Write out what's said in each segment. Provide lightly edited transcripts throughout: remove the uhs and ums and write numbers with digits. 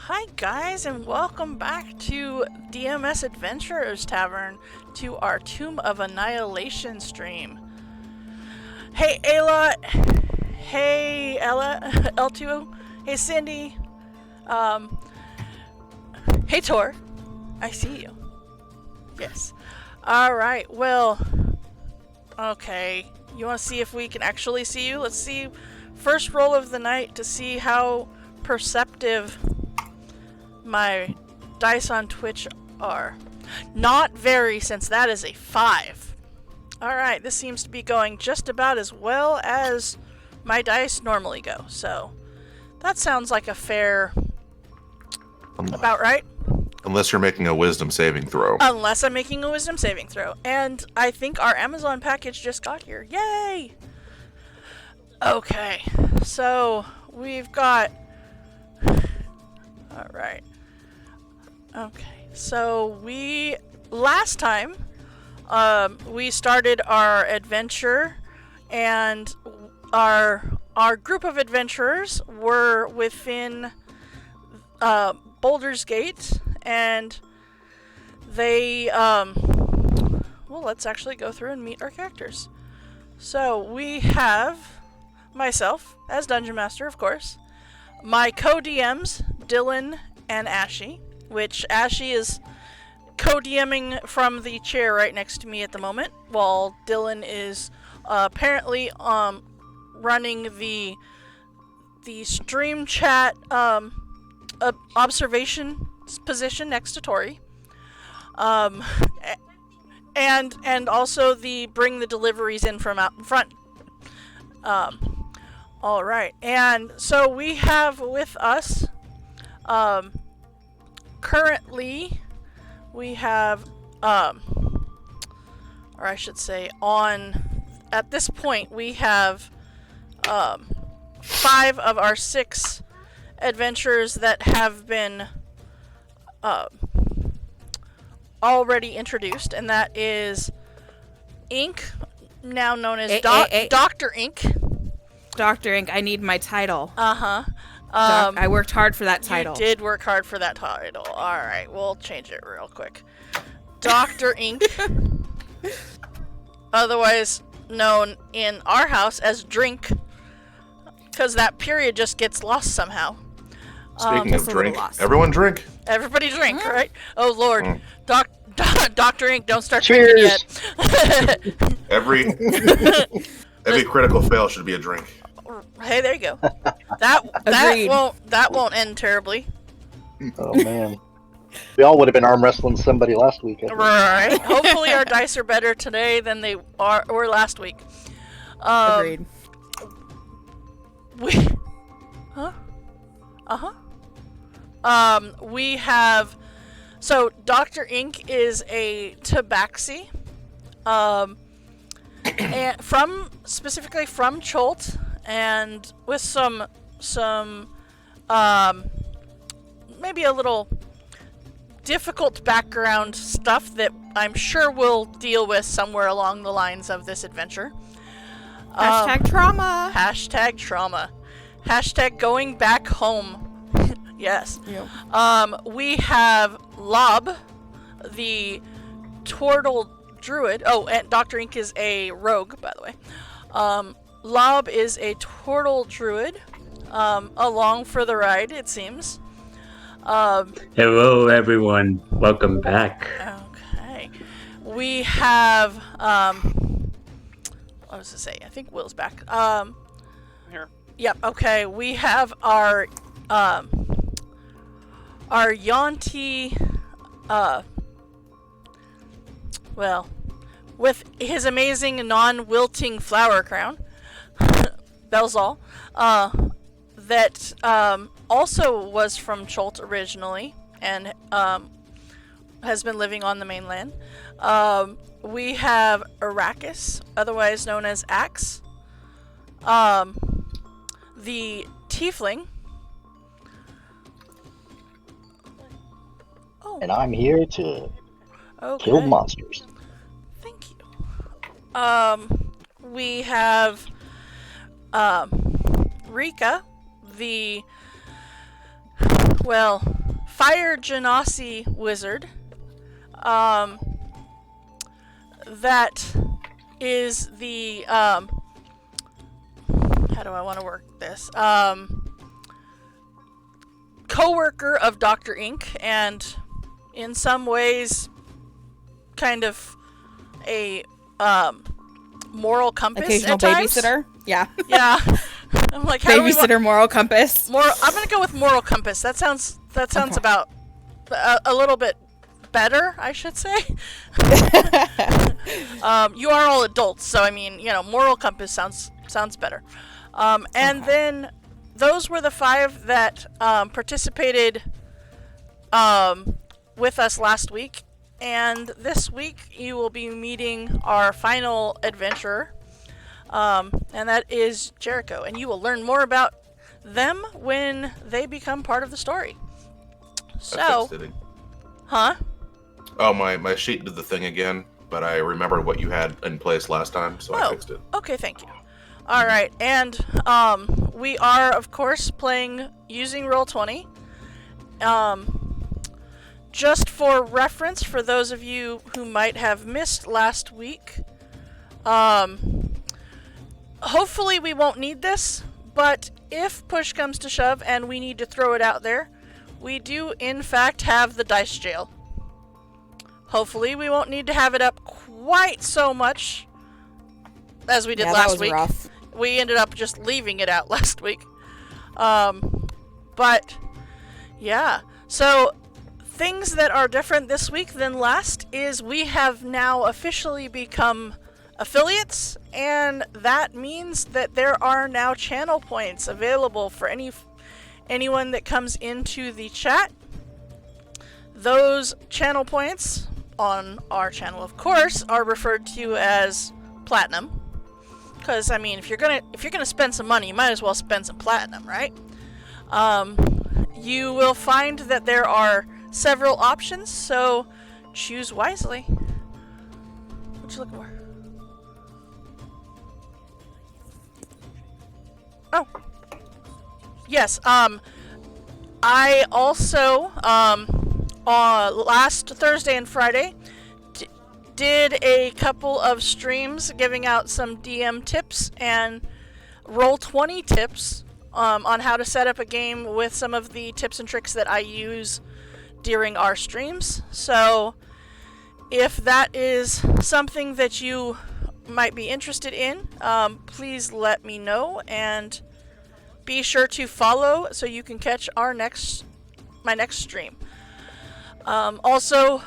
Hi guys, and welcome back to DMS Adventurers Tavern, to our Tomb of Annihilation stream. Hey Ayla, hey Ella, L2, hey Cindy, hey Tor, I see you. Yes. Alright, well, okay, you want to see if we can actually see you? Let's see, first roll of the night to see how perceptive my dice on Twitch are. Not very, since that is a 5. Alright, this seems to be going just about as well as my dice normally go, so that sounds like a fair... about right? Unless you're making a wisdom saving throw. Unless I'm making a wisdom saving throw. And I think our Amazon package just got here. Yay! Okay, so we've got... Alright. Okay, so last time, we started our adventure, and our group of adventurers were within, Baldur's Gate, and they, well, let's actually go through and meet our characters. So, we have myself, as Dungeon Master, of course, my co-DMs, Dylan and Ashy, which Ashy is co-DMing from the chair right next to me at the moment, while Dylan is apparently running the stream chat observation position next to Tori, and also the bring the deliveries in from out in front. All right, and so we have with us. Currently, we have, or I should say, at this point, we have, 5 of our 6 adventurers that have been, already introduced, and that is Ink, now known as Dr. Ink. Dr. Ink, I need my title. Uh-huh. I worked hard for that title. You did work hard for that title. Alright, we'll change it real quick. Dr. Ink. Otherwise known in our house as Drink. Because that period just gets lost somehow. Speaking of drink, everyone drink. Everybody drink, right? Oh lord. Dr. Ink, don't start Cheers. drinking yet. Every critical fail should be a drink. Hey, there you go. That won't end terribly. Oh man, we all would have been arm wrestling somebody last week. Right. Hopefully, our dice are better today than they were last week. Agreed. We have. So, Dr. Ink is a tabaxi. And specifically from Cholt. And with some maybe a little difficult background stuff that I'm sure we'll deal with somewhere along the lines of this adventure. Hashtag trauma. Hashtag trauma. Hashtag going back home. Yes. Yep. We have Lob, the Twirtle Druid. Oh, and Dr. Ink is a rogue, by the way. Lob is a Turtle Druid, along for the ride, it seems. Hello, everyone. Welcome back. Okay. We have, what was to say? I think Will's back. Here. Yep, okay. We have our Yonti, well, with his amazing non-wilting flower crown. Belzal, that also was from Cholt originally and has been living on the mainland. We have Arrakis, otherwise known as Axe, the Tiefling. Oh. And I'm here to kill monsters. Thank you. We have Rika, the, well, fire genasi wizard. That is the how do I want to work this? Co-worker of Dr. Ink, and in some ways kind of a moral compass Occasional at times. babysitter. Yeah. Yeah. I'm like, how Babysitter moral compass. I'm gonna go with moral compass. That sounds Okay. about a little bit better, I should say. You are all adults, so I mean, moral compass sounds better. And then those were the 5 that participated with us last week, and this week you will be meeting our final adventurer, and that is Jericho, and you will learn more about them when they become part of the story. So, huh? Oh, my sheet did the thing again, but I remembered what you had in place last time, so I fixed it. Okay, thank you. All right, and we are, of course, playing using Roll20. Just for reference, for those of you who might have missed last week, hopefully we won't need this, but if push comes to shove and we need to throw it out there, we do, in fact, have the dice jail. Hopefully we won't need to have it up quite so much as we did last week. Rough. We ended up just leaving it out last week. But, yeah. So, things that are different this week than last is we have now officially become affiliates, and that means that there are now channel points available for anyone that comes into the chat. Those channel points on our channel, of course, are referred to as platinum. Because, I mean, if you're gonna spend some money, you might as well spend some platinum, right? You will find that there are several options, so choose wisely. What you looking for? Oh. Yes, I also, last Thursday and Friday, did a couple of streams giving out some DM tips and Roll20 tips on how to set up a game with some of the tips and tricks that I use during our streams. So if that is something that you might be interested in, please let me know, and be sure to follow so you can catch my next stream. Also,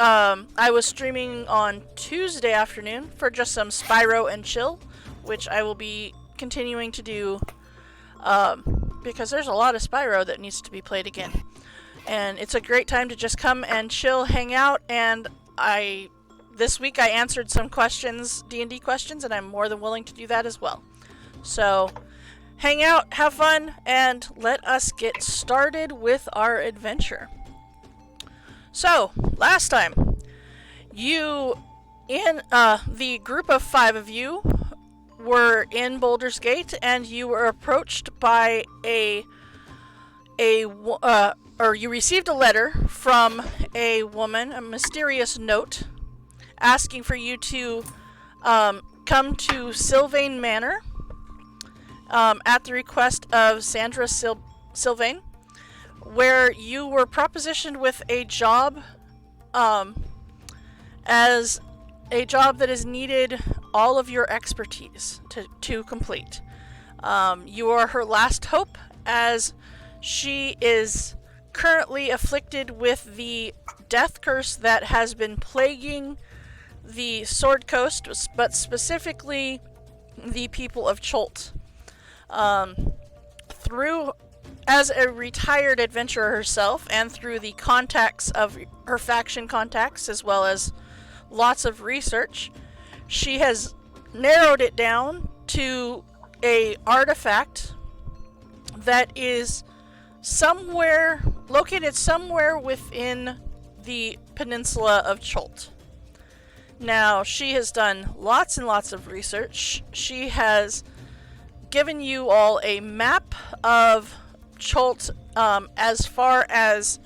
I was streaming on Tuesday afternoon for just some Spyro and Chill, which I will be continuing to do because there's a lot of Spyro that needs to be played again. And it's a great time to just come and chill, hang out, and this week I answered some D&D questions, and I'm more than willing to do that as well. So, hang out, have fun, and let us get started with our adventure. So, last time, the group of 5 of you were in Baldur's Gate, and you were approached by you received a letter from a woman, a mysterious note, asking for you to come to Sylvain Manor at the request of Sandra Sylvain, where you were propositioned with a job as a job that is needed all of your expertise to complete. You are her last hope, as she is currently afflicted with the death curse that has been plaguing the Sword Coast, but specifically the people of Cholt. As a retired adventurer herself, and through the contacts of her faction contacts, as well as lots of research, she has narrowed it down to a artifact that is located somewhere within the peninsula of Cholt. Now, she has done lots and lots of research. She has given you all a map of Cholt as far as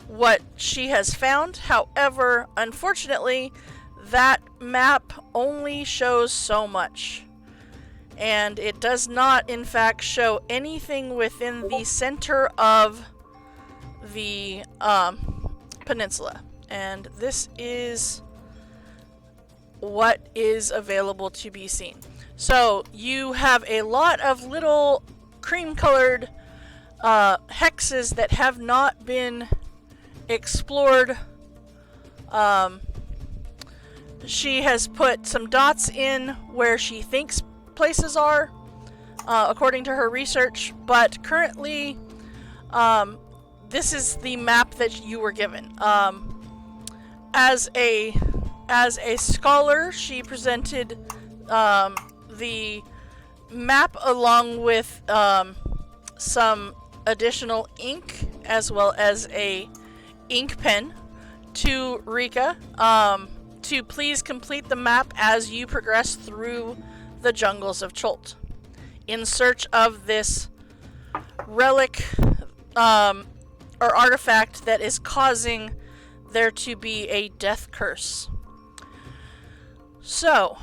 what she has found. However, unfortunately, that map only shows so much. And it does not, in fact, show anything within the center of the peninsula. And this is what is available to be seen. So you have a lot of little cream-colored hexes that have not been explored. She has put some dots in where she thinks places are, according to her research, but currently this is the map that you were given. As a scholar, she presented the map along with some additional ink as well as a ink pen to Rika to please complete the map as you progress through the jungles of Cholt in search of this relic or artifact that is causing there to be a death curse. So,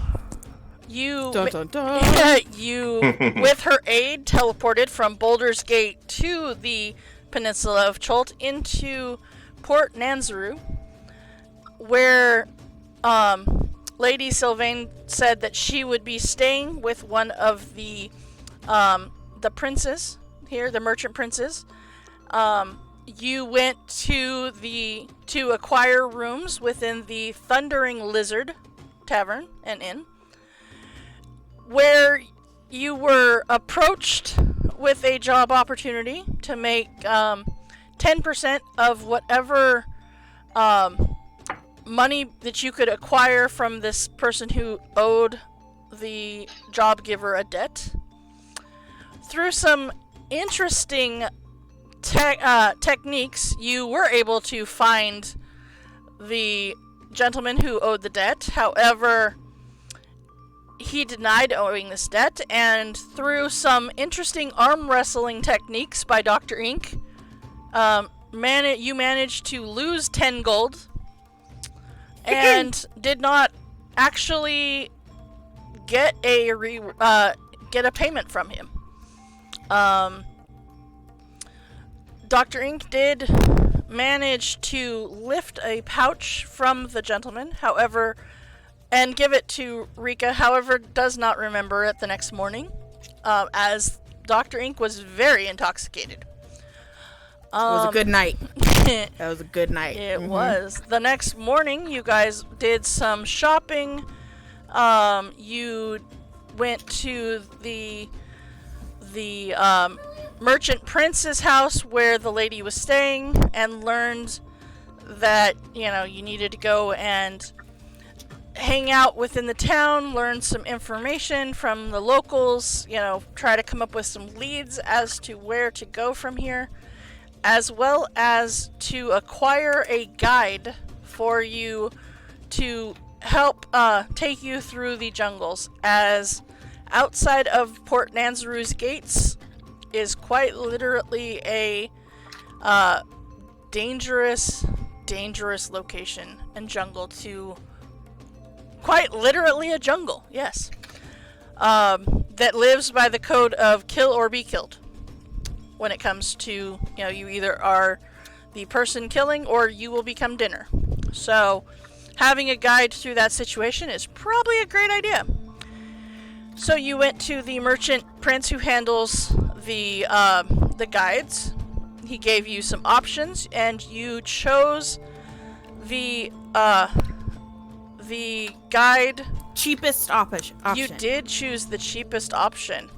you, Dun, dun, dun. you, with her aid, teleported from Baldur's Gate to the peninsula of Cholt into Port Nanzaru, where Lady Sylvain said that she would be staying with one of the princes here, the merchant princes. You went to acquire rooms within the Thundering Lizard Tavern and Inn, where you were approached with a job opportunity to make 10% of whatever money that you could acquire from this person who owed the job giver a debt. Through some interesting techniques, you were able to find the gentleman who owed the debt. However, he denied owing this debt, and through some interesting arm wrestling techniques by Dr. Ink, you managed to lose 10 gold and did not actually get a payment from him. Dr. Ink did manage to lift a pouch from the gentleman, however, and give it to Rika, however, does not remember it the next morning, as Dr. Ink was very intoxicated. It was a good night. That was a good night. It was. The next morning, you guys did some shopping. You went to the merchant prince's house where the lady was staying and learned that, you needed to go and hang out within the town, learn some information from the locals, try to come up with some leads as to where to go from here, as well as to acquire a guide for you to help take you through the jungles, as outside of Port Nanzaru's gates is quite literally a dangerous location and jungle to... Quite literally a jungle, yes. That lives by the code of kill or be killed. When it comes to, you either are the person killing or you will become dinner. So, having a guide through that situation is probably a great idea. So you went to the merchant prince who handles the guides. He gave you some options, and you chose the guide. Cheapest option. You did choose the cheapest option.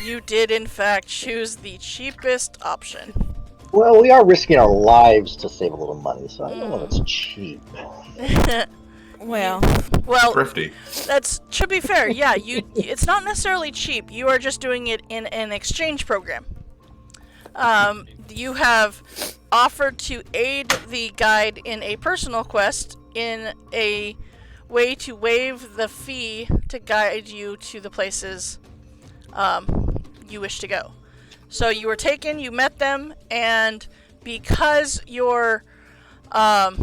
You did, in fact, choose the cheapest option. Well, we are risking our lives to save a little money, so I don't know if it's cheap. Well, Thrifty. To be fair, yeah, it's not necessarily cheap. You are just doing it in an exchange program. You have offered to aid the guide in a personal quest in a way to waive the fee to guide you to the places you wish to go. So you were taken, you met them, and because you're, that's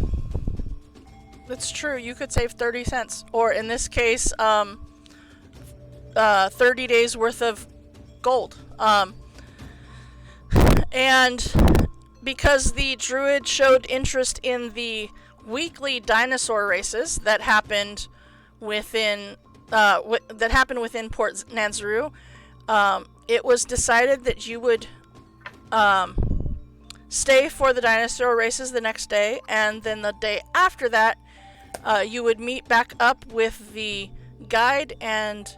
true, you could save 30 cents. Or in this case, 30 days worth of gold. And because the druid showed interest in the weekly dinosaur races that happened within Port Nanzaru, it was decided that you would stay for the dinosaur races the next day, and then the day after that, you would meet back up with the guide and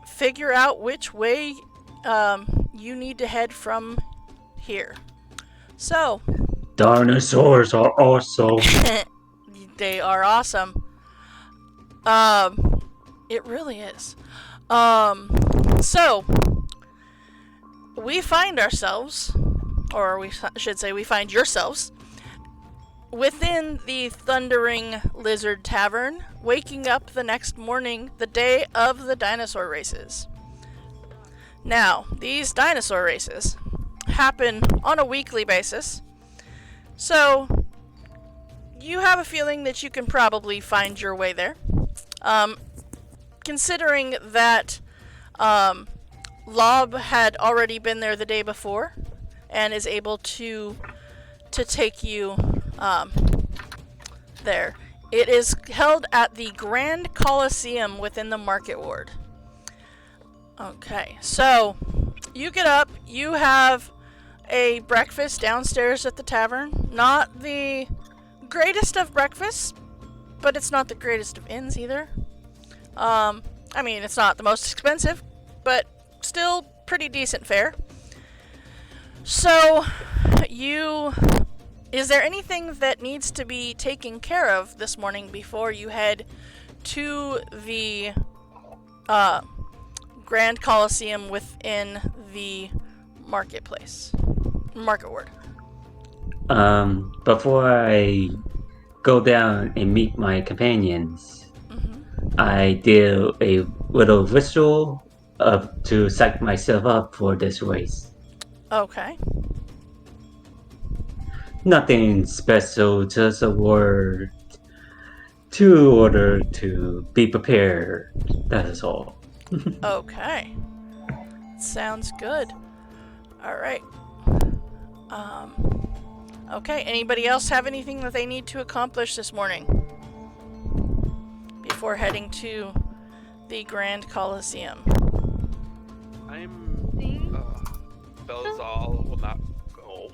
figure out which way you need to head from here. So, Dinosaurs are awesome. they are awesome. It really is. So, we find ourselves, or we should say we find yourselves, within the Thundering Lizard Tavern, waking up the next morning, the day of the dinosaur races. Now, these dinosaur races happen on a weekly basis, so you have a feeling that you can probably find your way there. Considering that Lob had already been there the day before and is able to take you there. It is held at the Grand Coliseum within the Market Ward. Okay, so you get up, you have a breakfast downstairs at the tavern. Not the greatest of breakfasts, but it's not the greatest of inns either. I mean, it's not the most expensive, but still pretty decent fare. So, is there anything that needs to be taken care of this morning before you head to the Grand Coliseum within the market ward? Before I go down and meet my companions, I did a little ritual to psych myself up for this race. Okay. Nothing special, just a word to order to be prepared. That is all. Okay. Sounds good. Alright. Okay, anybody else have anything that they need to accomplish this morning before heading to the Grand Coliseum? Belzal will not go.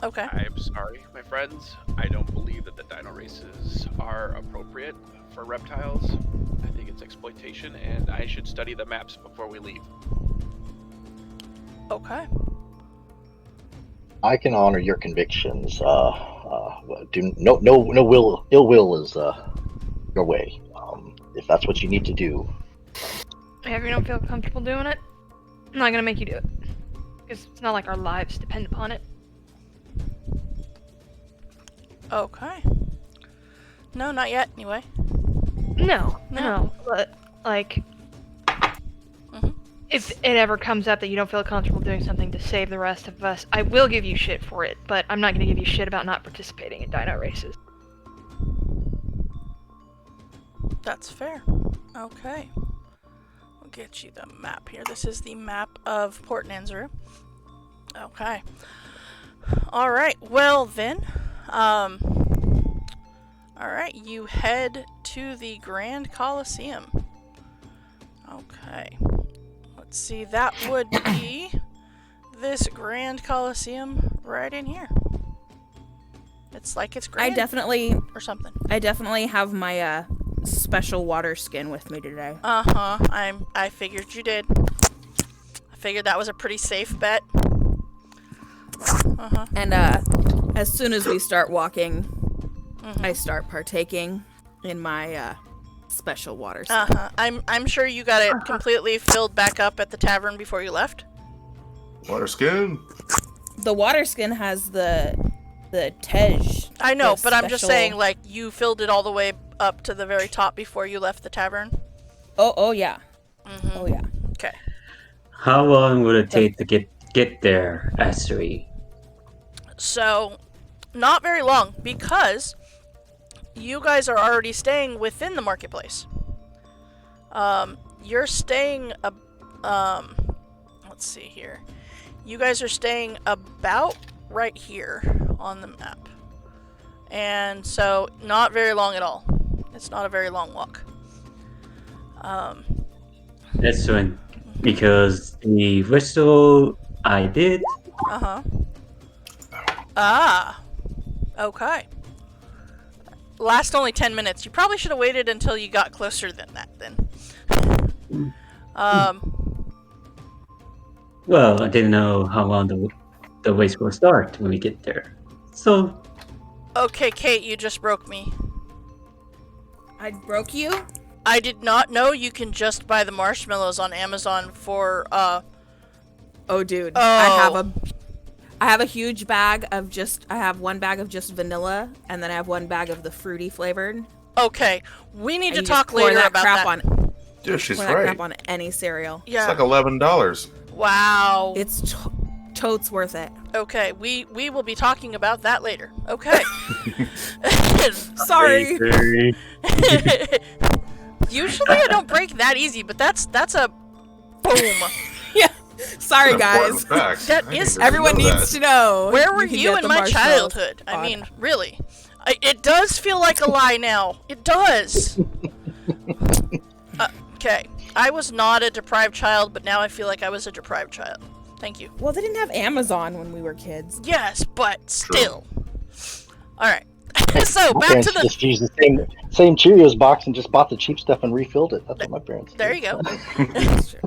Okay. I'm sorry, my friends. I don't believe that the dino races are appropriate for reptiles. I think it's exploitation, and I should study the maps before we leave. Okay. I can honor your convictions. No ill will is your way. If that's what you need to do. If you don't feel comfortable doing it, I'm not gonna make you do it. Because it's not like our lives depend upon it. Okay. No, not yet, anyway. No. But, like, if it ever comes up that you don't feel comfortable doing something to save the rest of us, I will give you shit for it, but I'm not gonna give you shit about not participating in dino races. That's fair. Okay. We'll get you the map here. This is the map of Port Nanzaru. Okay. Alright, well then, alright, you head to the Grand Coliseum. Okay. Let's see, that would be this Grand Coliseum right in here. It's like it's grand. Or something. I definitely have my special water skin with me today. Uh-huh. I figured you did. I figured that was a pretty safe bet. Uh-huh. And as soon as we start walking, I start partaking in my special water skin. Uh-huh. I'm sure you got it completely filled back up at the tavern before you left. Water skin. The water skin has the tej. I know, but I'm just saying, like, you filled it all the way up to the very top before you left the tavern. Oh yeah. Oh yeah. Okay. How long would it take to get get there, Asri? So, not very long, because you guys are already staying within the marketplace. You're staying, let's see here. You guys are staying about right here on the map. And so, not very long at all. It's not a very long walk. Excellent. Because the ritual I did, Uh-huh. Ah. Okay. Last only 10 minutes. You probably should have waited until you got closer than that, then. well, I didn't know how long the race will start when we get there. So, Okay, Kate, you just broke me. I broke you? I did not know you can just buy the marshmallows on Amazon for, Oh, dude. Oh. I have a huge bag of I have one bag of just vanilla, and then I have one bag of the fruity flavored. Okay, we need And to you talk just pour later that about crap that. on Dude, she's pour that right. crap on any cereal. Yeah. It's like $11. Wow. It's totes worth it. Okay, we will be talking about that later. Okay. Sorry. very- Usually I don't break that easy, but that's a boom. Yeah. Sorry, Important guys. fact. That I think is- there's Everyone know needs that. to know. Where were can you get in the my marshmallows childhood? I on- mean, really. It does feel like a lie now. It does. Okay. I was not a deprived child, but now I feel like I was a deprived child. Thank you. Well, they didn't have Amazon when we were kids. Yes, but still. Alright. So, My back parents to the... just used the same Cheerios box and just bought the cheap stuff and refilled it. That's what my parents did. There you go.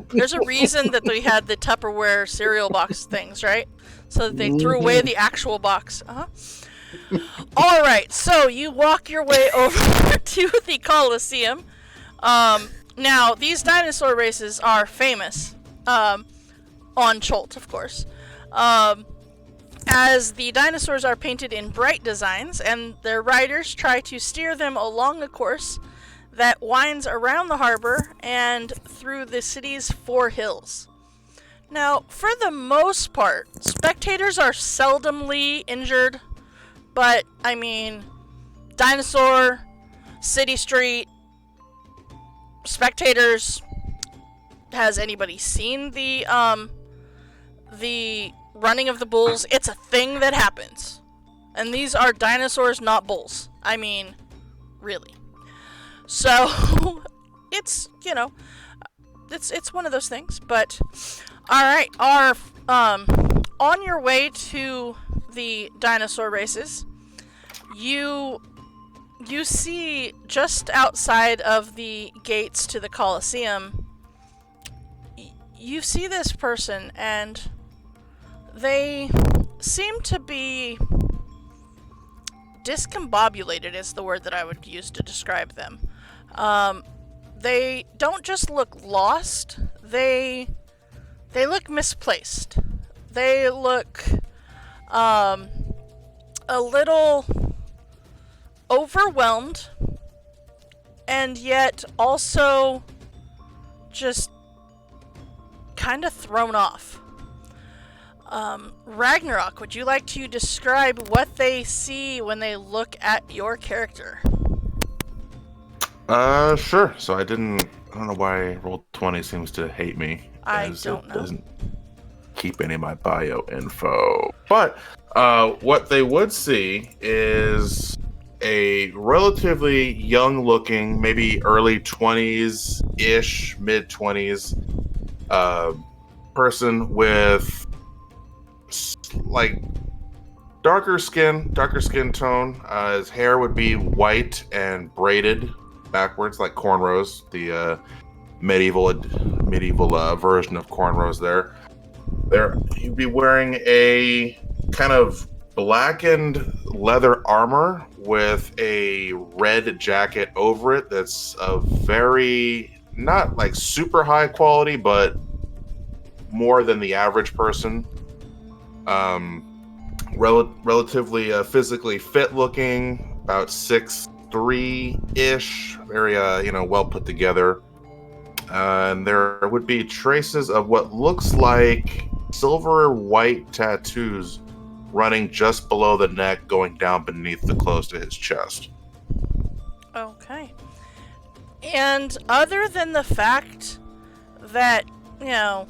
There's a reason that we had the Tupperware cereal box things, right? So that they threw away the actual box. Alright, so you walk your way over to the Colosseum. Now, these dinosaur races are famous. On Cholt, of course. As the dinosaurs are painted in bright designs, and their riders try to steer them along a course that winds around the harbor and through the city's 4 hills. Now, for the most part, spectators are seldomly injured, but, I mean, dinosaur, city street, spectators. Has anybody seen the running of the bulls? It's a thing that happens. And these are dinosaurs, not bulls. I mean, really. So, it's, it's one of those things. But, alright, on your way to the dinosaur races, you see just outside of the gates to the Colosseum, you see this person, and they seem to be discombobulated is the word that I would use to describe them. They don't just look lost, they look misplaced. They look a little overwhelmed, and yet also just kind of thrown off. Ragnarok, would you like to describe what they see when they look at your character? Sure. So I don't know why Roll20 seems to hate me. I as don't it know. Doesn't keep any of my bio info. But what they would see is a relatively young-looking, maybe early 20s-ish, mid-20s person with like darker skin tone. His hair would be white and braided backwards like cornrows, the medieval version of cornrows there. He'd be wearing a kind of blackened leather armor with a red jacket over it that's of very, not like super high quality, but more than the average person. Relatively physically fit looking, about 6'3" very well put together. And there would be traces of what looks like silver white tattoos running just below the neck, going down beneath the close to his chest. Okay. And other than the fact that, you know,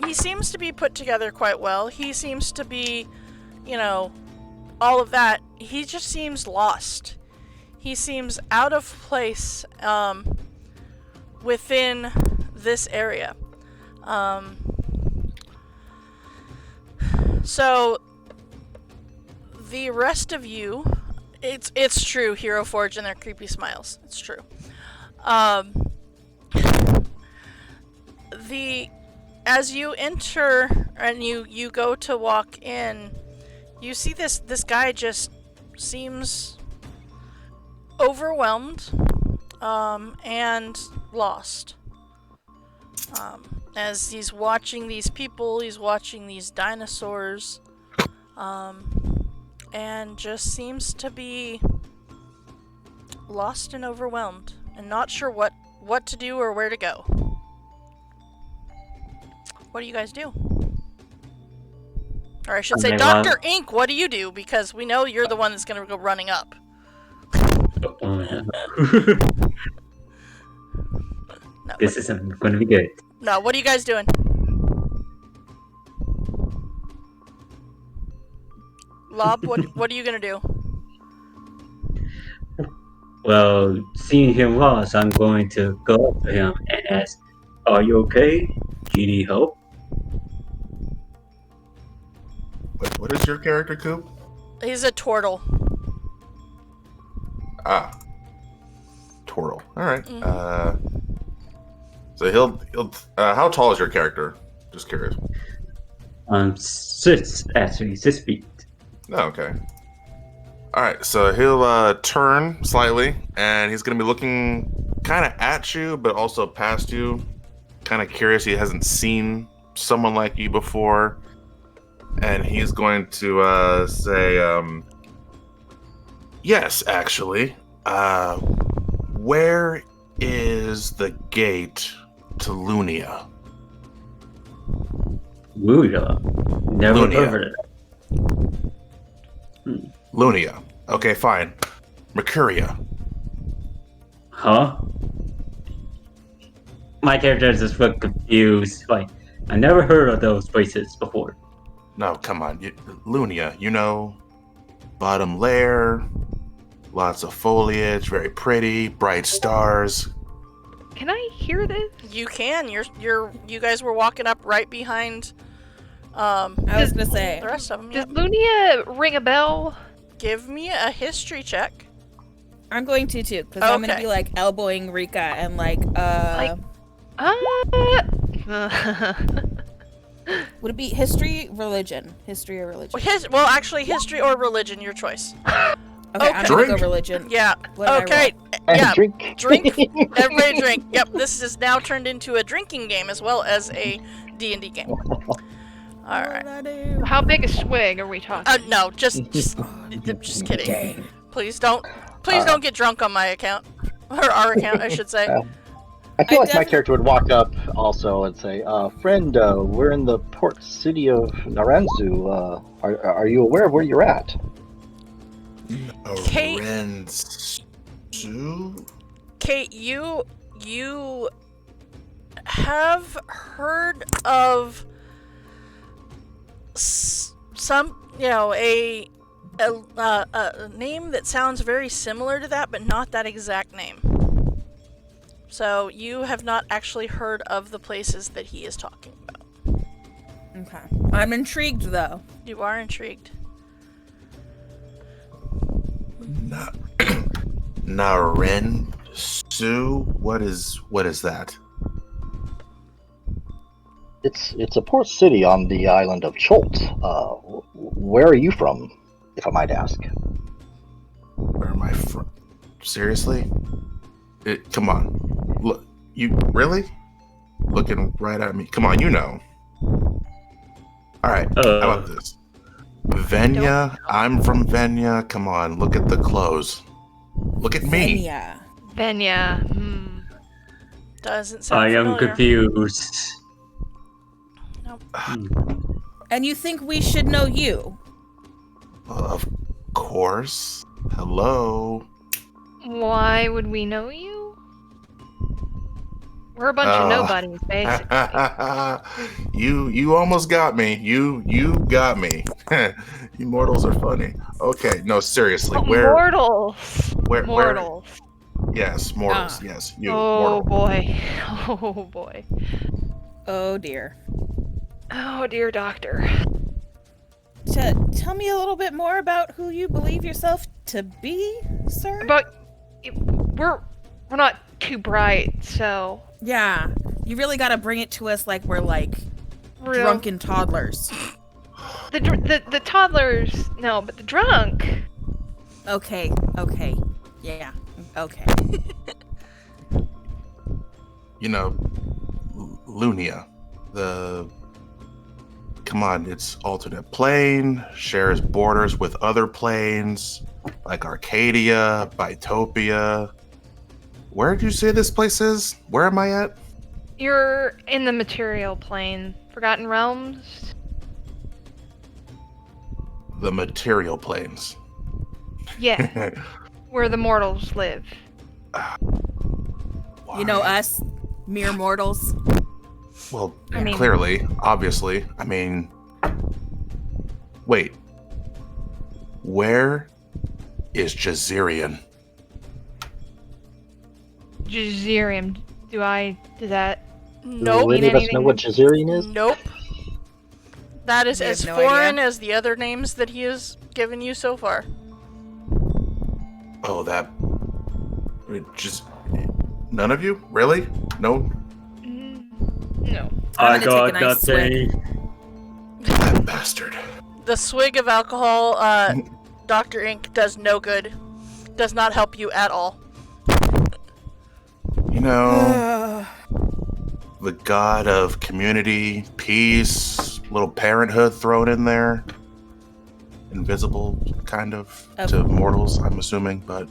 he seems to be put together quite well, he seems to be, you know, all of that, he just seems lost. He seems out of place within this area. So the rest of you, it's true, Hero Forge and their creepy smiles. It's true. As you enter and you go to walk in, you see this guy just seems overwhelmed and lost. As he's watching these people, he's watching these dinosaurs, and just seems to be lost and overwhelmed and not sure what to do or where to go. What do you guys do? Or I should say, Dr. Ink, what do you do? Because we know you're the one that's going to go running up. No, This isn't going to be good. No, what are you guys doing? Lob, what are you going to do? Well, seeing him lost, I'm going to go up to him and ask, "Are you okay? Do you need help?" Wait, what is your character, Coop? He's a turtle. Ah. Twirl. Alright. Mm-hmm. So he'll how tall is your character? Just curious. 6 feet. Oh, okay. Alright, so he'll turn slightly, and he's gonna be looking kind of at you, but also past you. Kind of curious, he hasn't seen someone like you before. And he's going to say, yes, actually. Where is the gate to Lunia? Lunia. Never Lunia. heard of it. Lunia. Okay, fine. Mercuria. Huh? My character is just look confused. Like, I never heard of those places before. No, come on. Lunia, you know, bottom layer, lots of foliage, very pretty, bright stars. Can I hear this? You can. You guys were walking up right behind I was gonna say. the rest of them. Does Lunia ring a bell? Give me a history check. I'm going to too, because I'm gonna Okay. be like elbowing Rika and like would it be history, religion? History or religion? Well, actually, history or religion, your choice. Okay, I'm gonna Drink. go religion. Yeah. What did I Okay. And Yeah. drink. Drink. Everybody drink. Yep. This is now turned into a drinking game as well as a D&D game. All right. How big a swig are we talking? No, just kidding. Dang. Please don't get drunk on my account or our account, I should say. I feel I like my character would walk up also and say, friend, we're in the port city of Naranzu. Are you aware of where you're at? Kate- Rensu? Kate, you have heard of some, a name that sounds very similar to that, but not that exact name. So you have not actually heard of the places that he is talking about. Okay. I'm intrigued though. You are intrigued. Narensu? What is that? It's a port city on the island of Cholt. Where are you from, if I might ask? Where am I from? Seriously? Come on. Look, you really? Looking right at me. Come on, you know. Alright, how about this? Venya, I'm from Venya. Come on, look at the clothes. Look at me. Yeah. Venya. Doesn't sound I am familiar. confused. And you think we should know you? Of course. Hello. Why would we know you? We're a bunch of nobodies, basically. You almost got me. You got me. You mortals are funny. Okay, no, seriously. Oh, Where? mortals. Where? Mortals. Yes, mortals. Ah. Yes, you. Oh mortal. boy. Oh boy. Oh dear. Oh dear, doctor. Tell me a little bit more about who you believe yourself to be, sir? But we're not too bright, so Yeah, you really gotta bring it to us like we're like real. drunken toddlers. The toddlers, no, but the drunk. Okay, yeah, okay. You know, Lunia, come on, it's alternate plane, shares borders with other planes, like Arcadia, Bitopia. Where did you say this place is? Where am I at? You're in the material plane. Forgotten Realms? The material planes. Yeah, where the mortals live. You know us, mere mortals. Well, I mean- clearly, obviously. I mean, wait. Where is Jazirian? Jazirium. Does that... Nope. Do any of us anything know what Jazirian is? Nope. That is We have as no foreign idea. as the other names that he has given you so far. Oh, that. Just. None of you? Really? No? No. I'm gonna take a nice swig. That bastard. The swig of alcohol, Dr. Ink does no good. Does not help you at all. You know, the god of community, peace, little parenthood thrown in there. Invisible, kind of, to mortals, I'm assuming, but...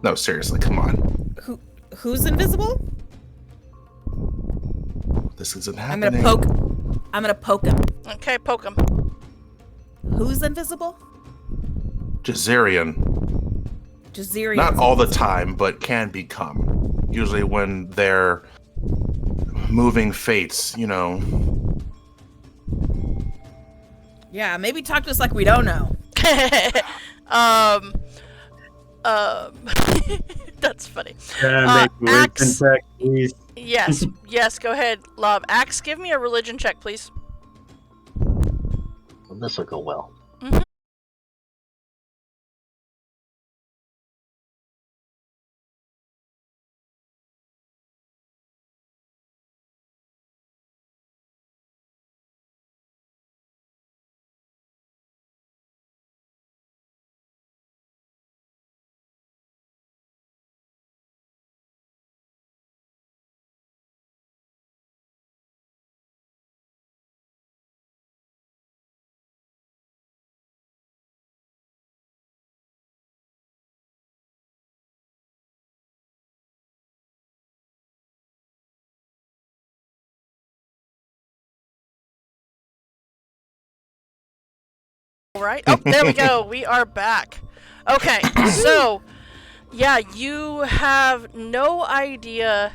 No, seriously, come on. Who's invisible? This isn't I'm happening. gonna poke him. Okay, poke him. Who's invisible? Jazirian. Jazirian. Not all the time, but can become. Usually when they're moving fates, you know. Yeah, maybe talk to us like we don't know. That's funny. Can I make Axe. religion check, please? Yes, go ahead, Lob. Axe, give me a religion check, please. Well, this will go well. Right? Oh, there we go. We are back. Okay, so, yeah, you have no idea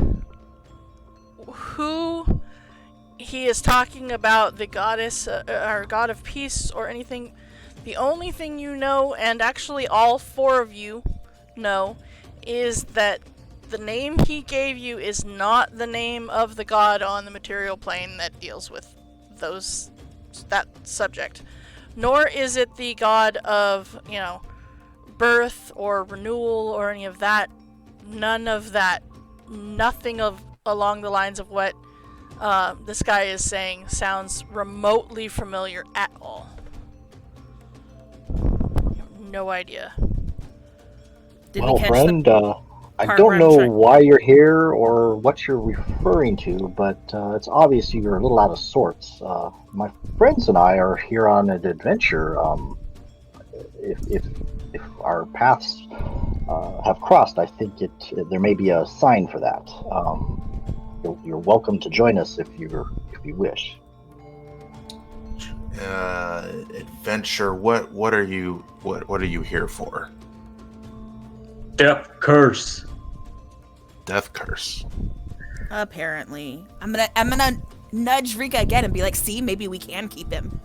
who he is talking about, the goddess, or god of peace, or anything. The only thing you know, and actually all four of you know, is that the name he gave you is not the name of the god on the material plane that deals with that subject. Nor is it the god of, birth or renewal or any of that. None of that. Nothing along the lines of what this guy is saying sounds remotely familiar at all. No idea. Did Well, we catch friend, I part don't where I'm know trying- why you're here or what you're referring to, but it's obvious you're a little out of sorts. My friends and I are here on an adventure. If our paths have crossed, I think there may be a sign for that. You're welcome to join us if you wish. Adventure. What are you here for? Death curse. Death curse. Apparently. I'm gonna nudge Rika again and be like, see, maybe we can keep him.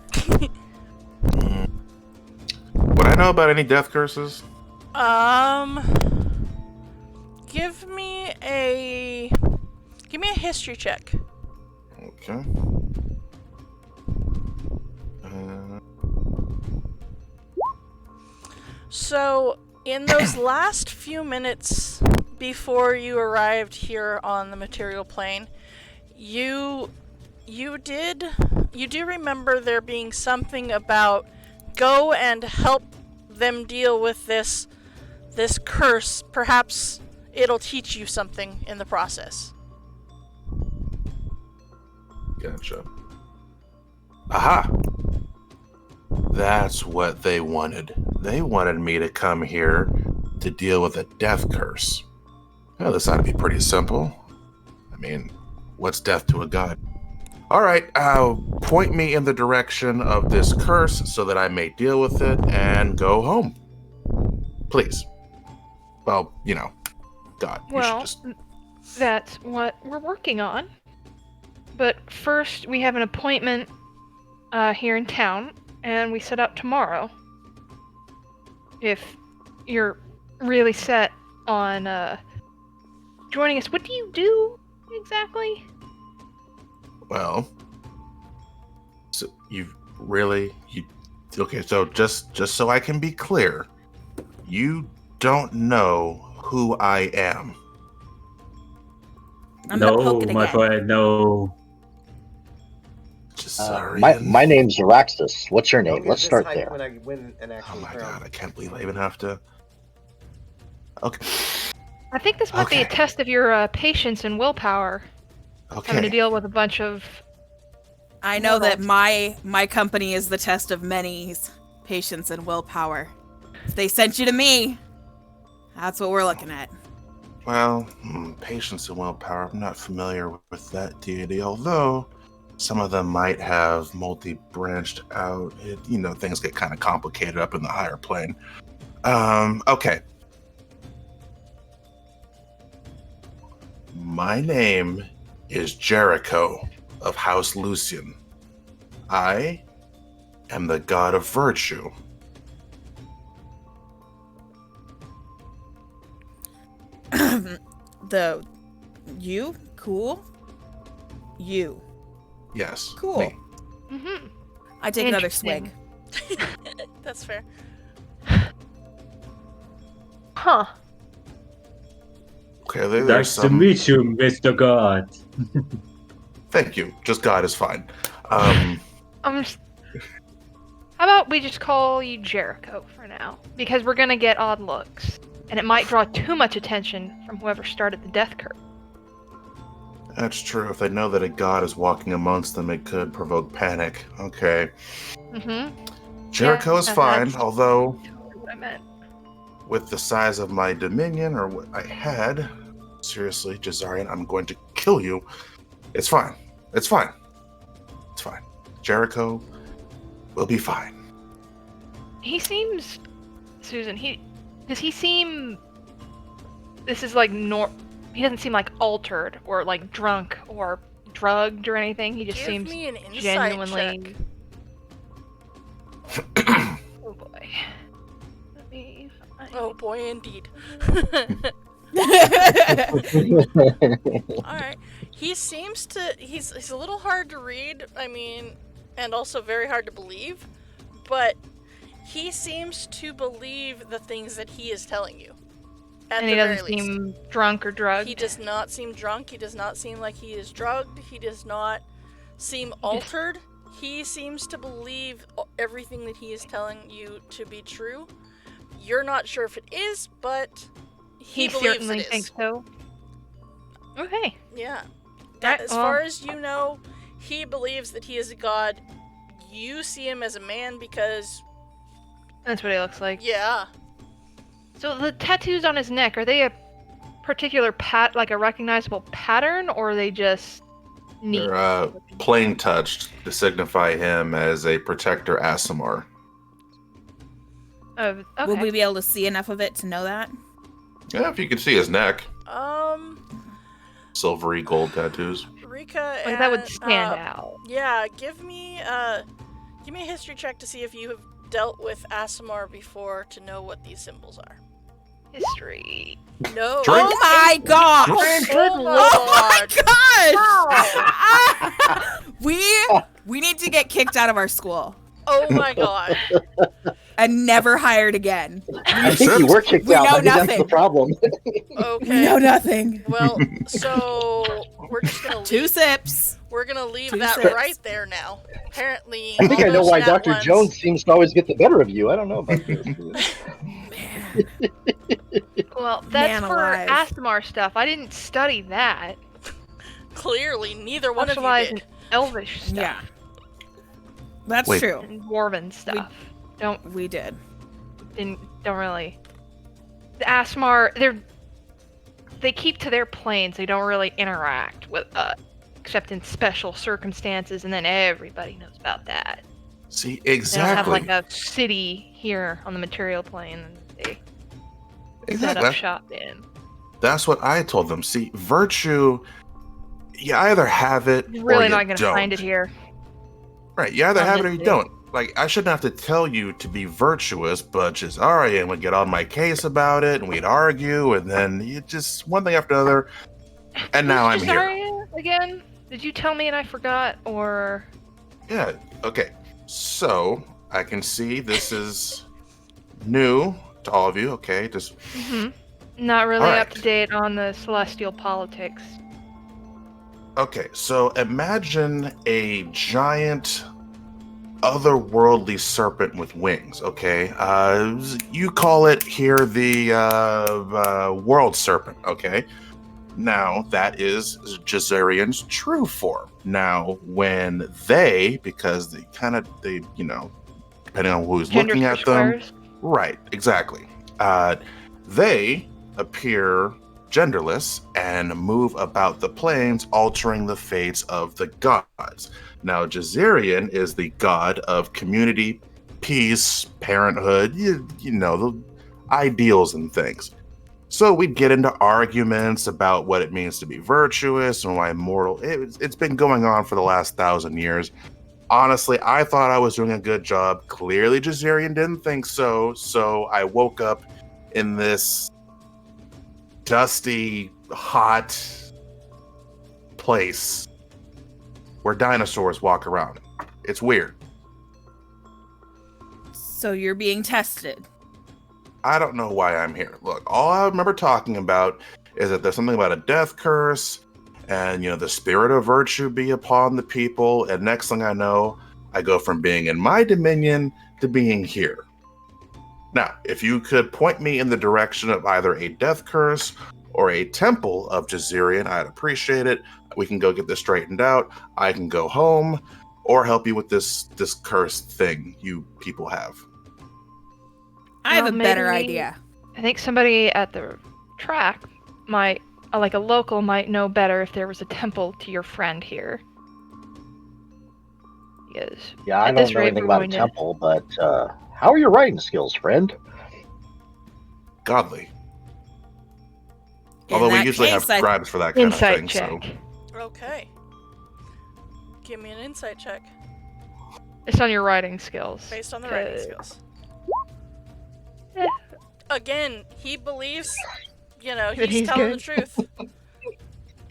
Would I know about any death curses? Give me a history check. Okay. So, in those last few minutes before you arrived here on the material plane, you do remember there being something about go and help them deal with this curse. Perhaps it'll teach you something in the process. Gotcha. Aha! That's what they wanted. They wanted me to come here to deal with a death curse. Well, this ought to be pretty simple. I mean, what's death to a god? All right, point me in the direction of this curse so that I may deal with it and go home. Please. Well, God, you should Well, just... that's what we're working on. But first, we have an appointment here in town, and we set out tomorrow. If you're really set on joining us, what do you do exactly? Well, so okay, so just so I can be clear, you don't know who I am. I'm gonna No, poke it my again. friend, no. Just sorry. My name's Araxis. What's your Don't name? get Let's this start hype there. when I win an actual Oh my crown. god, I can't believe I even have to... Okay. I think this might be a Okay. test of your patience and willpower, having to Okay. deal with a bunch of... I know that Mortals. my company is the test of many's patience and willpower. If they sent you to me, that's what we're looking at. Well, patience and willpower, I'm not familiar with that deity, although some of them might have multi-branched out. Things get kind of complicated up in the higher plane. Okay. My name is Jericho of House Lucian. I am the god of virtue. You? Cool? You. Yes. Cool. me. Mm-hmm. I take another Interesting. swig. That's fair. Huh. Okay, there's Nice to some... meet you, Mr. God. Thank you. Just God is fine. How about we just call you Jericho for now? Because we're gonna get odd looks. And it might draw too much attention from whoever started the death curse. That's true. If they know that a god is walking amongst them, it could provoke panic. Okay. Mm-hmm. Jericho Yeah, is fine, that's- although What I meant. with the size of my dominion, or what I had, seriously, Jazarian, I'm going to kill you. It's fine. It's fine. It's fine. Jericho will be fine. He seems... Susan, does he seem... This is like he doesn't seem like altered or like drunk or drugged or anything. He just Give seems me an insight genuinely... check. Oh boy. Let me find... Oh boy, indeed. Alright. He's a little hard to read, and also very hard to believe, but he seems to believe the things that he is telling you. And he doesn't seem drunk or drugged. He does not seem drunk, he does not seem like he is drugged, he does not seem altered. He seems to believe everything that he is telling you to be true. You're not sure if it is, but he believes certainly it is. thinks so. Okay. Yeah. Right, As well- far as you know, he believes that he is a god. You see him as a man because, That's what he looks like. yeah. So the tattoos on his neck, are they a particular like a recognizable pattern, or are they just Neat. They're plain touched to signify him as a protector Asimar. Okay. Will we be able to see enough of it to know that? Yeah, if you can see his neck. Silvery gold tattoos. Rika Like and, that would stand out. Yeah, give me a history check to see if you have dealt with Asimar before to know what these symbols are. History. No. Drink. Oh my gosh! Oh my gosh! We need to get kicked out of our school Oh my god. and never hired again. I think you were kicked We out. know I think that's nothing. the problem. Okay. We know nothing. Well, so we're just gonna leave. 2 sips. We're gonna leave 2 that sips. right there now. Apparently, I think all I know those why nat Dr. ones- Jones seems to always get the better of you. I don't know about this. Well, that's Man for alive. Asimar stuff. I didn't study that. Clearly, neither one of you Specialize in did. Elvish stuff. Yeah. That's Wait. true. And Dwarven stuff. We did. Don't really. The Asimar, they keep to their planes. They don't really interact with us, except in special circumstances, and then everybody knows about that. See, They don't have exactly. like a city here on the material plane that they set Exactly. up shop in. That's what I told them. See, virtue, you either have it You're or really you not going to don't. find it here. Right, you either have it or you Honestly. don't. Like, I shouldn't have to tell you to be virtuous, but just, all right, and we'd get on my case about it, and we'd argue, and then you just, one thing after another, and now I'm Who's here. Zarya again? Did you tell me and I forgot, or... Yeah, okay. So, I can see this is new to all of you, okay? Just, Not really Alright. up to date on the celestial politics. okay, so imagine a giant otherworldly serpent with wings, okay? You call it here the world serpent, okay? Now, that is Jazarian's true form. Now, when because they, you know, depending on who's Gender looking at switch them, wearers. right, exactly. They appear genderless and move about the planes, altering the fates of the gods. Now, Jazarian is the god of community, peace, parenthood, you know, the ideals and things. So we'd get into arguments about what it means to be virtuous and why moral. It's been going on for the last 1,000 years. Honestly, I thought I was doing a good job. Clearly, Jazarian didn't think so. So I woke up in this dusty, hot place where dinosaurs walk around. It's weird. So you're being tested. I don't know why I'm here. Look, all I remember talking about is that there's something about a death curse and, you know, the spirit of virtue be upon the people. And next thing I know, I go from being in my dominion to being here. Now, if you could point me in the direction of either a death curse or a temple of Jazarian, I'd appreciate it. We can go get this straightened out. I can go home or help you with this cursed thing you people have. I have Well, a better maybe- idea. I think somebody at the track might, like a local, might know better if there was a temple to your friend here. Because Yeah, I at don't this know rate, anything we're about a going to- temple, but how are your writing skills, friend? Godly. In Although we that usually have case, I- scribes for that kind Insight of thing, check. so. Okay. Give me an insight check It's on your writing skills. based on the writing 'cause- skills. Eh. Again, he believes, you know, That he's he's telling good. the truth.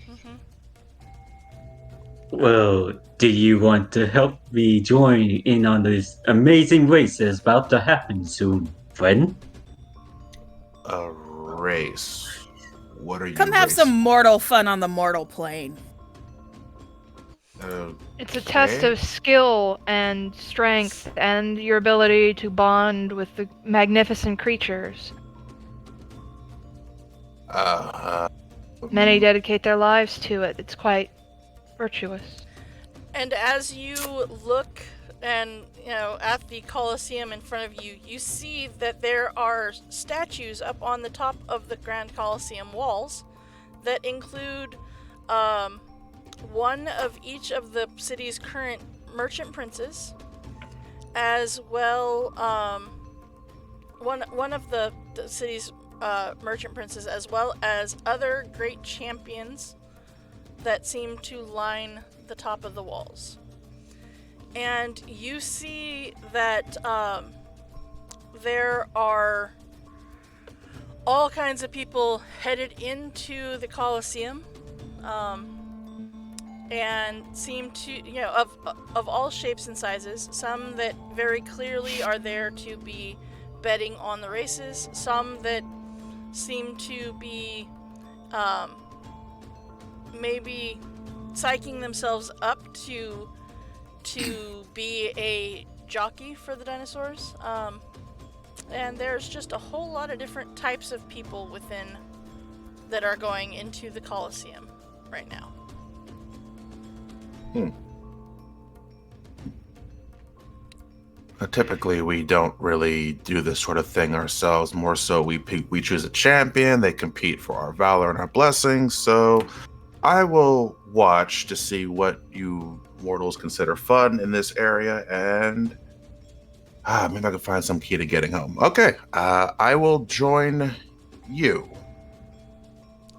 hmm Well, do you want to help me join in on this amazing race that's about to happen soon, friend? A race. What are you? Come have racing? some mortal fun on the mortal plane. It's a test Okay. of skill and strength and your ability to bond with the magnificent creatures. Many dedicate their lives to it. It's quite virtuous. And as you look and, you know, at the Colosseum in front of you, you see that there are statues up on the top of the Grand Colosseum walls that include one of each of the city's current merchant princes, as well, one of the city's merchant princes, as well as other great champions that seem to line the top of the walls. And you see that there are all kinds of people headed into the Colosseum, and seem to, of all shapes and sizes. Some that very clearly are there to be betting on the races, some that seem to be maybe psyching themselves up to be a jockey for the dinosaurs. And there's just a whole lot of different types of people within that are going into the Colosseum right now. Typically, we don't really do this sort of thing ourselves. More so, we choose a champion. They compete for our valor and our blessings. So I will watch to see what you mortals consider fun in this area, and maybe I can find some key to getting home. Okay, I will join you.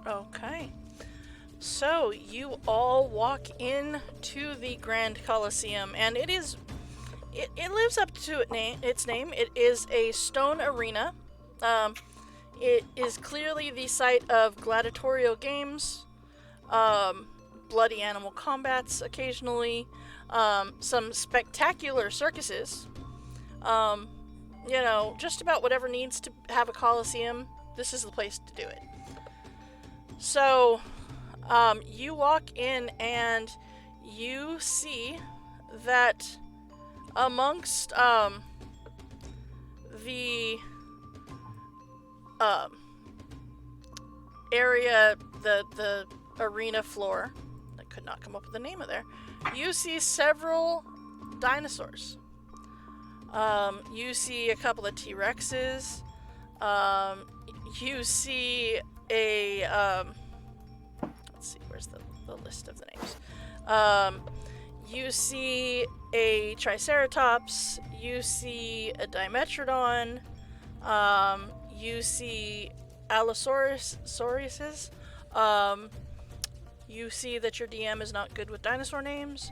Okay. So you all walk in to the Grand Colosseum, and it lives up to its name. It is a stone arena. It is clearly the site of gladiatorial games, bloody animal combats occasionally, some spectacular circuses. Just about whatever needs to have a Colosseum, this is the place to do it. So, you walk in and you see that amongst the area, the arena floor, I could not come up with the name of there, you see several dinosaurs. You see a couple of T-Rexes. You see a let's see, where's the list of the names? You see a Triceratops. You see a Dimetrodon. You see Allosauruses. You see that your DM is not good with dinosaur names.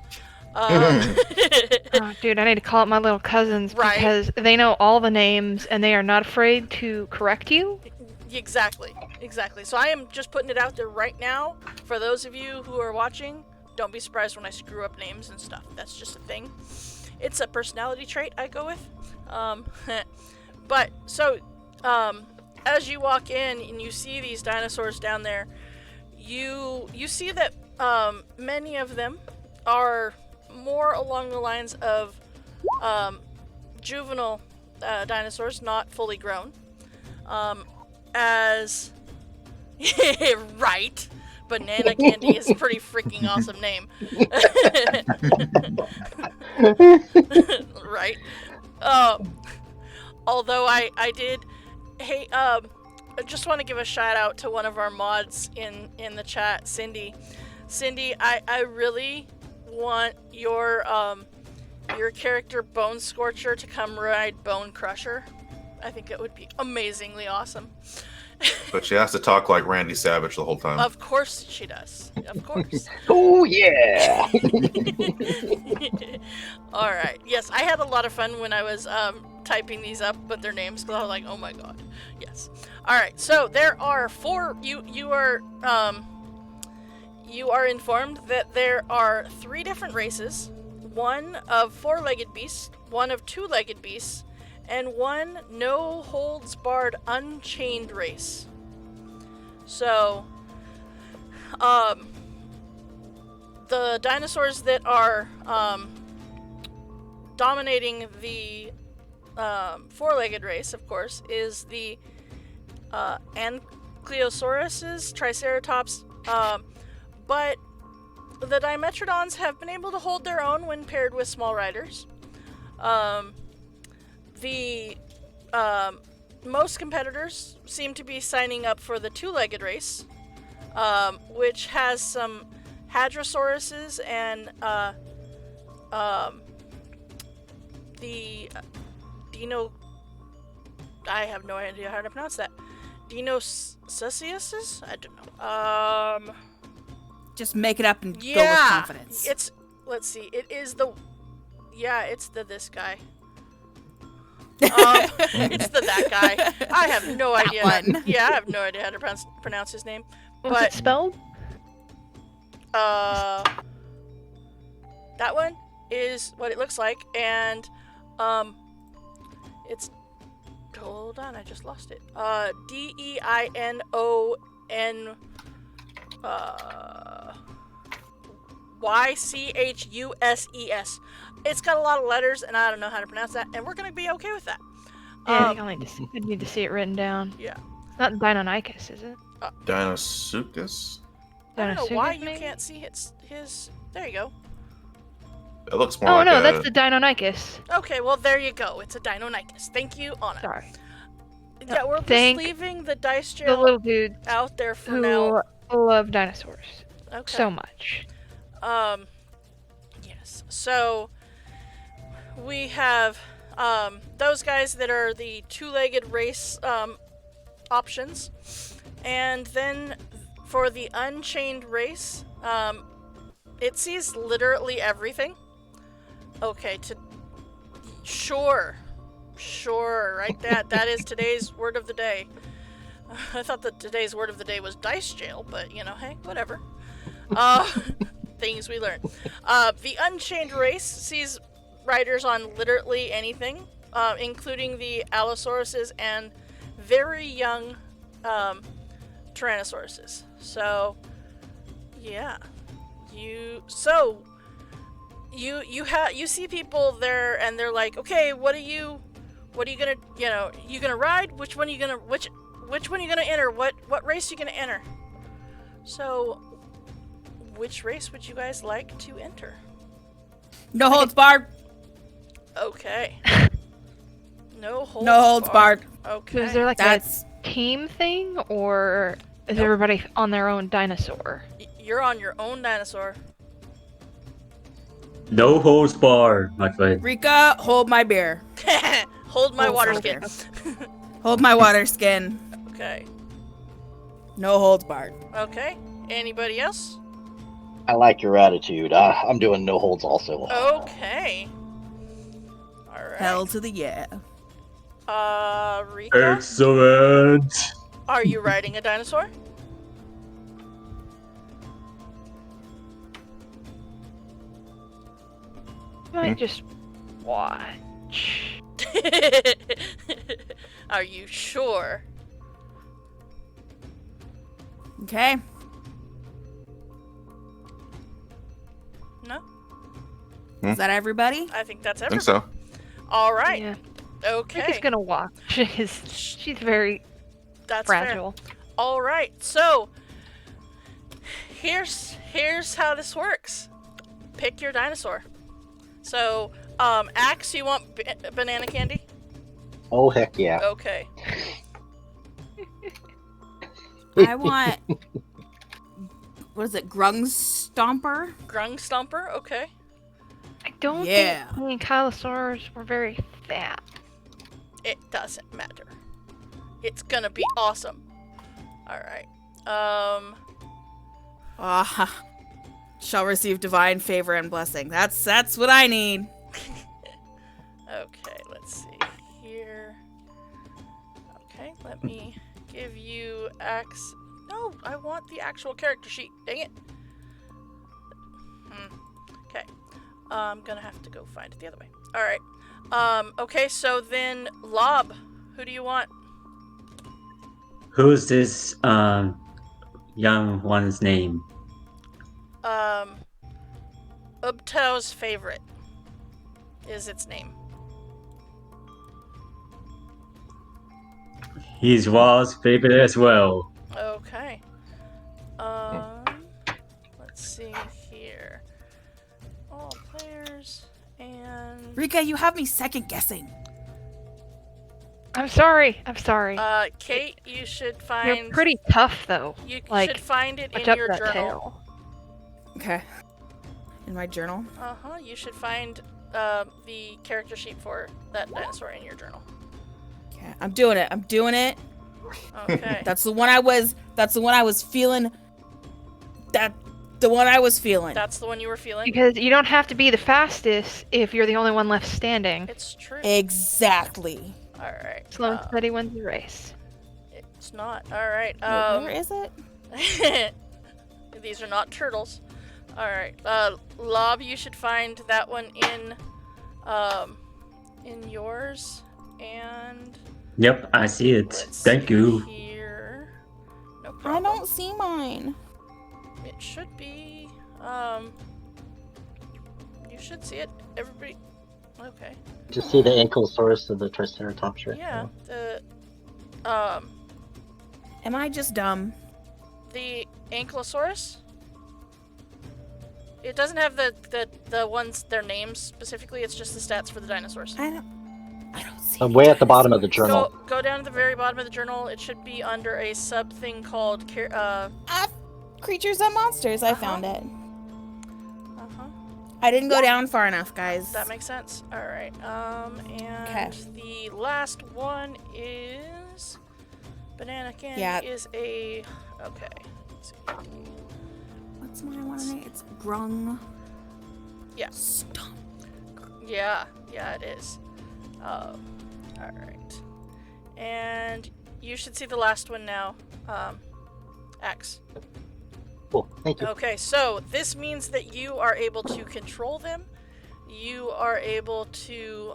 Oh, dude, I need to call up my little cousins Right. because they know all the names and they are not afraid to correct you. Exactly. So I am just putting it out there right now for those of you who are watching. Don't be surprised when I screw up names and stuff. That's just a thing. It's a personality trait I go with. But so as you walk in and you see these dinosaurs down there, you see that many of them are more along the lines of juvenile dinosaurs, not fully grown. As right, Banana Candy is a pretty freaking awesome name. Right. Although I did, hey, I just want to give a shout out to one of our mods in the chat, Cindy. Cindy, I really want your character Bone Scorcher to come ride Bone Crusher. I think it would be amazingly awesome. But she has to talk like Randy Savage the whole time. Of course she does. Of course. Oh yeah. All right. Yes, I had a lot of fun when I was typing these up, but their names, because I was like, oh my god. Yes. All right. So there are four. You are informed that there are 3 different races: one of 4-legged beasts, one of 2-legged beasts, and one no-holds-barred unchained race. So, the dinosaurs that are dominating the 4-legged race, of course, is the Ankylosaurus, Triceratops, but the Dimetrodons have been able to hold their own when paired with small riders. The most competitors seem to be signing up for the 2-legged race, which has some hadrosauruses and the Dino. I have no idea how to pronounce that. Dinosusiuses? I don't know. Just make it up and go with Yeah, confidence. it's. Let's see. It is the. Yeah, it's this guy. It's that guy. I have no idea. one. Yeah, I have no idea how to pronounce his name. What's it spelled? That one is what it looks like, and it's. Hold on, I just lost it. Deinon. Ychuses. It's got a lot of letters, and I don't know how to pronounce that, and we're gonna be okay with that. Yeah, I think I need to see it written down. Yeah. It's not Deinonychus, is it? Dinosuchus? I don't know Dinosuchus, why you maybe? can't see his. There you go. It looks more Oh like no, a... that's the Deinonychus. Okay, well there you go. It's a Deinonychus. Thank you, Anna. Sorry. Yeah, we're just Thank leaving the dice The jail little dude out there for now. who love dinosaurs Okay. so much. Yes. So we have those guys that are the two-legged race options, and then for the unchained race, it sees literally everything. Okay. Sure, right? That is today's word of the day. I thought that today's word of the day was dice jail, but hey, whatever. Things we learn. The Unchained Race sees riders on literally anything, including the Allosauruses and very young Tyrannosauruses. So, yeah, you see people there, and they're like, okay, what are you gonna, you gonna ride? Which one are you gonna which one are you gonna enter? What race are you gonna enter? So, which race would you guys like to enter? No holds barred. Okay. No holds. No holds barred. Okay. Is there like That's a team thing, or is everybody on their own dinosaur? You're on your own dinosaur. No holds barred, my friend. Rika. Hold my beer. Hold my Hold water my skin. beer. Hold my water skin. Okay. No holds barred. Okay. Anybody else? I like your attitude. I'm doing no holds also. Okay. All right. Hell to the yeah. Rika, Excellent. are you riding a dinosaur? Might just watch. Are you sure? Okay. No? Is that everybody? I think that's I think everything. so. All right. Yeah, Okay. Rika's gonna watch. She's very That's fragile. fair. All right. So here's how this works. Pick your dinosaur. So, Axe, you want banana candy? Oh, heck yeah. Okay. I want. What is it? Grung Stomper? Grung Stomper? Okay. I don't Yeah. think the Ankylosaurs were very fat. It doesn't matter. It's gonna be awesome. Alright. Ah. Shall receive divine favor and blessing. That's what I need. Okay, let's see here. Okay, let me give you Axe. No, I want the actual character sheet. Dang it. Okay. I'm gonna have to go find it the other way. Alright. Okay, so then Lob, who do you want? Who's this young one's name? Ubtau's favorite is its name. He's Wall's favorite as well. Okay. Let's see here. All players and Rika, you have me second guessing. I'm sorry. Kate, you should You're find pretty tough though. you like, should find it Watch in up your that journal. tail. Okay. In my journal. You should find the character sheet for that dinosaur in your journal. Okay, I'm doing it. Okay. That's the one I was feeling. The one I was feeling. That's the one you were feeling? Because you don't have to be the fastest if you're the only one left standing. It's true. Exactly. Alright. Slow and steady wins the race. It's not. Alright. Where is it? These are not turtles. Alright. Lob, you should find that one in yours. And Yep, I see it. let's Thank see you. Here. No I problem. don't see mine. It should be, you should see it. Everybody, okay. Just see the Ankylosaurus of the Triceratops right Yeah, Am I just dumb? the Ankylosaurus. It doesn't have the ones, their names specifically, it's just the stats for the dinosaurs. I don't see I'm way at the bottom of the dinosaurs. journal. Go down to the very bottom of the journal. It should be under a sub thing called, Creatures and monsters. I found it. uh-huh. I didn't go down far enough, guys. That makes sense. Alright, and Okay. the last one is... Banana candy Yeah. is a... Okay. Let's see. What's my one name? It's Grung. Yeah. Stomp. Yeah, it is. Alright. And you should see the last one now. X. Cool, thank you. Okay, so this means that you are able to control them. You are able to,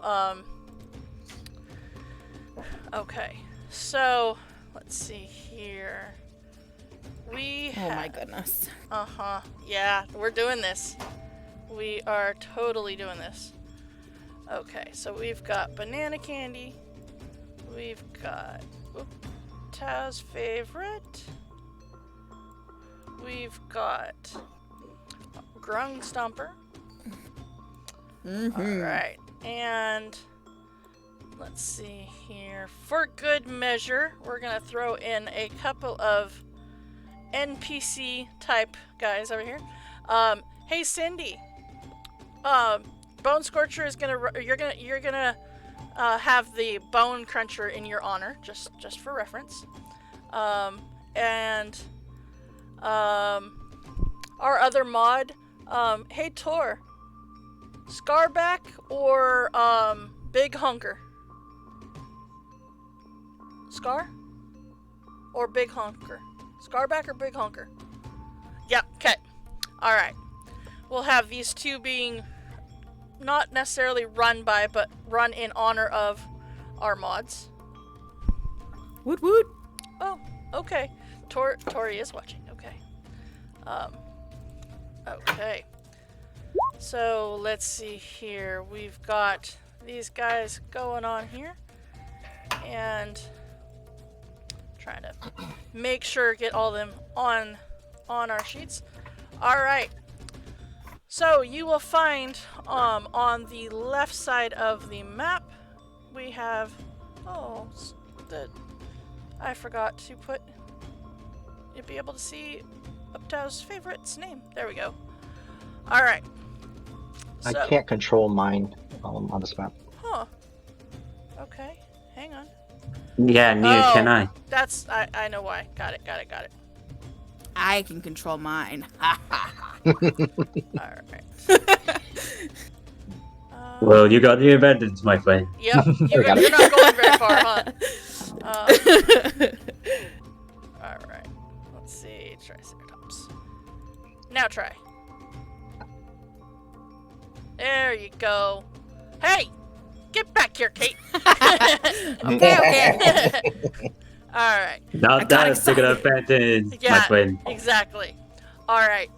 Okay, so, let's see here. Oh my goodness. Yeah, we're doing this. We are totally doing this. Okay, so we've got banana candy. We've got Taz favorite. We've got Grung Stomper. Alright, and let's see here. For good measure, we're gonna throw in a couple of NPC type guys over here. Hey Cindy. Bone Scorcher is gonna. You're gonna have the Bone Cruncher in your honor, just for reference. And our other mod. Hey Tor. Scarback or Big Hunker. Scar or Big Hunker. Scarback or Big Hunker. Yeah. Okay. All right. We'll have these two being not necessarily run by, but run in honor of our mods. Woot woot. Oh, okay. Tori is watching. Okay. Okay. So let's see here. We've got these guys going on here, and trying to make sure get all them on our sheets. All right. So you will find on the left side of the map we have I forgot to put you'd be able to see Uptow's favorite's name. There we go. All right. I can't control mine on this map. Huh. Okay. Hang on. Yeah, neither can I. That's I know why. Got it. I can control mine. Alright. Well, you got the advantage, my friend. Yep. You're not going very far, huh? Alright. Let's see. Triceratops. Now try. There you go. Hey! Get back here, Kate! Okay. Alright. Not that big an advantage, my Yeah, friend. exactly. Alright,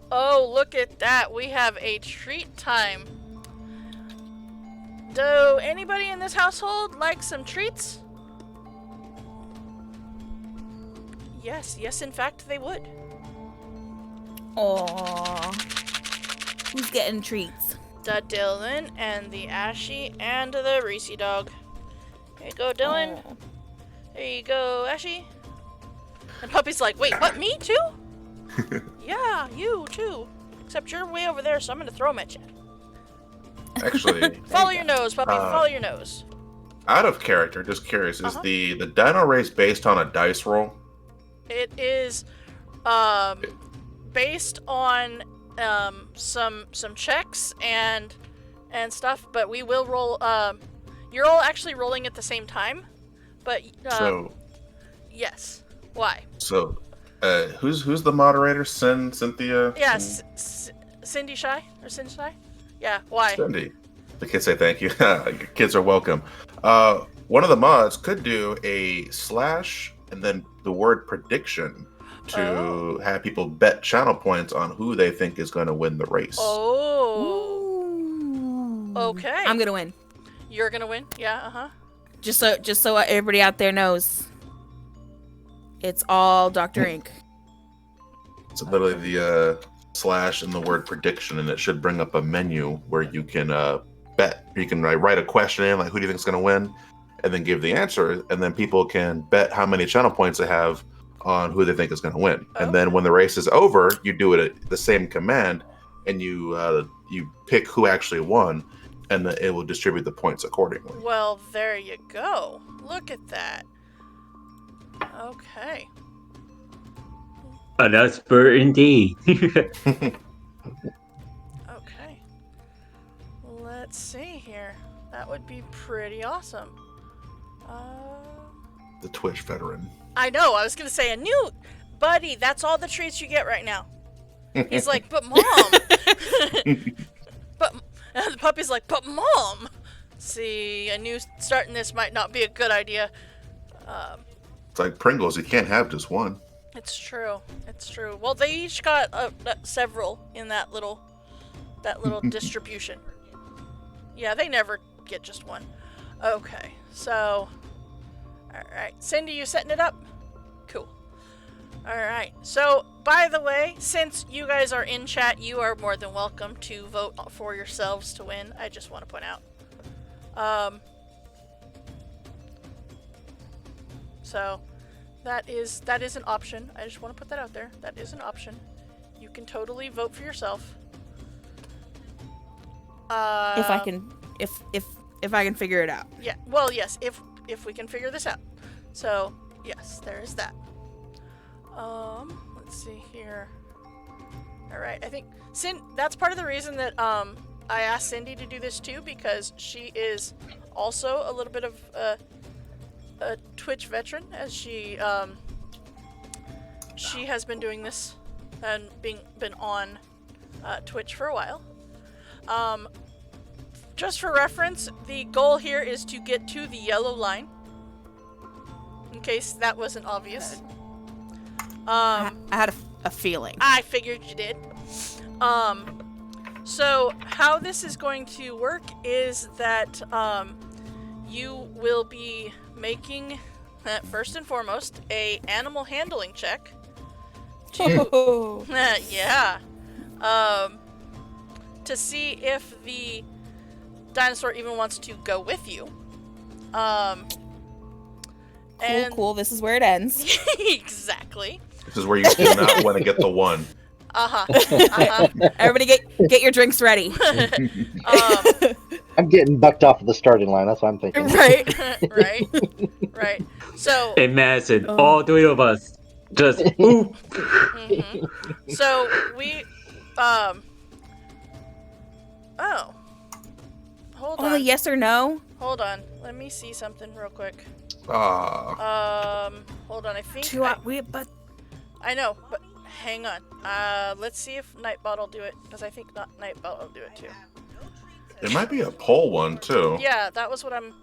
Oh, look at that. We have a treat time. Do anybody in this household like some treats? Yes, in fact, they would. Aww. Who's getting treats? The Dylan and the Ashy and the Reese dog. Here you go, Dylan. Aw. There you go, Ashy. And Puppy's like, wait, what, me too? Yeah, you too. Except you're way over there, so I'm gonna throw them at you. Actually, Follow your nose, Puppy, follow your nose. out of character, just curious, is the dino race based on a dice roll? It is based on some checks and stuff, but we will roll. You're all actually rolling at the same time, but yes. Why? So, who's the moderator? Cynthia? Yeah, Cindy Shy or Cindy Shy? Yeah. Why? Cindy. The kids say thank you. Your kids are welcome. One of the mods could do a slash and then the word prediction to have people bet channel points on who they think is going to win the race. Oh. Ooh. Okay. I'm gonna win. You're gonna win. Yeah. Just so everybody out there knows, it's all Dr. Ink. It's literally the slash and the word prediction, and it should bring up a menu where you can bet. You can write a question in, like, who do you think is going to win? And then give the answer, and then people can bet how many channel points they have on who they think is going to win. And then when the race is over, you do it at the same command, and you pick who actually won, and then it will distribute the points accordingly. Well, there you go. Look at that. Okay. An expert indeed. Okay. Let's see here. That would be pretty awesome. The Twitch veteran. I know. I was gonna say a new buddy. That's all the treats you get right now. He's like, but mom. And the puppy's like, but mom. See, I knew starting this might not be a good idea. It's like Pringles. You can't have just one. It's true. It's true. Well, they each got several in that little distribution. Yeah, they never get just one. Okay, so, all right, Cindy, you setting it up? Cool. All right. So, by the way, since you guys are in chat, you are more than welcome to vote for yourselves to win. I just want to point out. So, that is an option. I just want to put that out there. That is an option. You can totally vote for yourself. If I can figure it out. Yeah. Well, yes. If we can figure this out. So yes, there is that. Let's see here. All right. I think that's part of the reason that I asked Cindy to do this too, because she is also a little bit of a Twitch veteran, as she has been doing this and been on Twitch for a while. Just for reference, the goal here is to get to the yellow line. In case that wasn't obvious. I had a feeling. I figured you did. So how this is going to work is that you will be making, first and foremost, a animal handling check. Yeah. To see if the dinosaur even wants to go with you. Cool. This is where it ends. Exactly. This is where you do not want to get the one. Everybody get your drinks ready. I'm getting bucked off of the starting line. That's what I'm thinking. Right. So imagine all three of us just oop. So we hold on. Only yes or no? Hold on. Let me see something real quick. Ah. Hold on. I think but I know, but hang on. Let's see if Nightbot will do it, because I think Nightbot will do it too. It might be a poll one too. Yeah, that was what I'm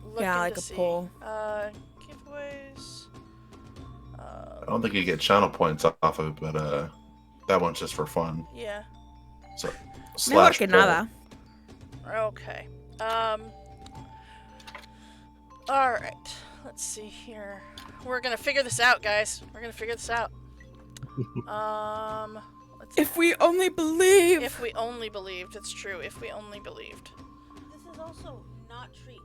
looking like to a see. poll. Giveaways. I don't think you get channel points off of it, but that one's just for fun. Yeah. So no slash que poll. nada. Okay. All right. Let's see here. We're gonna figure this out, guys. We're gonna figure this out. Let's If we only believe. If we only believed. It's true. If we only believed. This is also not treats.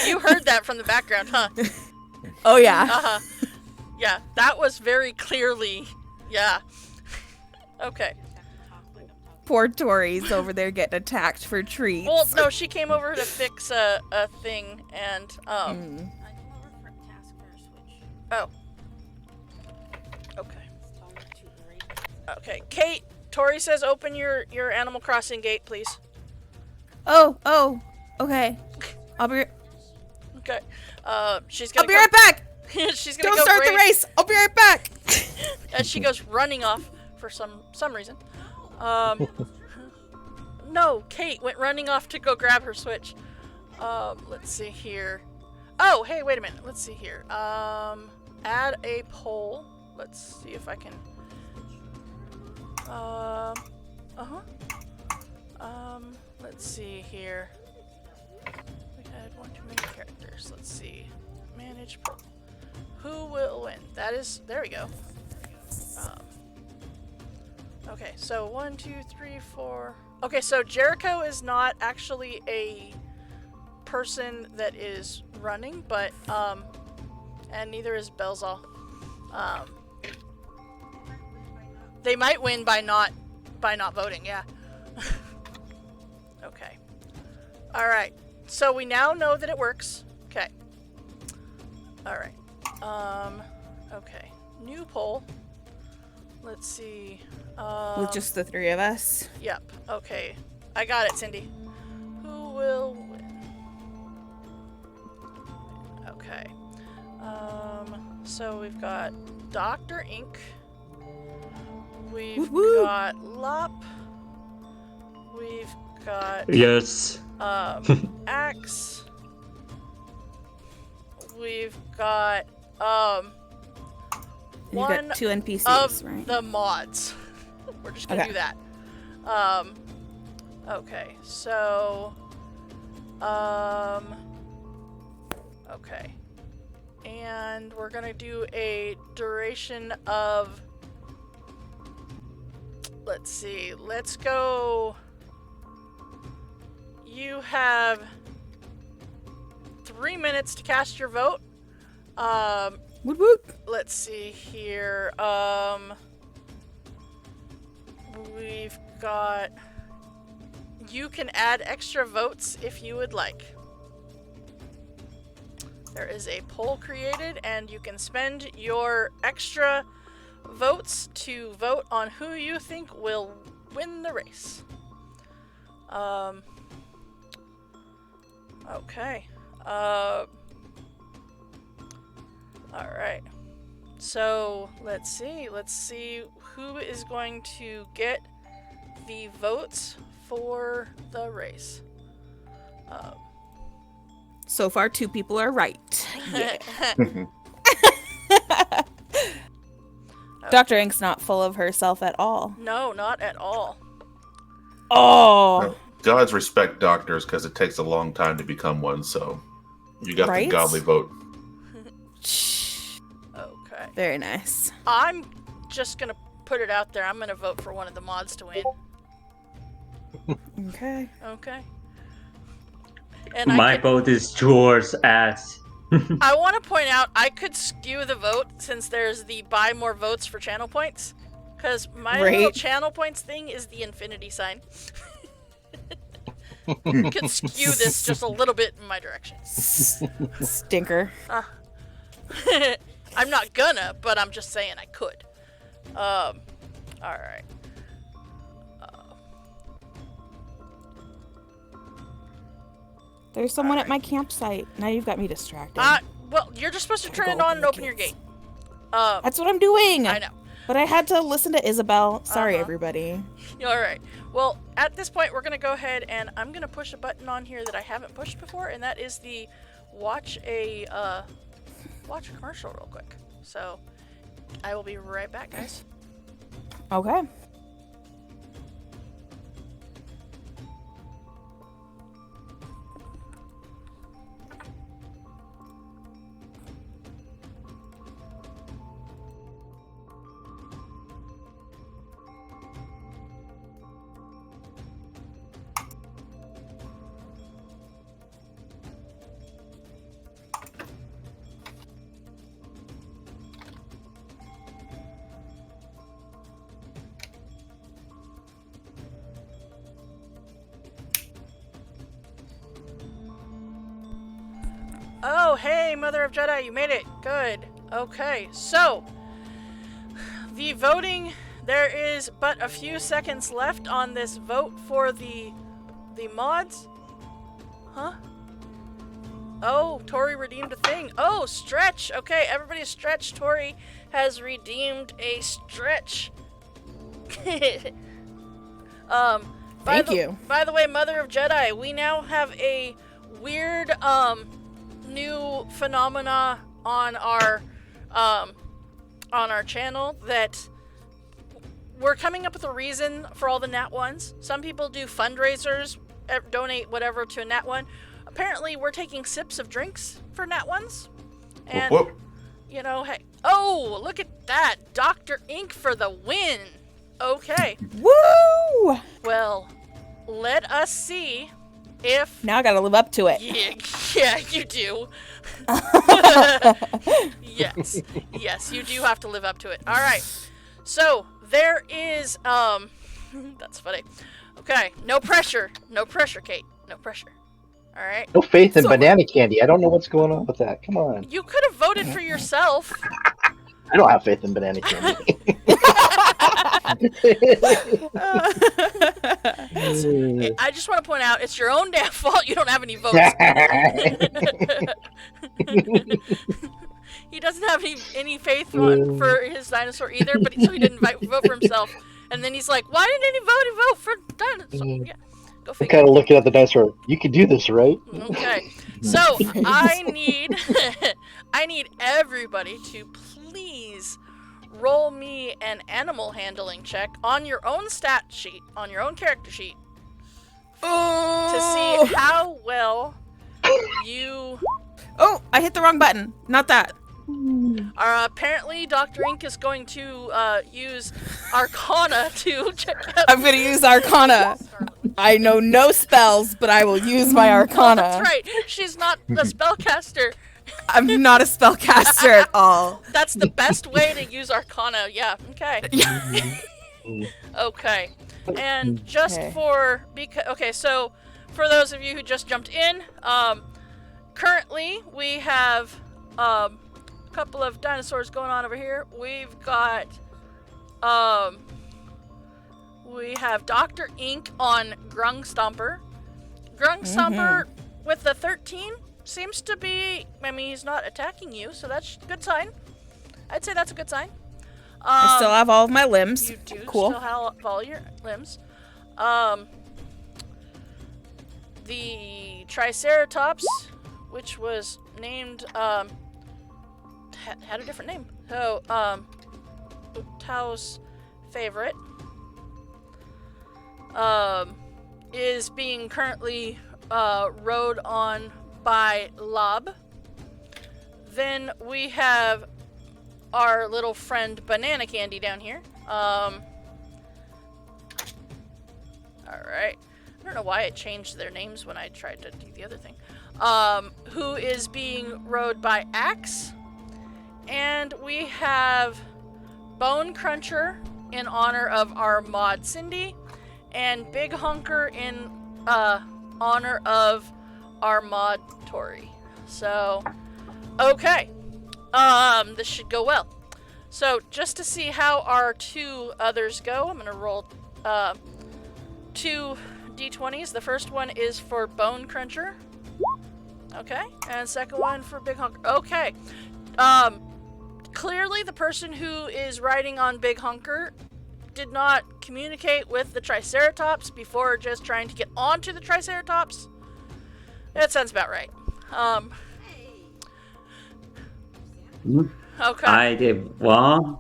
You heard that. that from the background, huh? Oh yeah. Uh-huh. Yeah, that was very clearly... Yeah. Okay. Poor Tori's over there getting attacked for treats. Well, no, she came over to fix a thing, and, Mm. Oh. Okay. Okay, Kate, Tori says open your Animal Crossing gate, please. Oh, okay. I'll be Okay. She's gonna right back. she's gonna Don't go start grab- the race. I'll be right back. as she goes running off for some reason. No, Kate went running off to go grab her Switch. Let's see here. Oh, hey, wait a minute. Let's see here. Add a poll. Let's see if I can. Let's see here. We had one too many characters. Let's see. Manage poll. Who will win? That is. There we go. Okay, so 1, 2, 3, 4. Okay, so Jericho is not actually a person that is running, but and neither is Belzal. They might win by not voting, yeah. Okay. All right. So we now know that it works. Okay. All right. Okay. New poll. Let's see. With just the three of us. Yep. Okay. I got it, Cindy. Who will win? Okay. So we've got Dr. Ink. We've Woo-woo. got Lop. We've got Yes. Axe. We've got You one got two NPCs, of right? the mods. We're just gonna Okay. do that. Okay, so okay. And we're gonna do a duration of, let's see, let's go. You have 3 minutes to cast your vote. Woot woot. Let's see here. We've got. You can add extra votes if you would like. There is a poll created, and you can spend your extra votes to vote on who you think will win the race. Okay. Alright. So, let's see who is going to get the votes for the race. So far, 2 people are right. Yeah. Dr. Ink's not full of herself at all. No, not at all. Oh. Gods respect doctors because it takes a long time to become one, so you got Right? the godly vote. Okay. Very nice. I'm just gonna put it out there. I'm gonna vote for one of the mods to win. Okay. Okay. And My vote is George's ass. I want to point out I could skew the vote since there's the buy more votes for channel points. Because my little Right. channel points thing is the infinity sign. Could skew this just a little bit in my direction. Stinker. I'm not gonna, but I'm just saying I could. Alright. There's someone at my campsite. Now you've got me distracted. Well, you're just supposed to Gotta turn go it on open and the open your gates. gate. That's what I'm doing. I know. But I had to listen to Isabel. Sorry, Uh-huh. everybody. Alright. Well, at this point, we're going to go ahead and I'm going to push a button on here that I haven't pushed before, and that is the watch a commercial real quick. So, I will be right back, guys. Okay. Oh, hey, Mother of Jedi, you made it. Good. Okay, so the voting, there is but a few seconds left on this vote for the mods. Huh? Oh, Tori redeemed a thing. Oh, stretch. Okay, everybody stretch. Tori has redeemed a stretch. Thank you. By the way, Mother of Jedi, we now have a weird new phenomena on our channel that we're coming up with a reason for all the Nat 1s. Some people do fundraisers, donate whatever to a Nat 1. Apparently, we're taking sips of drinks for Nat 1s. And, Whoop. you know, hey. Oh, look at that. Dr. Ink for the win. Okay. Woo! Well, let us see if... Now I gotta live up to it. Yeah, you do. Yes, you do have to live up to it. All right. So, there is, that's funny. Okay, no pressure, Kate. No pressure. All right. No faith in banana candy. I don't know what's going on with that. Come on. You could have voted for yourself. I don't have faith in banana candy. I just want to point out, it's your own damn fault you don't have any votes. He doesn't have any faith for his dinosaur either, but so he didn't vote for himself. And then he's like, "Why didn't anybody vote for dinosaur?" Yeah, go I'm figure. kind of looking at the dinosaur. You can do this, right? Okay, so I need everybody to please roll me an animal handling check on your own stat sheet, on your own character sheet, to see how well you. Oh, I hit the wrong button. Not that. Apparently, Dr. Ink is going to use Arcana to check out. I'm gonna use Arcana. I know no spells, but I will use my Arcana. That's right. She's not a spellcaster. I'm not a spellcaster at all. That's the best way to use Arcana. Yeah. Okay. Okay. And just okay, so for those of you who just jumped in, currently we have a couple of dinosaurs going on over here. We've got we have Dr. Ink on Grung Stomper. Grung Stomper with the 13 seems to be, I mean, he's not attacking you, so that's a good sign. I'd say that's a good sign. I still have all of my limbs. You do Cool. still have all your limbs. The Triceratops, which was named, had a different name. So, Tao's favorite, is being currently, rode on by Lob. Then we have our little friend Banana Candy down here. Alright. I don't know why it changed their names when I tried to do the other thing. Who is being rode by Axe. And we have Bone Cruncher in honor of our mod Cindy. And Big Hunker in honor of our mod Tori. So, okay. This should go well. So, just to see how our two others go, I'm going to roll 2 d20s. The first one is for Bone Cruncher. Okay. And second one for Big Hunker. Okay. Clearly the person who is riding on Big Hunker did not communicate with the Triceratops before just trying to get onto the Triceratops. That sounds about right. Okay. I did wrong.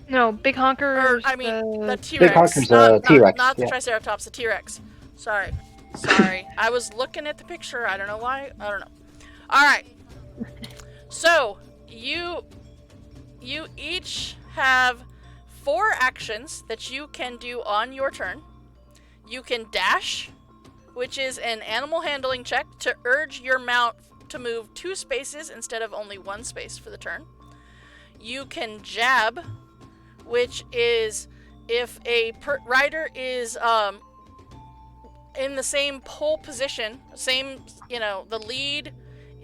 No, Big Honker. I mean, the T-Rex. Big Honker's a T-Rex. Not the yeah. Triceratops, the T-Rex. Sorry. I was looking at the picture. I don't know why. I don't know. Alright. So, you each have 4 actions that you can do on your turn. You can dash, which is an animal handling check to urge your mount to move 2 spaces instead of only 1 space for the turn. You can jab, which is if a rider is in the same pole position, the lead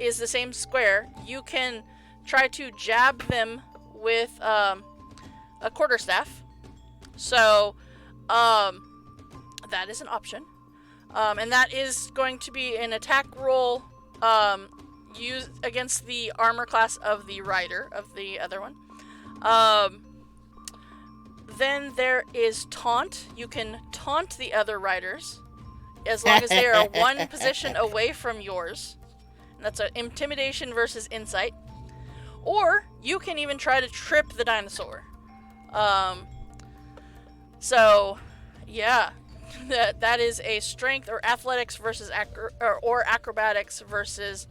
is the same square, you can try to jab them with a quarterstaff. So that is an option. And that is going to be an attack roll used against the armor class of the rider, of the other one. Then there is taunt. You can taunt the other riders as long as they are one position away from yours. And that's an intimidation versus insight. Or you can even try to trip the dinosaur. So, yeah. That is a strength or athletics versus or acrobatics versus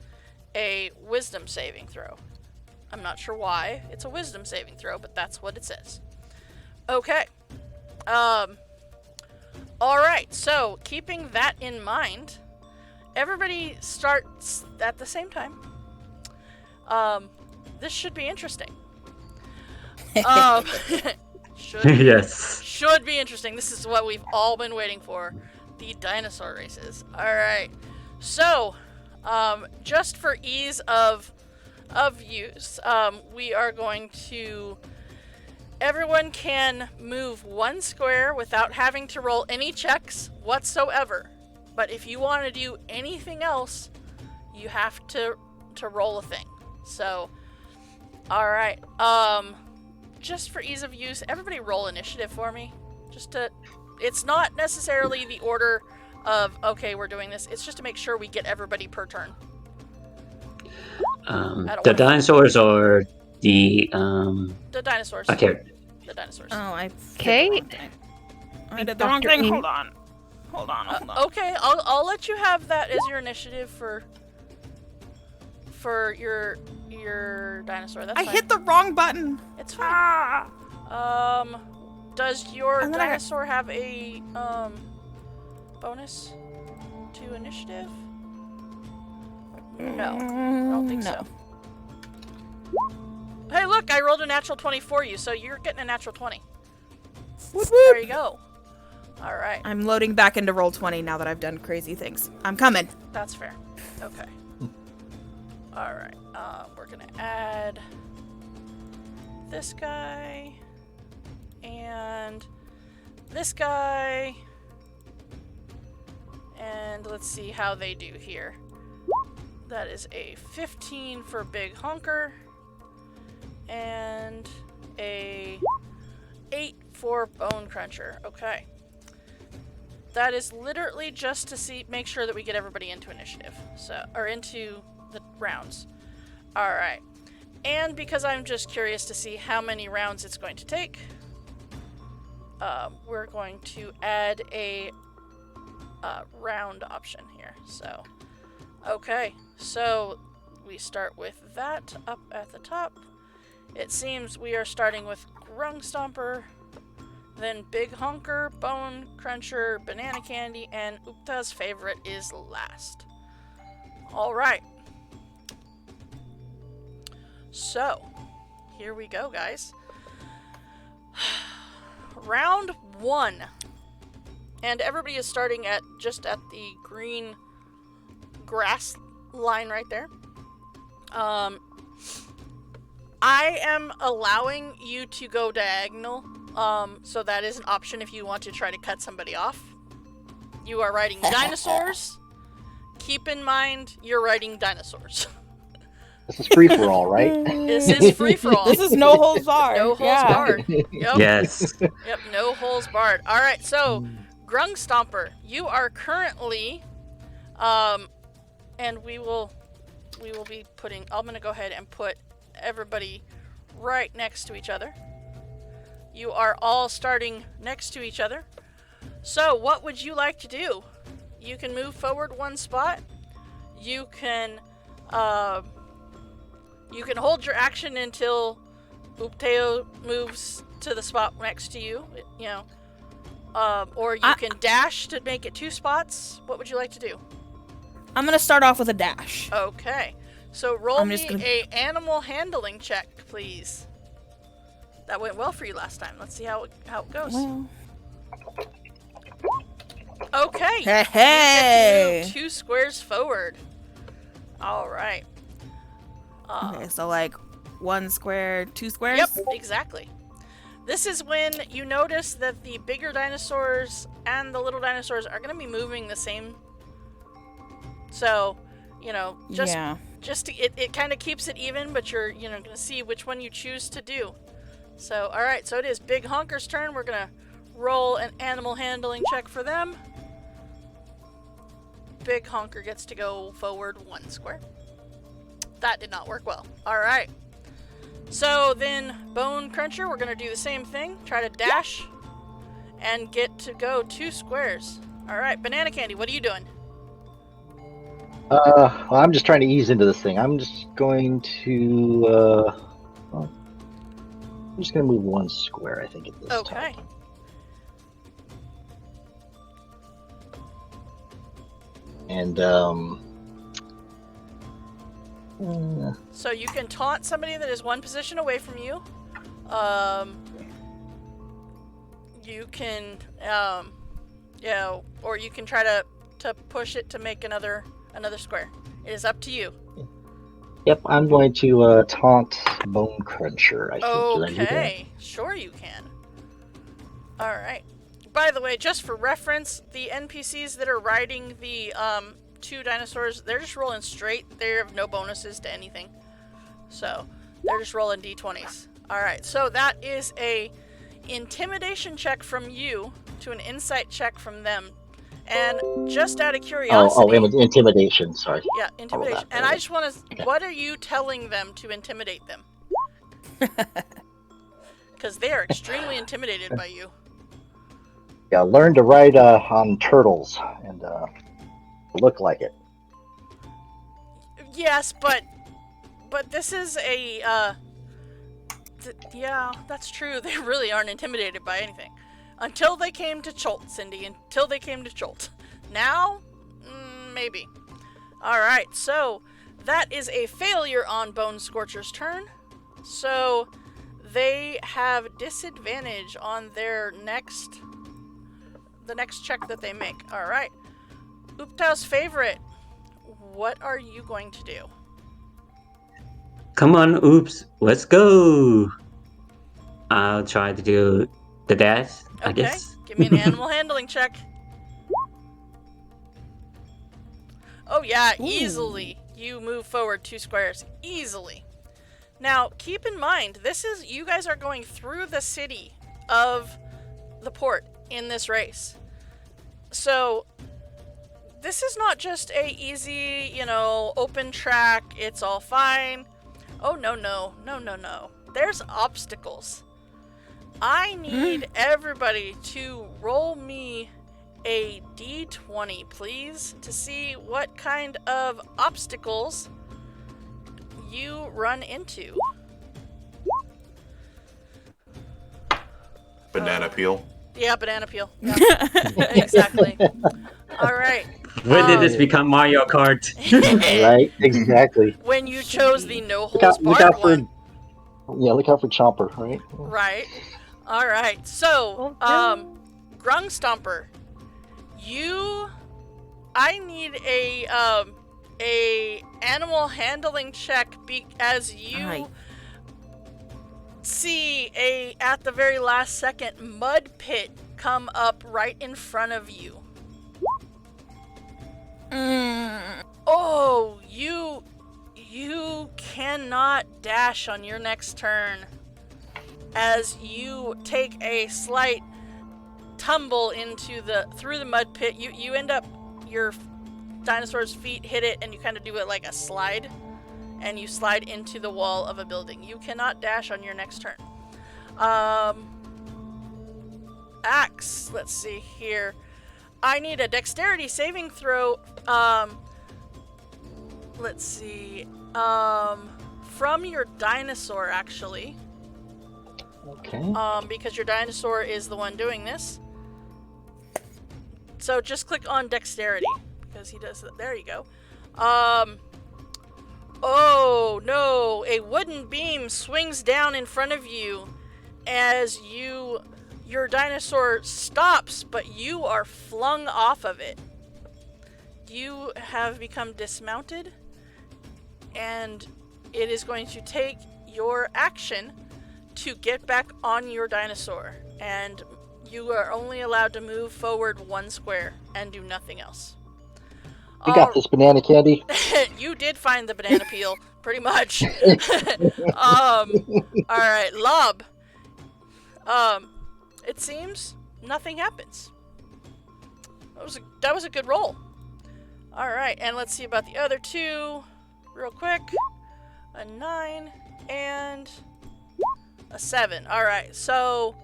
a wisdom saving throw. I'm not sure why it's a wisdom saving throw, but that's what it says. Okay. Alright, so keeping that in mind, everybody starts at the same time. This should be interesting. Yes. Should be interesting. This is what we've all been waiting for. The dinosaur races. Alright. So, just for ease of use, we are going to... Everyone can move one square without having to roll any checks whatsoever. But if you want to do anything else, you have to roll a thing. So, alright. Just for ease of use, everybody roll initiative for me. It's not necessarily the order of, okay, we're doing this. It's just to make sure we get everybody per turn. The dinosaurs or the dinosaurs. Okay. The dinosaurs. Oh, I Okay. I did the wrong Dr. thing. Amy. Hold on. Okay, I'll let you have that as your initiative for your dinosaur. That's I fine. hit the wrong button. It's fine. Does your And then I got- dinosaur have a bonus to initiative? No, I don't think so. Hey, look, I rolled a natural 20 for you, so you're getting a natural 20. Whoop, There whoop. you go. All right, I'm loading back into roll 20 now that I've done crazy things. I'm coming. that's fair. Okay. All right, we're gonna add this guy and this guy, and let's see how they do here. That is a 15 for Big Honker and a 8 for Bone Cruncher. Okay. That is literally just to make sure that we get everybody into initiative. Or into the rounds. Alright. And because I'm just curious to see how many rounds it's going to take, we're going to add a round option here. So, okay. So, we start with that up at the top. It seems we are starting with Grung Stomper, then Big Honker, Bone Cruncher, Banana Candy, and Upta's favorite is last. Alright. So, here we go, guys. Round 1. And everybody is starting just at the green grass line right there. I am allowing you to go diagonal, so that is an option if you want to try to cut somebody off. You are riding dinosaurs. Keep in mind, you're riding dinosaurs. This is free for all, right? This is free for all. This is no holds barred. No holds Yeah. barred. Yep. Yes. Yep, no holes barred. Alright, so, Grung Stomper, you are currently, and we will be putting, I'm going to go ahead and put everybody right next to each other. You are all starting next to each other. So, what would you like to do? You can move forward one spot. You can hold your action until Upteo moves to the spot next to you, or you can dash to make it 2 spots. What would you like to do? I'm gonna start off with a dash. Okay. So roll I'm me just gonna- a animal handling check, please. That went well for you last time. Let's see how it goes. Well. Okay. Hey, You hey. get to move 2 squares forward. All right. Okay, so like 1 square, 2 squares? Yep, exactly. This is when you notice that the bigger dinosaurs and the little dinosaurs are going to be moving the same. So, it kind of keeps it even, but you're, going to see which one you choose to do. So, all right, so it is Big Honker's turn. We're going to roll an animal handling check for them. Big Honker gets to go forward 1 square. That did not work well. All right. So then, Bone Cruncher, we're going to do the same thing. Try to dash and get to go 2 squares. All right, Banana Candy, what are you doing? Well, I'm just trying to ease into this thing. I'm just going to, I'm just going to move 1 square, I think, at this Okay. time. And, So you can taunt somebody that is 1 position away from you. You can, or you can try to push it to make another square. It is up to you. Yep, I'm going to taunt Bone Cruncher, I think. Okay, sure you can. All right. By the way, just for reference, the NPCs that are riding the 2 dinosaurs, they're just rolling straight. They have no bonuses to anything. So, they're just rolling d20s. All right, so that is a intimidation check from you to an insight check from them. And just out of curiosity... intimidation, sorry. Yeah, intimidation. And I just want to... What are you telling them to intimidate them? Because they are extremely intimidated by you. Yeah, learn to ride on turtles and look like it. Yes, but this is a... yeah, that's true. They really aren't intimidated by anything. Until they came to Cholt, Cindy. Until they came to Cholt. Now? Maybe. Alright, so that is a failure on Bone Scorcher's turn. So they have disadvantage on their the next check that they make. Alright. Ooptow's favorite. What are you going to do? Come on, Oops, let's go. I'll try to do the dash, I guess. Okay, give me an animal handling check. Oh yeah, easily. You move forward 2 squares. Easily. Now, keep in mind, you guys are going through the city of the port in this race. So, this is not just a easy, open track, it's all fine. Oh, no. There's obstacles. I need everybody to roll me a d20, please, to see what kind of obstacles you run into. Banana peel. Yeah, banana peel. Yeah. Exactly. All right. When did this become Mario Kart? Right? Exactly. When you chose the no Look holds barred one. Look out for Chomper, right? Right. All right. So, Grung Stomper, I need a animal handling check as you see at the very last second mud pit come up right in front of you. Oh, you cannot dash on your next turn as you take a slight tumble through the mud pit. You end up, your dinosaur's feet hit it and you kind of do it like a slide, and you slide into the wall of a building. You cannot dash on your next turn. Axe, let's see here. I need a dexterity saving throw. Let's see. From your dinosaur, actually. Okay. Because your dinosaur is the one doing this. So just click on dexterity, because he does that. There you go. Oh no, a wooden beam swings down in front of you as your dinosaur stops, but you are flung off of it. You have become dismounted, and it is going to take your action to get back on your dinosaur, and you are only allowed to move forward 1 square and do nothing else. We got this, banana candy. You did find the banana peel, pretty much. Alright, Lob. It seems nothing happens. That was a good roll. Alright, and let's see about the other 2 real quick. A 9 and a 7. Alright, so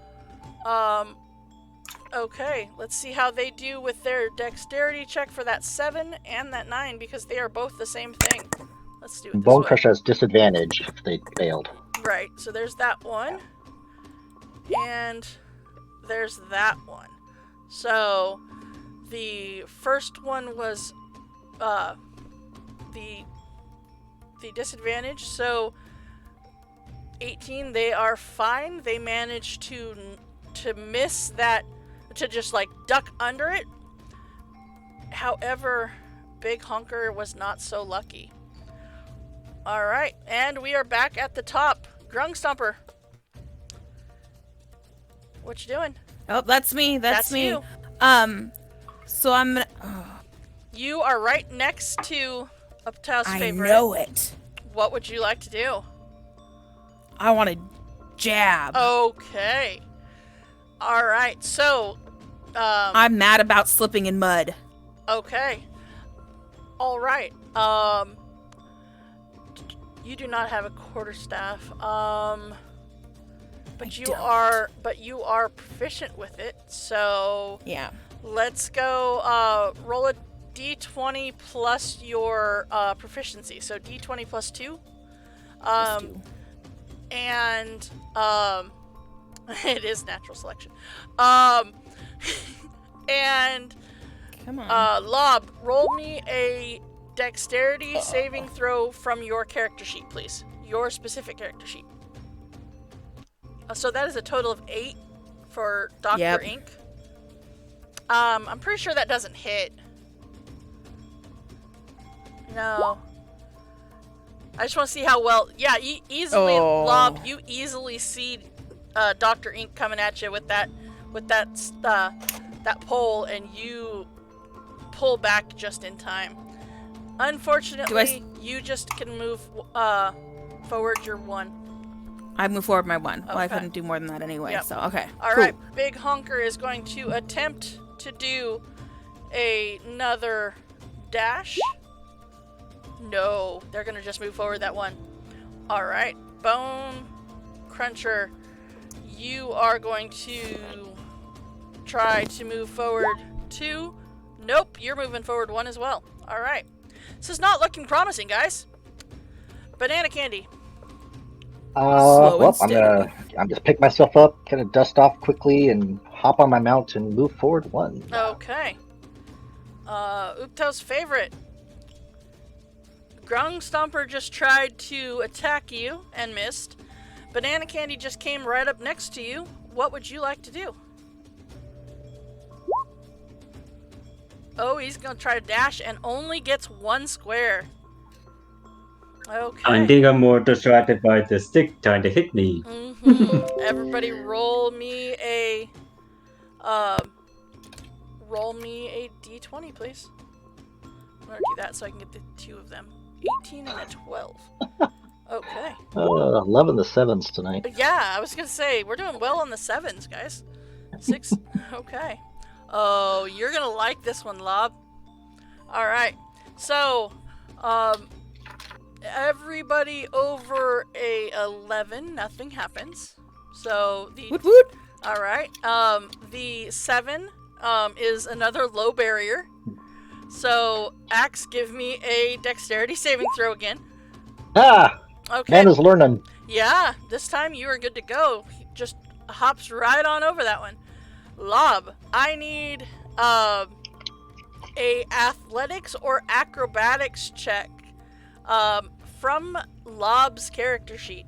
okay, let's see how they do with their dexterity check for that 7 and that 9, because they are both the same thing. Let's do it this Bone way. Crusher has disadvantage if they failed. Right, so there's that one. And there's that one. So the first one was the disadvantage. So 18, they are fine. They managed to miss that, to just like duck under it. However, Big Honker was not so lucky. All right, and we are back at the top. Grung Stomper. What you doing? Oh, that's me. That's me. You. So I'm gonna. You are right next to Uptow's I favorite. know it. What would you like to do? I want to jab. Okay. All right. So, I'm mad about slipping in mud. okay. All right. You do not have a quarterstaff. But you are proficient with it. So Yeah. let's go. Roll a d20 plus your proficiency. So d20 plus 2. Let's do. And it is natural selection. And Come on. Lob, roll me a dexterity saving throw from your character sheet, please. Your specific character sheet. So that is a total of 8 for Dr. Yep. Inc. I'm pretty sure that doesn't hit. No. I just want to see how well. Yeah, easily, Lob. You easily see Dr. Inc. coming at you with that pole, and you pull back just in time. Unfortunately, you just can move forward your 1. I move forward my 1. Well, I Okay. couldn't do more than that anyway, Yep. so okay. All cool. right, Big Honker is going to attempt to do another dash. No, they're going to just move forward that 1. All right, Bone Cruncher, you are going to try to move forward 2. Nope, you're moving forward 1 as well. All right. This is not looking promising, guys. Banana Candy. Slow and Well, steady. I'm just pick myself up, kind of dust off quickly, and hop on my mount and move forward 1. Okay. Upto's favorite. Grung Stomper just tried to attack you and missed. Banana Candy just came right up next to you. What would you like to do? Oh, he's gonna try to dash and only gets 1 square. Okay. I think I'm more distracted by the stick trying to hit me. Everybody roll me a d20, please. I'm gonna do that so I can get the 2 of them. 18 and a 12. Okay. Loving the 7s tonight. But yeah, I was gonna say we're doing well on the 7s, guys. 6. Okay. Oh, you're gonna like this one, Lob. All right. So, everybody over a 11, nothing happens. So the Woot woot. all right. The 7 is another low barrier. So Axe, give me a dexterity saving throw again. Ah! Okay. Man is learning. Yeah, this time you are good to go. He just hops right on over that one. Lob, I need a athletics or acrobatics check from Lob's character sheet.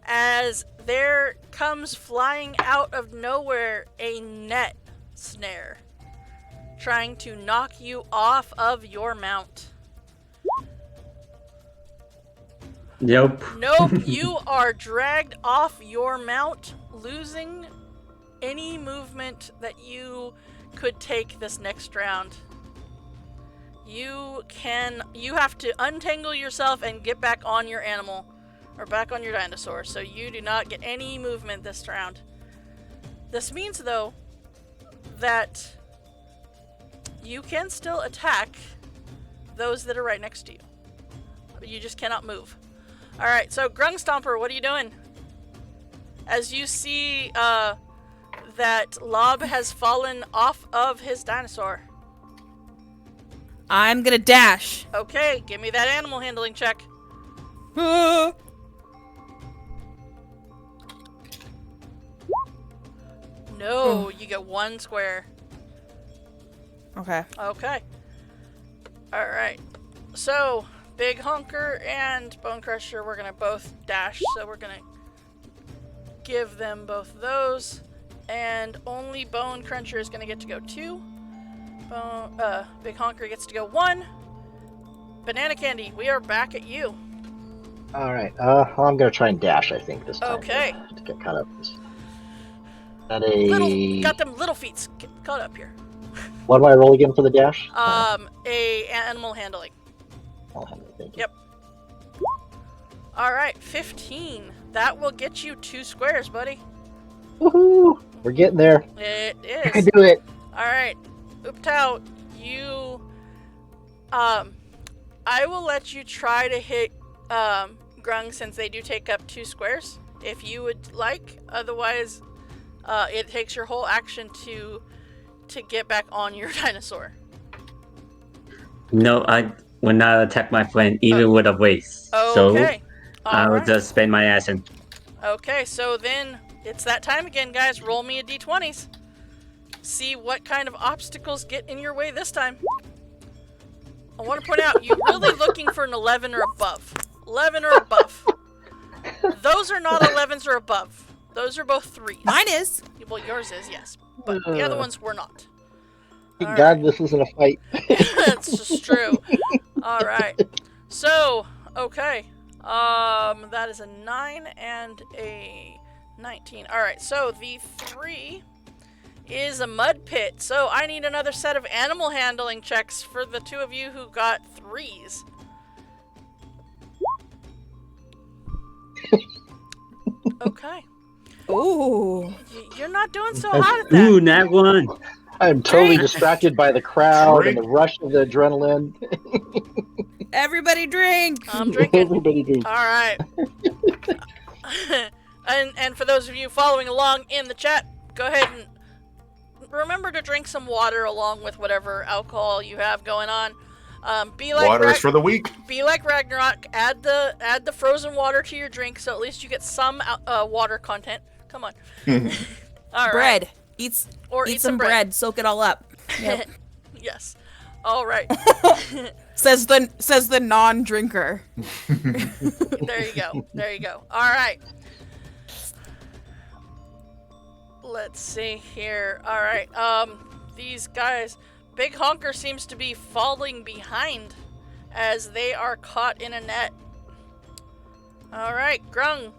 As there comes flying out of nowhere a net snare, trying to knock you off of your mount. Nope. Nope, you are dragged off your mount, losing any movement that you could take this next round. You have to untangle yourself and get back on your animal, or back on your dinosaur, so you do not get any movement this round. This means, though, that you can still attack those that are right next to you. You just cannot move. Alright, so Grung Stomper, what are you doing? As you see that Lob has fallen off of his dinosaur. I'm gonna dash. Okay, give me that animal handling check. No, you get 1 square. Okay. Okay. Alright. So, Big Honker and Bone Crusher, we're gonna both dash, so we're gonna give them both those. And only Bone Cruncher is gonna get to go 2. Big Honker gets to go 1. Banana Candy, we are back at you. Alright, I'm gonna try and dash, I think, this time. Okay. To get caught up. Got a... Got them little feet. Get caught up here. What do I roll again for the dash? A animal handling. I'll handle it, thank you. Yep. Alright, 15. That will get you 2 squares, buddy. Woohoo! We're getting there. It I can is. do it. Alright. Ooptao, you... I will let you try to hit, Grung, since they do take up 2 squares, if you would like. Otherwise, it takes your whole action to get back on your dinosaur. No, I will not attack my friend even with a waste. Okay. So I will Alright. just spend my action. Okay, so then it's that time again, guys. Roll me a d20s. See what kind of obstacles get in your way this time. I want to point out, you're really looking for an 11 or above. 11 or above. Those are not 11s or above. Those are both 3s. Mine is. Well, yours is, yes. But the other ones were not. Thank All God right. this isn't a fight. That's just true. Alright. So, okay. That is a 9 and a 19. Alright, so the 3 is a mud pit. So I need another set of animal handling checks for the 2 of you who got 3s. Okay. Ooh. You're not doing so hot at that. Ooh, nat 1. I'm totally Drink. distracted by the crowd Drink. and the rush of the adrenaline. Everybody drink. I'm drinking. Everybody drinks. Alright. and for those of you following along in the chat, go ahead and remember to drink some water along with whatever alcohol you have going on. Be like Water is for the weak. Be like Ragnarok. Add the frozen water to your drink, so at least you get some water content. Come on. All right. Bread. Eat some bread. Soak it all up. Yep. Yes. All right. says the non-drinker. There you go. There you go. All right. Let's see here. All right. These guys. Big Honker seems to be falling behind as they are caught in a net. All right, Grung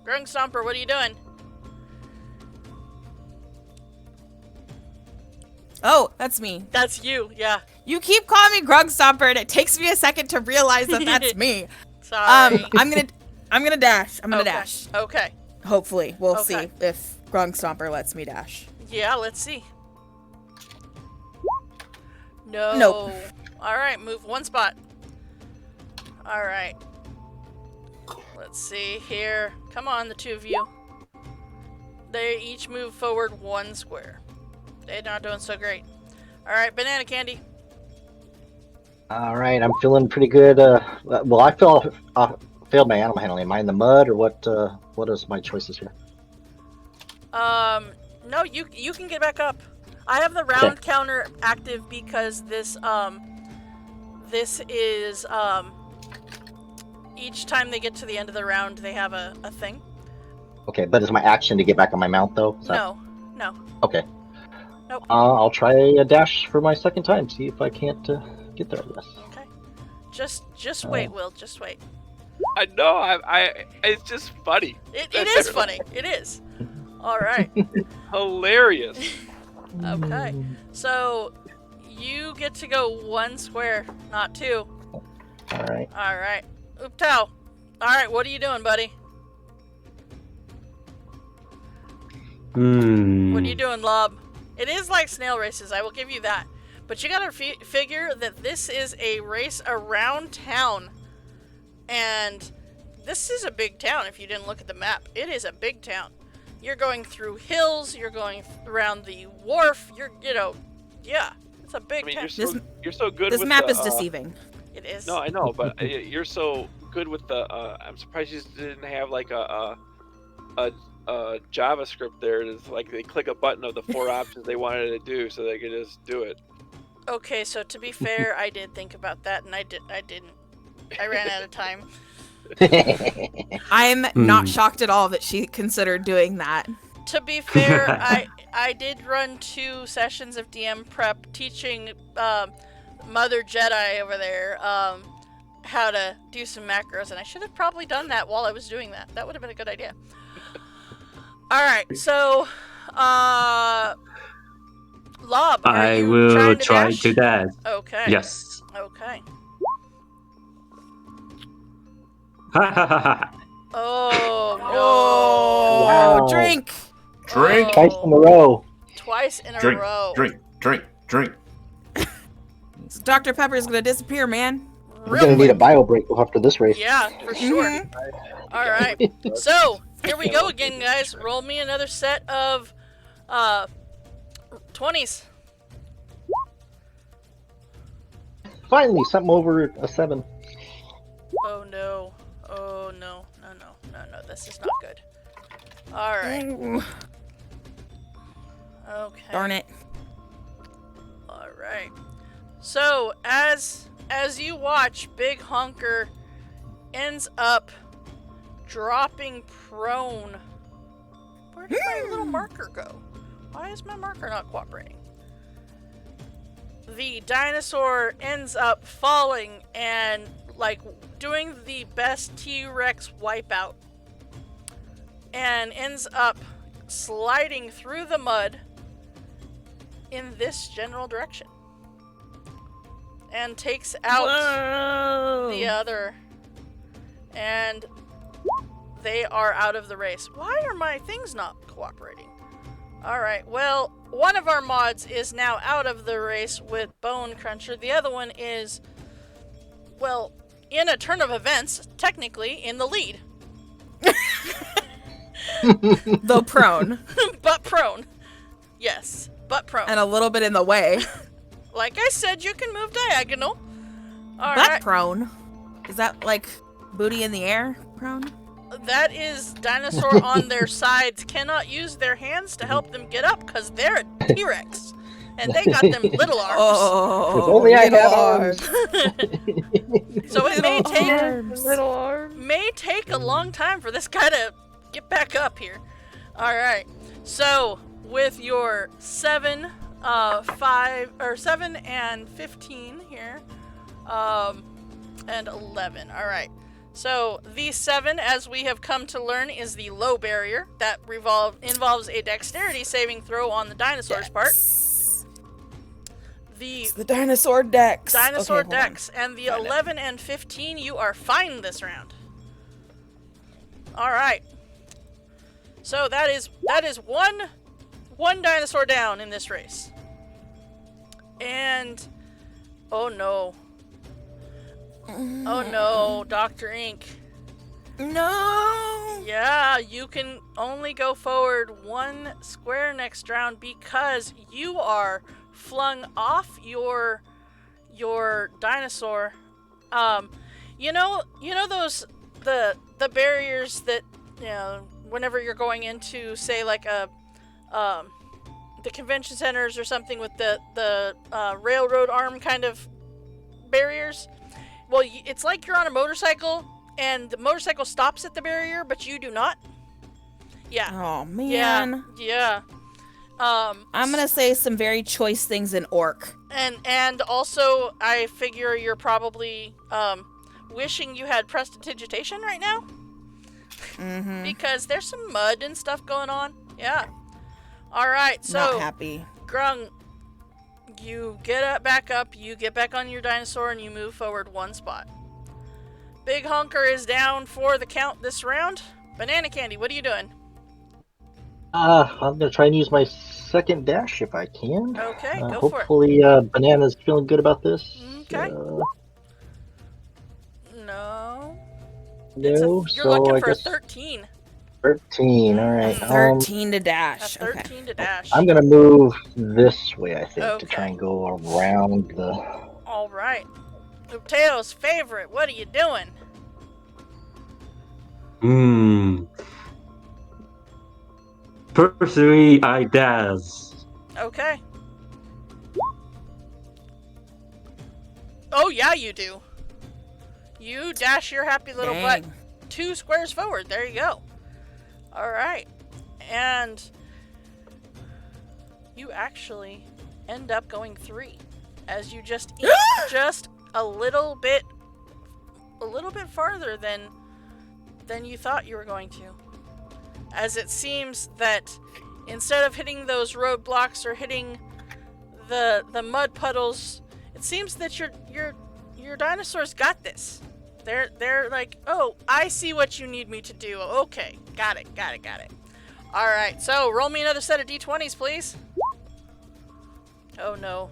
Stomper, what are you doing? Oh, that's me. That's you, yeah. You keep calling me Grug Stomper, and it takes me a second to realize that that's me. Sorry. I'm gonna dash. I'm gonna Okay. dash. Okay. Hopefully, we'll Okay. see if Grug Stomper lets me dash. Yeah, let's see. No. Nope. All right, move 1 spot. All right. Let's see here. Come on, the 2 of you. They each move forward 1 square. They're not doing so great. All right, Banana Candy. All right, I'm feeling pretty good. Well, I failed my animal handling. Am I in the mud, or what? What is my choices here? No, you can get back up. I have the round counter active because this is each time they get to the end of the round, they have a thing. Okay, but is my action to get back on my mount, though? Is that- No. Okay. Nope. I'll try a dash for my second time. See if I can't get there. I guess. Okay. Just wait, Will. Just wait. I know. I. It's just funny. It is funny. It is. All right. Hilarious. Okay. So you get to go 1 square, not 2. All right. All right. Ooptow. All right. What are you doing, buddy? What are you doing, Lob? It is like snail races. I will give you that. But you gotta figure that this is a race around town. And this is a big town if you didn't look at the map. It is a big town. You're going through hills, you're going around the wharf, yeah, it's a big town. You're so good This with map the, is deceiving. It is. No, I know, but you're so good with the, I'm surprised you didn't have like a JavaScript there. It's like they click a button of the 4 options they wanted to do so they could just do it. Okay, so to be fair, I did think about that, and I didn't. I ran out of time. I'm not shocked at all that she considered doing that. To be fair, I did run 2 sessions of DM prep teaching Mother Jedi over there how to do some macros, and I should have probably done that while I was doing that. That would have been a good idea. Alright, so Lob, I will try dash? to dash. Okay. Yes. Okay. Ha ha ha ha. Oh, no. Oh, Wow. drink! Drink, Oh. Twice in a row. Twice in a drink, row. drink. So Dr. Pepper's gonna disappear, man. We're gonna need a Really? bio break after this race. Yeah, for sure. All right. So, here we go again, guys. Roll me another set of 20s. Finally, something over a 7. Oh, no. Oh, no. No. This is not good. All right. Ooh, Okay. darn it. All right. So, as you watch, Big Honker ends up dropping prone. Where did my little marker go? Why is my marker not cooperating? The dinosaur ends up falling and, like, doing the best T-Rex wipeout. And ends up sliding through the mud in this general direction. And takes out Whoa. the other. And they are out of the race. Why are my things not cooperating? Alright, well, one of our mods is now out of the race with Bone Cruncher. The other one is, well, in a turn of events, technically in the lead. Though prone. But prone. Yes, but prone. And a little bit in the way. Like I said, you can move diagonal. But Alright. prone. Is that like booty in the air prone? That is dinosaur on their sides cannot use their hands to help them get up because they're a T-Rex. And they got them little arms. Oh, If only I little had arms. So it may Little take arms. Little arm. may take a long time for this guy to get back up here. Alright. So with your 7 and 15 here. And 11. Alright. So the 7, as we have come to learn, is the low barrier that involves a dexterity saving throw on the dinosaur's part. The It's the dinosaur dex. dinosaur Okay, hold on. dex and the Found it. 11 and 15, you are fine this round. All right. So that is one dinosaur down in this race. And oh no. Oh no, Dr. Ink. No. Yeah, you can only go forward 1 square next round because you are flung off your dinosaur. You know those the barriers that, you know, whenever you're going into, say, like a the convention centers or something with the railroad arm kind of barriers. Well, it's like you're on a motorcycle and the motorcycle stops at the barrier, but you do not. Yeah. Oh man. Yeah. I'm gonna say some very choice things in orc. And also, I figure you're probably wishing you had prestidigitation right now. Because there's some mud and stuff going on. Yeah. Alright, so Not happy. Grung, you get back up, you get back on your dinosaur, and you move forward 1 spot. Big Honker is down for the count this round. Banana Candy, what are you doing? I'm gonna try and use my second dash if I can. Okay, go for it. Hopefully, Banana's feeling good about this. Okay. No. No. No, You're so looking I for a guess 13. 13. All right. 13 to A dash. 13 to dash. I'm gonna move this way, I think, to Okay. try and go around the. All right. Teo's favorite, what are you doing? Firstly, I dash. Okay. Oh, yeah, you do. You dash your happy little butt 2 squares forward. There you go. All right. And you actually end up going 3 as you just eat just a little bit farther than you thought you were going to. As it seems that instead of hitting those roadblocks or hitting the mud puddles, it seems that your dinosaurs got this. They're like, oh, I see what you need me to do. Okay, got it. All right, so roll me another set of d20s, please. Oh no,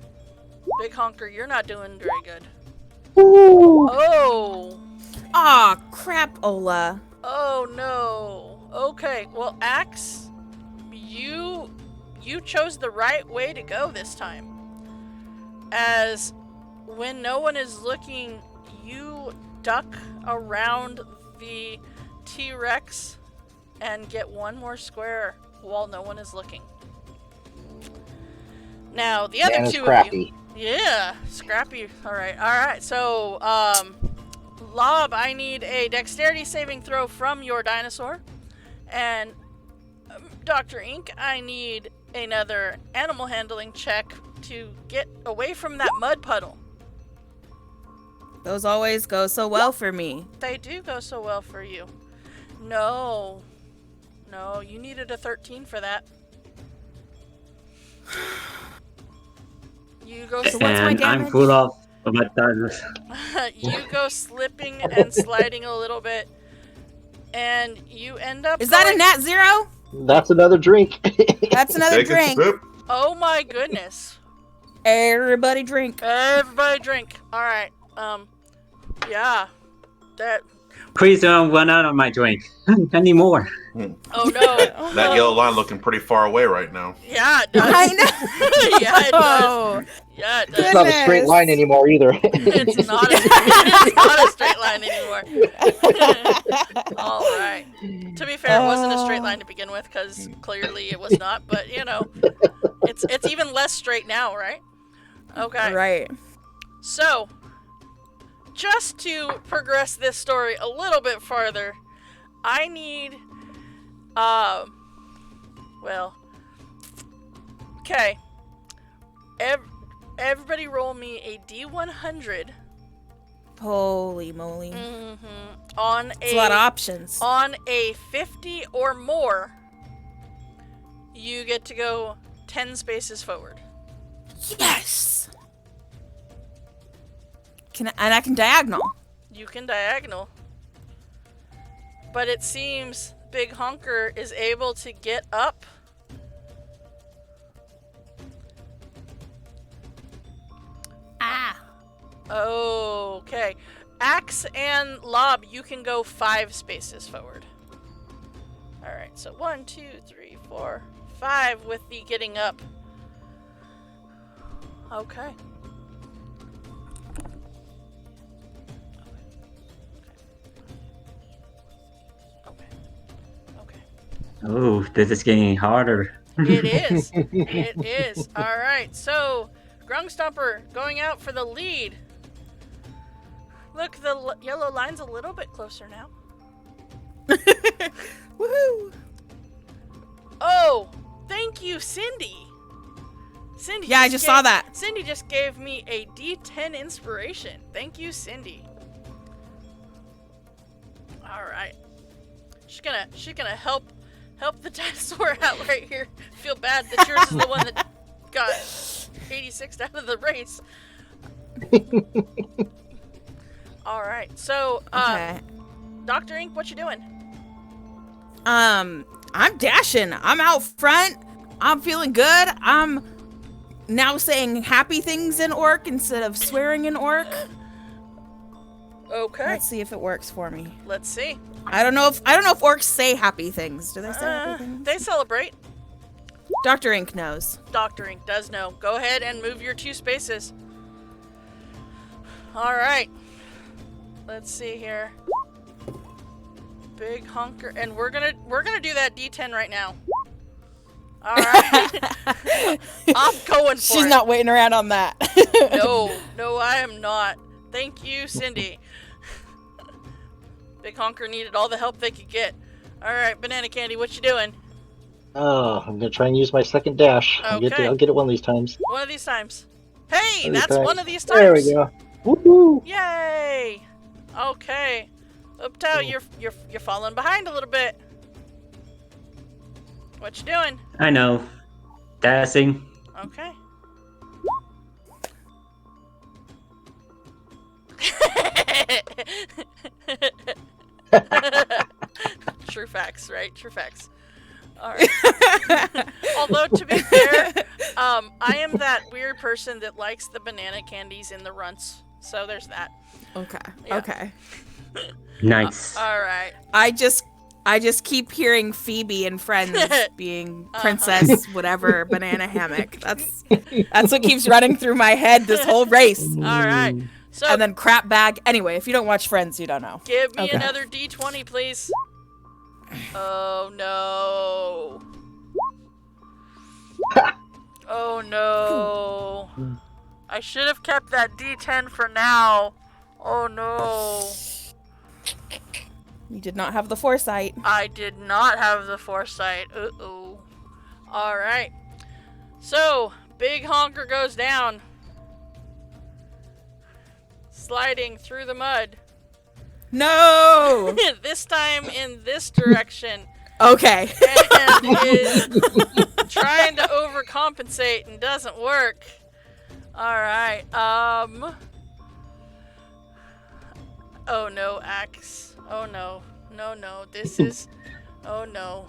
Big Honker, you're not doing very good. Oh. Aw, crap, Ola. Oh no. Okay, well, Axe, you chose the right way to go this time. As when no one is looking, you duck around the T-Rex and get 1 more square while no one is looking. Now, the other Banana's two Scrappy. of you... Yeah, Scrappy. Alright. So, Lob, I need a dexterity saving throw from your dinosaur. And Dr. Ink, I need another animal handling check to get away from that mud puddle. Those always go so well for me. They do go so well for you. No, you needed a 13 for that. You go. So what's my And I'm damage? full of my dinosaurs. You go slipping and sliding a little bit, and you end up. Is that a going- nat 0? That's another drink. That's another Take a drink. sip. Oh my goodness! Everybody drink. Everybody drink. All right. Yeah. That. Please don't run out of my drink anymore. Oh no. That yellow line looking pretty far away right now. Yeah, it does. I know. Yeah, it does. Oh, Yeah, it does. It's not a straight line anymore either. It's not a straight line anymore. All right. To be fair, it wasn't a straight line to begin with, because clearly it was not. But it's even less straight now, right? Okay. right. So, just to progress this story a little bit farther, I need, okay. Everybody roll me a D100. Holy moly. On It's a lot of options. On a 50 or more, you get to go 10 spaces forward. Yes. And I can diagonal. You can diagonal. But it seems Big Honker is able to get up. Okay. Axe and Lob, you can go 5 spaces forward. Alright, so 1, 2, 3, 4, 5 with the getting up. Okay. Oh, this is getting harder. It is. It is. Alright, so Grungstomper going out for the lead. Look, the yellow line's a little bit closer now. Woohoo! Oh, thank you, Cindy. Cindy. Yeah, I just saw that. Cindy just gave me a D10 inspiration. Thank you, Cindy. All right. She's gonna help the dinosaur out right here. Feel bad that yours is the one that got 86 out of the race. All right. So, Okay. Dr. Ink, what you doing? I'm dashing. I'm out front. I'm feeling good. I'm now saying happy things in orc instead of swearing in orc. Okay. Let's see if it works for me. Let's see. I don't know if orcs say happy things. Do they say happy things? They celebrate. Dr. Ink knows. Dr. Ink does know. Go ahead and move your 2 spaces. All right. Let's see here. Big hunker, and we're gonna do that D10 right now. All right. I'm going for She's it. not waiting around on that. No, I am not. Thank you, Cindy. Big honker needed all the help they could get. All right, Banana Candy, what you doing? I'm gonna try and use my second dash. I'll get it one of these times. One of these times. Hey, One of these that's times. one of these times. There we go. Woohoo! Yay! Okay. Uptown, you're falling behind a little bit. What you doing? I know. Dashing. Okay. True facts, right? True facts. All right. Although, to be fair, I am that weird person that likes the banana candies in the runts. So there's that. Okay. Yeah. Okay. Nice. All right. I just keep hearing Phoebe and friends being princess whatever banana hammock. That's what keeps running through my head this whole race. All right. So And then crap bag. Anyway, if you don't watch Friends, you don't know. give me Okay. another D20, please. Oh no. Oh no. I should have kept that D10 for now. Oh no. You did not have the foresight. I did not have the foresight. Uh-oh. Alright. So, Big Honker goes down. Sliding through the mud. No. This time in this direction. Okay. And is trying to overcompensate and doesn't work. Alright. Oh no, Axe. Oh no. No. This is... Oh no.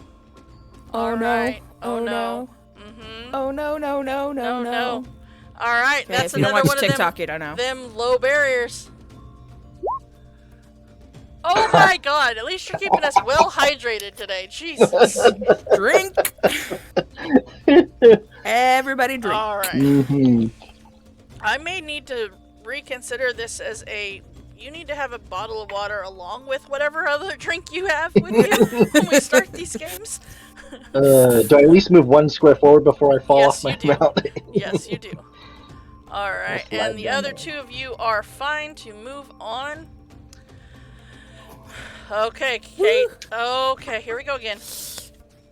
Oh no. Alright. Oh no. Mm-hmm. Oh no. No. Alright, Okay, that's if you don't another watch one TikTok, of you don't know. them low barriers. Oh my god, at least you're keeping us well hydrated today. Jesus. Drink. Everybody drink. Alright. Mm-hmm. I may need to reconsider this as you need to have a bottle of water along with whatever other drink you have with you when we start these games. Do I at least move 1 square forward before I fall Yes, off my you do. mount? Yes, you do. Alright, I'll slide and the down other there. 2 of you are fine to move on. Okay, Kate. Okay, here we go again.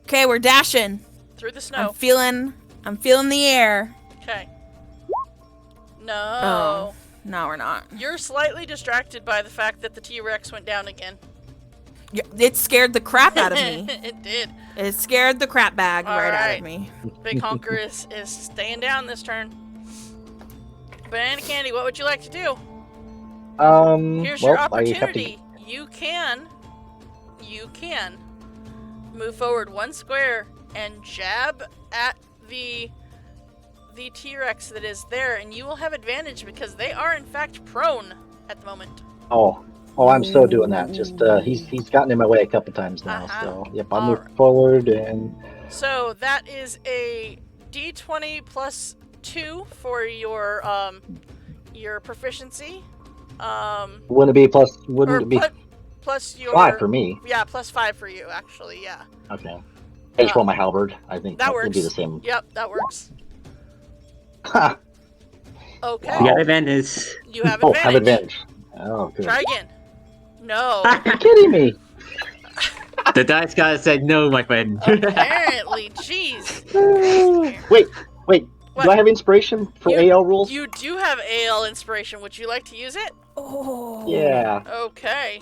Okay, we're dashing. Through the snow. I'm feeling the air. Okay. No. Oh. No, we're not. You're slightly distracted by the fact that the T-Rex went down again. It scared the crap out of me. It did. It scared the crap bag right out Alright. of me. Big Honker is staying down this turn. Banana Candy, what would you like to do? Here's your I have to... opportunity. You can move forward 1 square and jab at the T-Rex that is there, and you will have advantage because they are in fact prone at the moment. Oh, I'm so doing that. Just he's gotten in my way a couple times now. Uh-huh. So yep, I'll All move right. forward and So that is a D20 plus 2 for your proficiency. wouldn't it be Plus your 5 for me? Yeah, plus 5 for you actually. Yeah, Okay. I just want my halberd. I think that would works. be the same. Yep, that works. Okay, You got advantage. you have Oh, advantage. have advantage. Oh, good. Try again. No. You're kidding me. The dice gotta say no, my friend. Apparently, jeez. Wait. What? Do I have inspiration for You- AL rules? You do have AL inspiration. Would you like to use it? Oh. Yeah. Okay.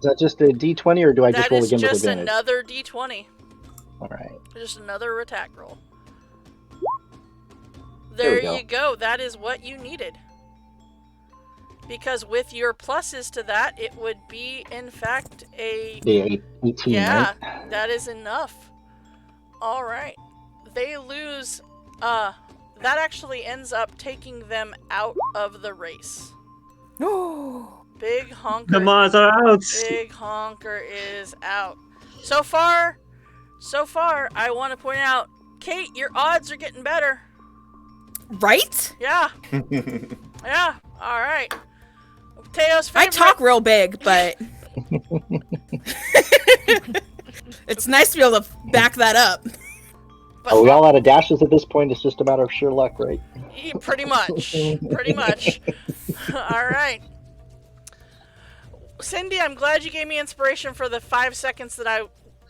that just a D20, or do I just That roll is again with just advantage? another D20. All right. Just another attack roll. There There we go. you go. That is what you needed. Because with your pluses to that, it would be, in fact, a... The 18, Yeah, right? that is enough. All right. They lose... that actually ends up taking them out of the race. No. Big honker. The Mars are out. Big honker is out. So far, I want to point out, Kate, your odds are getting better. Right? Yeah. Yeah. All right. Teo's I favorite. talk real big, but it's nice to be able to back that up. But, Are we all out of dashes at this point? It's just a matter of sheer luck, right? Pretty much. Pretty much. All right. Cindy, I'm glad you gave me inspiration for the 5 seconds that I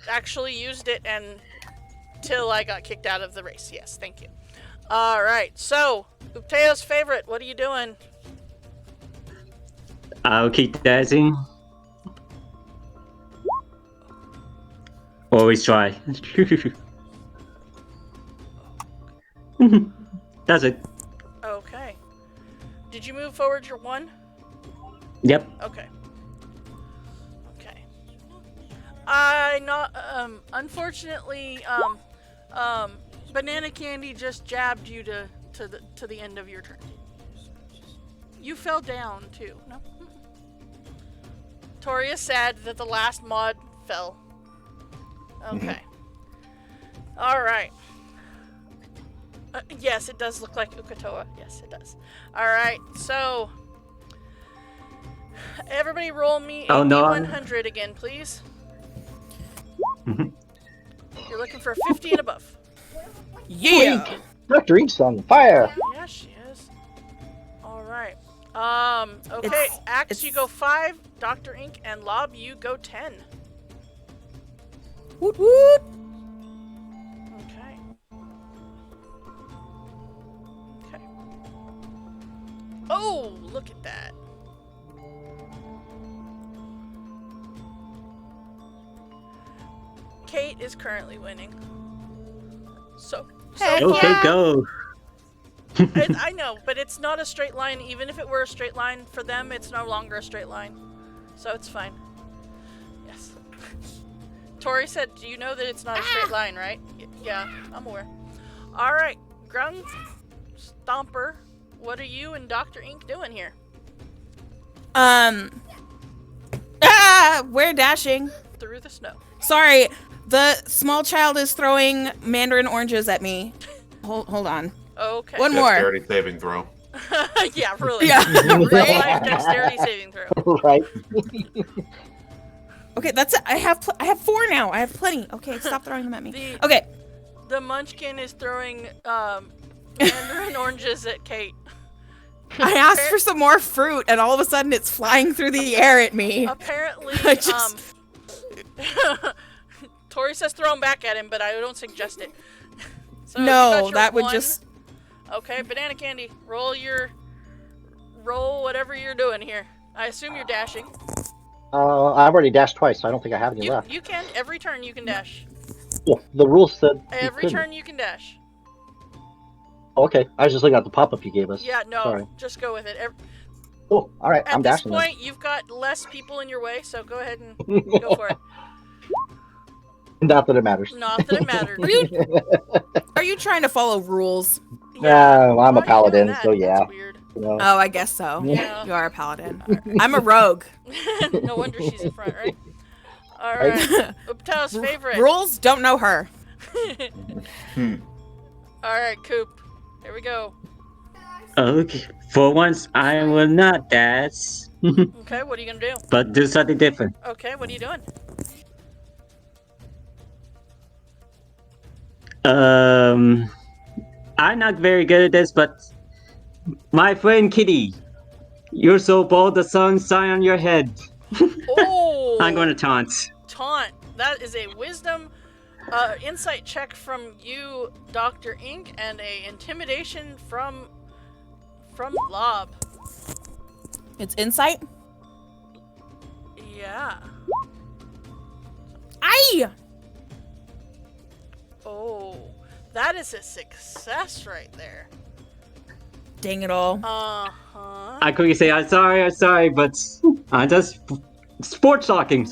actually used it until I got kicked out of the race. Yes, thank you. All right. So, Teo's favorite, what are you doing? I'll keep dancing. Always try. That's it. Okay. Did you move forward your 1? Yep. Okay. Okay. Unfortunately, Banana Candy just jabbed you to the end of your turn. You fell down too. No. Tori is sad that the last mod fell. Okay. All right. Yes, it does look like Ukatoa. Yes, it does. All right. So, everybody, roll me a Oh, no. D100 again, please. You're looking for a 50 and above. Yeah. Dr. Ink's on fire. Yeah, she is. All right. Okay. It's- Axe, it's- you go 5. Dr. Ink and Lob, you go 10. Woot woot. Okay. Okay. Oh, look at that. Kate is currently winning. So Heck Okay, yeah. go. I know, but it's not a straight line. Even if it were a straight line for them, it's no longer a straight line. So it's fine. Yes. Tori said, do you know that it's not a straight line, right? Yeah, I'm aware. Alright, Ground Stomper, what are you and Dr. Ink doing here? We're dashing. Through the snow. Sorry, the small child is throwing mandarin oranges at me. Hold on. Okay. One more. Dexterity saving throw. Yeah, really. Yeah, Real right? life dexterity saving throw. Right. Okay, that's it. I have 4 now. I have plenty. Okay, stop throwing them at me. The- Okay. The Munchkin is throwing mandarin oranges at Kate. I asked for some more fruit, and all of a sudden it's flying through the air at me. Apparently, I just- Tori says throw them back at him, but I don't suggest it. So you got No, your that would 1. just. Okay, Banana Candy, roll whatever you're doing here. I assume you're dashing. I've already dashed twice, so I don't think I have any left. You can, every turn you can dash. Yeah, the rules said. you Every couldn't. turn you can dash. Oh, okay, I was just looking at the pop-up you gave us. Yeah, no, Sorry. just go with it. Oh, all right, At I'm this dashing. then. point, you've got less people in your way, so go ahead and go for it. Not that it matters. Not that it mattered. Are you trying to follow rules? No, I'm Why are you a doing paladin, that? so yeah. That's weird. You know. Oh, I guess so. Yeah. You are a paladin. I'm a rogue. No wonder she's in front, right? All right. Uptow's favorite. Rules don't know her. All right, Coop. Here we go. Okay. For once, I will not dance, Okay, what are you gonna do? but do something different. Okay, what are you doing? I'm not very good at this, but my friend Kitty, you're so bold, the sun shine on your head. Oh! I'm going to taunt. Taunt. That is a wisdom insight check from you, Dr. Ink, and a intimidation from Lob. It's insight. Yeah. 20! Oh, that is a success right there. Dang it all. Uh-huh. I quickly say, I'm sorry, but I'm just sports talking.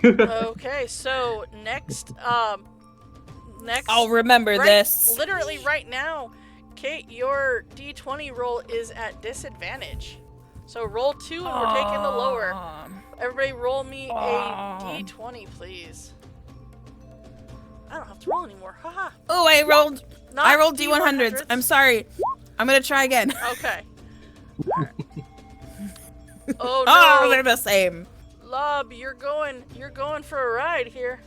Okay, so next, I'll remember this. Literally right now, Kate, your D20 roll is at disadvantage. So roll 2 and we're taking the lower. Everybody roll me a D20, please. I don't have to roll anymore. Haha. Oh, I rolled Not D100s. I'm sorry. I'm gonna try again. Okay. Oh no. Oh, they're the same. Lob, you're going for a ride here.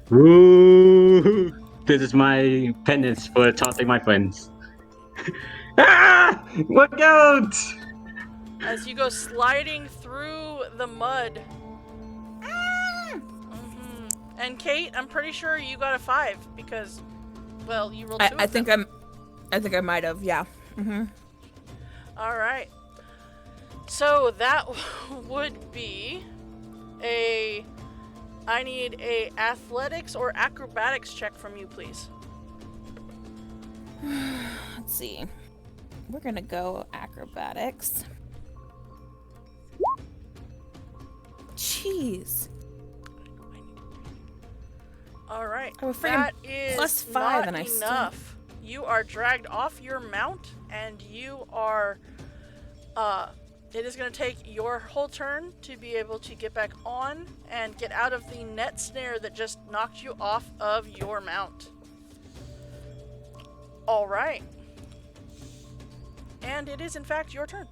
Woo! This is my penance for tossing my friends. Ah! Look out! As you go sliding through the mud. And Kate, I'm pretty sure you got a 5 because, well, you rolled 2. I think I might have, yeah. All right. So that would be I need a athletics or acrobatics check from you, please. Let's see. We're gonna go acrobatics. Jeez. All right. I was freaking That is +5 not and I still- enough. You are dragged off your mount, and you are. It is going to take your whole turn to be able to get back on and get out of the net snare that just knocked you off of your mount. All right. And it is in fact your turn.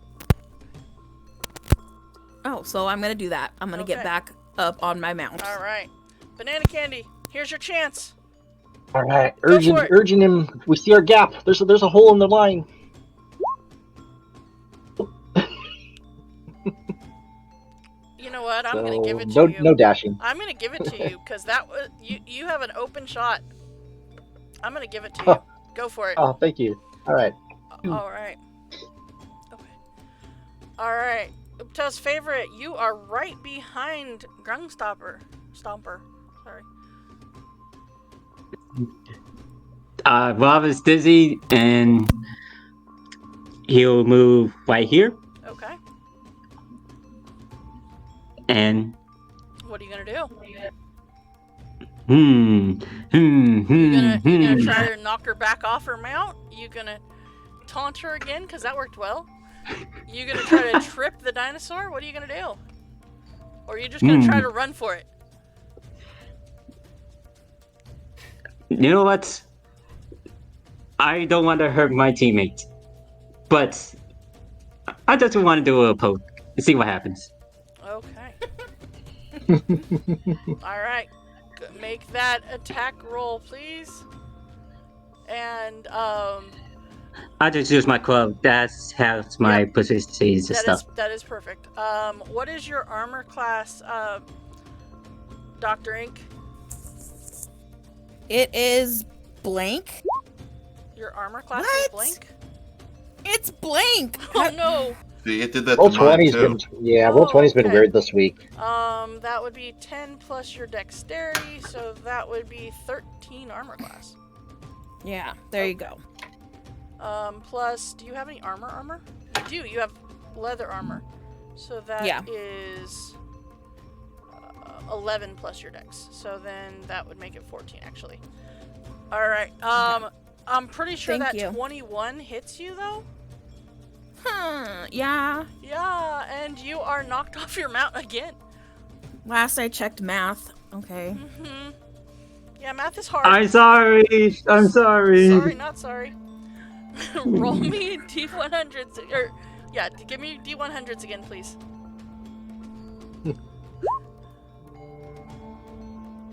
Oh, so I'm gonna do that. I'm gonna get Okay. back up on my mount. All right. Banana Candy, here's your chance. All right, Go for it. urging him. We see our gap. There's a hole in the line. You know what? I'm going So, to give it to you. no dashing. I'm going to give it to you because that was you have an open shot. I'm going to give it to you. Go for it. Oh, thank you. All right. All right. Okay. All right. Upta's favorite, you are right behind Stomper. Sorry. Rob is dizzy, and he'll move right here, Okay. and What are you going to do? hmm. You gonna try to knock her back off her mount? You gonna taunt her again? Because that worked well. You gonna try to trip the dinosaur? What are you gonna do? Or are you just gonna try to run for it? You know what? I don't want to hurt my teammate, but I just want to do a poke and see what happens. Okay. Alright. Make that attack roll, please. And, I just use my club. That has my proficiencies and stuff. that is perfect. What is your armor class, Dr. Ink? It is blank. Your armor class is What? blank? It's blank. Oh no! See, it did that Roll to mine 20's too. been Roll 20's been okay. weird this week. That would be 10 plus your dexterity, so that would be 13 armor class. Yeah, there you go. Plus, do you have any armor? You do, you have leather armor. So that is 11 plus your dex. So then that would make it 14, actually. Alright, I'm pretty sure Thank that you. 21 hits you, though. Yeah. Yeah, and you are knocked off your mount again. Last I checked math. Okay. Mm-hmm. Yeah, math is hard. I'm sorry. Sorry, not sorry. Roll me D100s. Or, yeah, give me D100s again, please.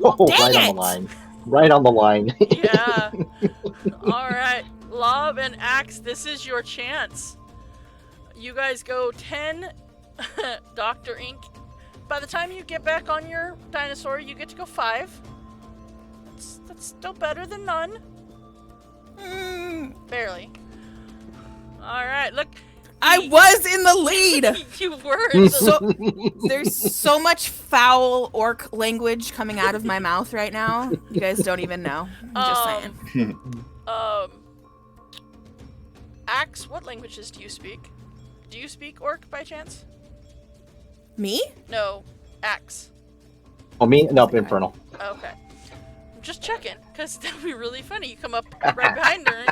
Oh, Dang right on it! the line. Right on the line. Yeah. Alright. Lob and Axe, this is your chance. You guys go 10, Dr. Ink. By the time you get back on your dinosaur, you get to go 5. That's still better than none. Barely. Alright, look. I was in the lead. You were in the So there's so much foul orc language coming out of my mouth right now. You guys don't even know. I'm just saying. Axe, what languages do you speak? Do you speak orc by chance? Me? No, Axe. Oh, me? Nope, Infernal. Okay. I'm just checking, because that would be really funny. You come up right behind her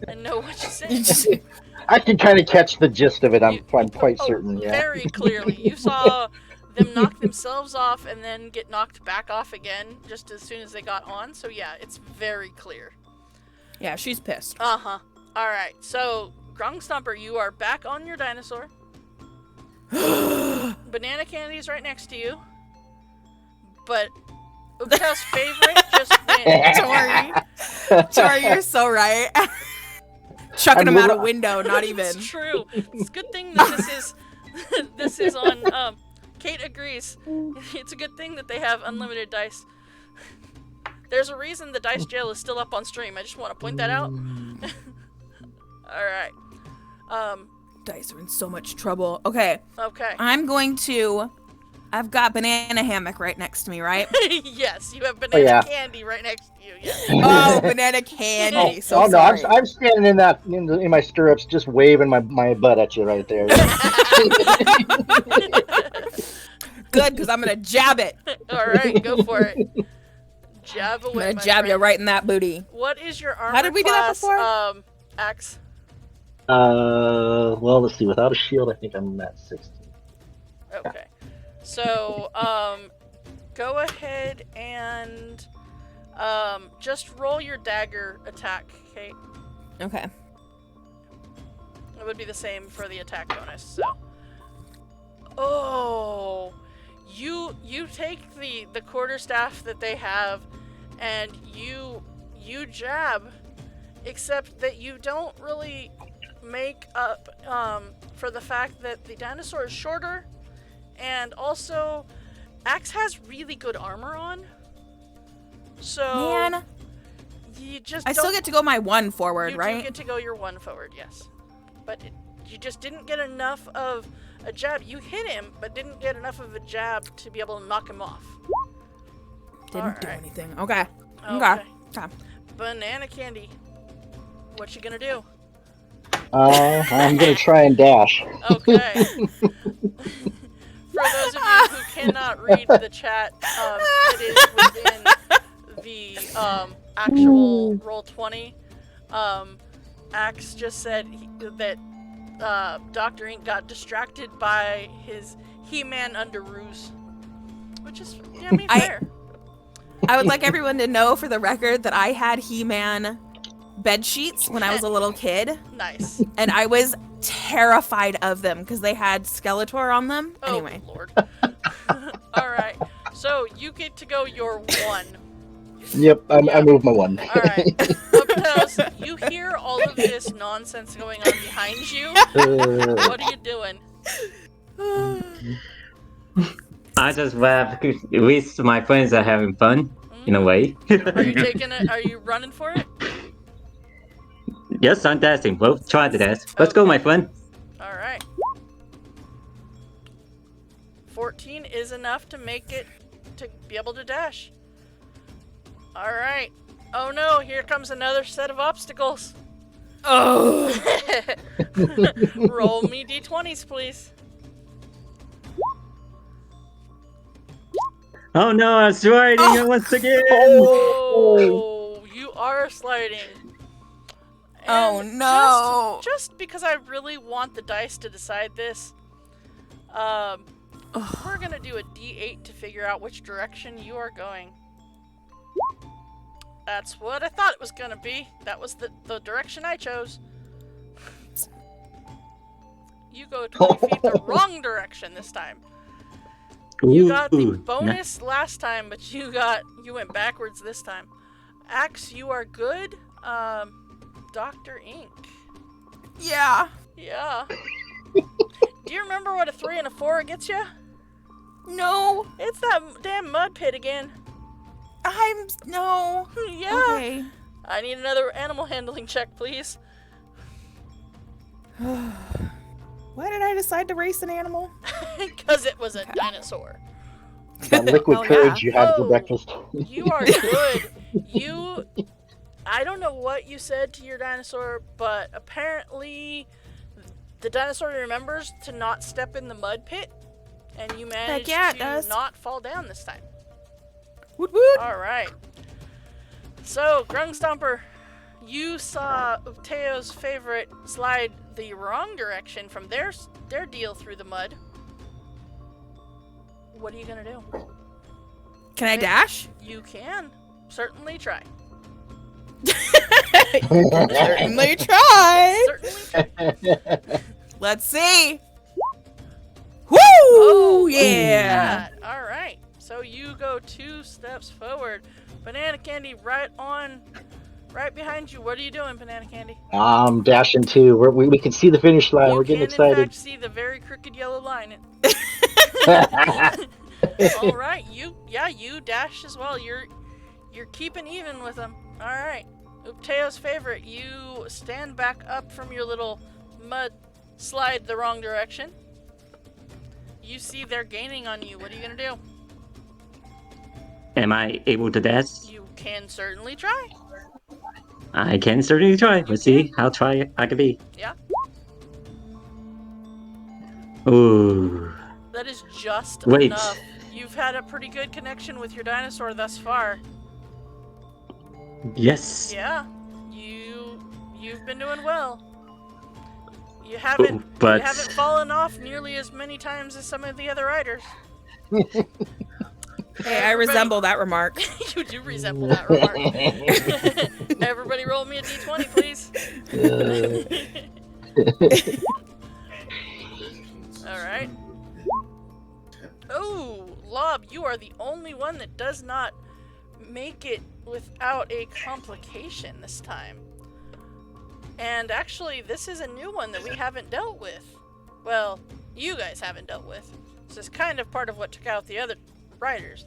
and know what she's saying. I can kind of catch the gist of it, I'm quite Oh, certain, yeah. very clearly. You saw them knock themselves off and then get knocked back off again just as soon as they got on. So yeah, it's very clear. Yeah, she's pissed. Uh-huh. Alright, so Grung Stomper, you are back on your dinosaur. Banana Candy's right next to you. But Uka's favorite just wins. Tori, you're so right. Chucking them out a window, not even. It's true. It's a good thing that this is on, Kate agrees. It's a good thing that they have unlimited dice. There's a reason the dice jail is still up on stream. I just want to point that out. Alright. Dice are in so much trouble. Okay. Okay. I've got Banana Hammock right next to me, right? Yes, you have Banana Candy right next to you. Yes. Oh, Banana Candy. So no, sorry. I'm standing in my stirrups, just waving my butt at you right there. Good, because I'm gonna jab it. Alright, go for it. Jab away, I'm gonna jab you right in that booty. What is your armor How did we do that class, before? Axe? Well, let's see. Without a shield, I think I'm at 16. Okay. So, go ahead and just roll your dagger attack, Kate. Okay. It would be the same for the attack bonus. So, oh, you take the quarterstaff that they have, and you jab, except that you don't really make up for the fact that the dinosaur is shorter, and also Axe has really good armor on. So Man, you just I still get to go my one forward, you right? do get to go your one forward, yes. But you just didn't get enough of a jab. You hit him, but didn't get enough of a jab to be able to knock him off. Didn't do Alright. anything. Okay. Okay. Okay. Banana Candy, what you gonna do? I'm gonna try and dash. Okay. For those of you who cannot read the chat, it is within the actual Roll20. Axe just said that Dr. Ink got distracted by his He-Man underoos. Which is, yeah, I mean, fair. I would like everyone to know for the record that I had He-Man bed sheets when I was a little kid. Nice. And I was terrified of them because they had Skeletor on them. Oh, Anyway. Lord. Alright, so you get to go your one. Yep, I moved my one. Alright. Because you hear all of this nonsense going on behind you. What are you doing? I just laugh. At least my friends are having fun, in a way. Are you taking it? Are you running for it? Yes, I'm dashing. Well, try to dash. Let's go, my friend. Alright. 14 is enough to make it to be able to dash. Alright. Oh no, here comes another set of obstacles. Oh. Roll me d20s, please. Oh no, I'm sliding once again. Oh, you are sliding. Oh, And no. Just because I really want the dice to decide this, we're gonna do a d8 to figure out which direction you are going. That's what I thought it was gonna be. That was the direction I chose. You go 20 feet the wrong direction this time. You got the bonus last time, but you went backwards this time. Axe, you are good. Dr. Ink. Yeah. Yeah. Do you remember what a 3 and a 4 gets you? No. It's that damn mud pit again. No. Yeah. Okay. I need another animal handling check, please. Why did I decide to race an animal? Because it was a dinosaur. That liquid Oh, courage you had for Oh. breakfast. You are good. I don't know what you said to your dinosaur, but apparently the dinosaur remembers to not step in the mud pit, and you managed yeah, it to does. not fall down this time. Woot woot. Alright. So, Grung Stomper, you saw Teo's favorite slide the wrong direction from their deal through the mud. What are you gonna do? Can I dash? You can certainly try. Certainly try. Certainly. Let's see. Woo! Oh, yeah. All right. So you go 2 steps forward. Banana Candy right behind you. What are you doing, Banana Candy? I'm dashing too. We can see the finish line. You We're getting can in excited. fact see the very crooked yellow line. All right. You dash as well. You're keeping even with them. All right. Teo's favorite. You stand back up from your little mud slide the wrong direction. You see they're gaining on you. What are you gonna do? Am I able to dash? You can certainly try. I can certainly try. Let's see how try I can be. Yeah. Ooh. That is just Wait. enough. You've had a pretty good connection with your dinosaur thus far. Yes. Yeah. You've been doing well. You haven't But fallen off nearly as many times as some of the other riders. Hey, I resemble that remark. You do resemble that remark. Everybody roll me a d20, please. Alright. Oh, Lob, you are the only one that does not make it without a complication this time. And actually, this is a new one that we haven't dealt with. Well, you guys haven't dealt with. This is kind of part of what took out the other riders.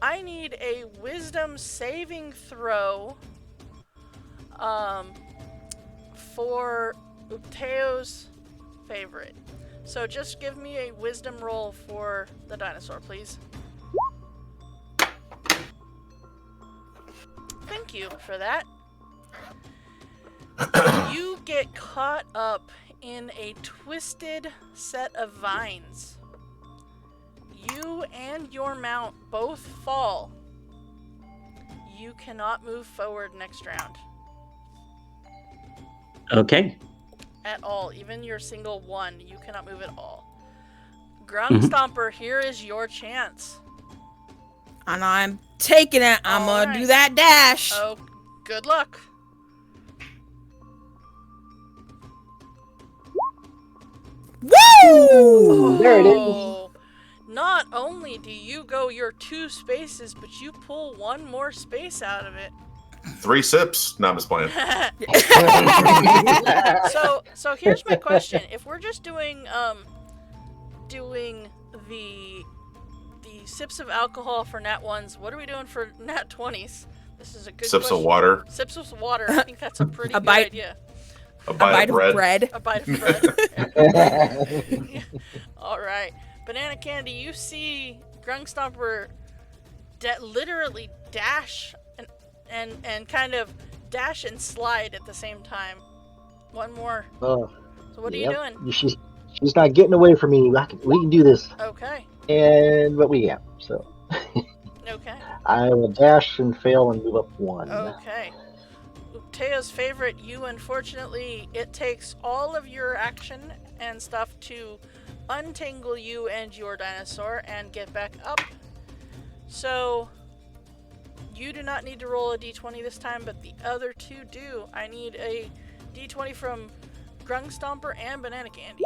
I need a wisdom saving throw for Teo's favorite. So just give me a wisdom roll for the dinosaur, please. Thank you for that. You get caught up in a twisted set of vines. You and your mount both fall. You cannot move forward next round. okay. At all. Even your single one, you cannot move at all. Grung Stomper, here is your chance. And I'm taking it. I'm All gonna do right. that dash. Oh, good luck. Woo! There it is. Oh, not only do you go your 2 spaces, but you pull 1 more space out of it. 3 sips. No, I'm just playing. So here's my question: if we're just doing the sips of alcohol for nat 1s, what are we doing for nat 20s? This is a good Sips question. of water. Sips of water. I think that's a pretty A good bite. idea. A bite of bread. A bite of bread. All right, Banana Candy. You see Grung Stomper literally dash and kind of dash and slide at the same time. 1 more. Oh, So what are you doing? She's not getting away from me. We can do this. Okay. But we can't. So Okay. I will dash and fail and move up 1. Okay. Teo's favorite, you unfortunately, it takes all of your action and stuff to untangle you and your dinosaur and get back up. So you do not need to roll a d20 this time, but the other 2 do. I need a d20 from Grung Stomper and Banana Candy.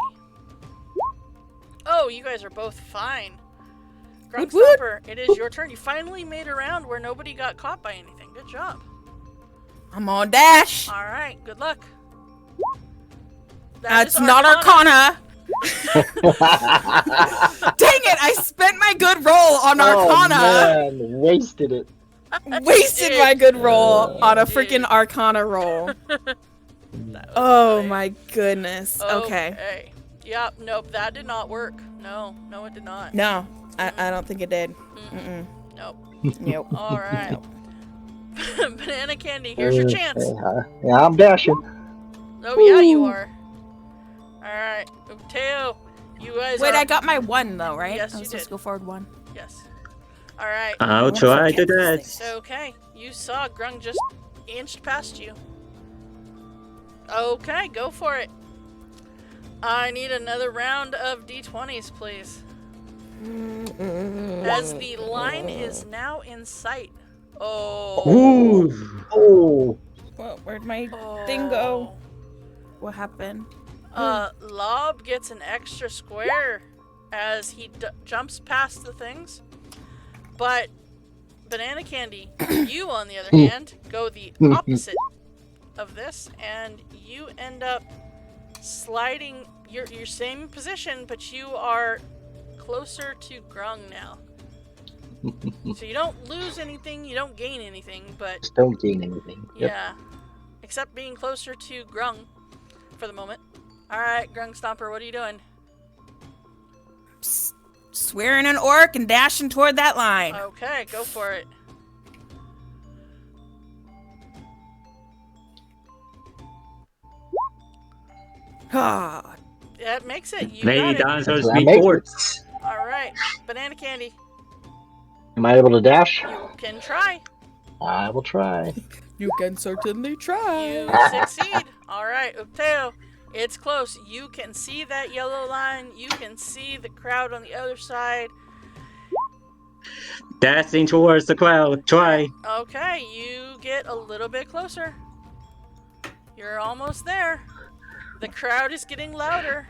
Oh, you guys are both fine. Grung Woot woot. Stomper, it is your turn. You finally made a round where nobody got caught by anything. Good job. I'm on dash. All right, good luck. That's not Arcana. Dang it! I spent my good roll on Arcana. Oh, man, wasted it. Wasted my good roll on a freaking Arcana roll. Oh my goodness. Okay. Yep, nope, that did not work. No, it did not. No, I don't think it did. Mm-mm. Nope. Nope. All right. Banana Candy, here's your chance. Yeah, I'm dashing. Oh, yeah, you are. All right. Teo, you guys Wait, are... I got my 1 though, right? Yes, I you was supposed did. to go forward 1. Yes. All right. I'll wonder if try I'll to get these that. things. Okay. You saw Grung just inched past you. Okay, go for it. I need another round of d20s, please. As the line is now in sight. Oh. Ooh. Oh, Well, where'd my thing go? Oh. What happened? Lob gets an extra square as he jumps past the things. But Banana Candy, you on the other hand, go the opposite of this, and you end up sliding your same position, but you are closer to Grung now. So you don't lose anything, you don't gain anything, but just don't gain anything. Yep. yeah, except being closer to Grung for the moment. All right, Grung Stomper, what are you doing? Swearing an orc and dashing toward that line. Okay, go for it. Ah, That makes it. You Lady got it. dinosaurs That meet makes it. forts. All right, Banana Candy, Am I able to dash? you can try. I will try. you can certainly try. You succeed. All right, Upteo, it's close. You can see that yellow line. You can see the crowd on the other side. Dashing towards the cloud. Try. Okay, you get a little bit closer. You're almost there. The crowd is getting louder.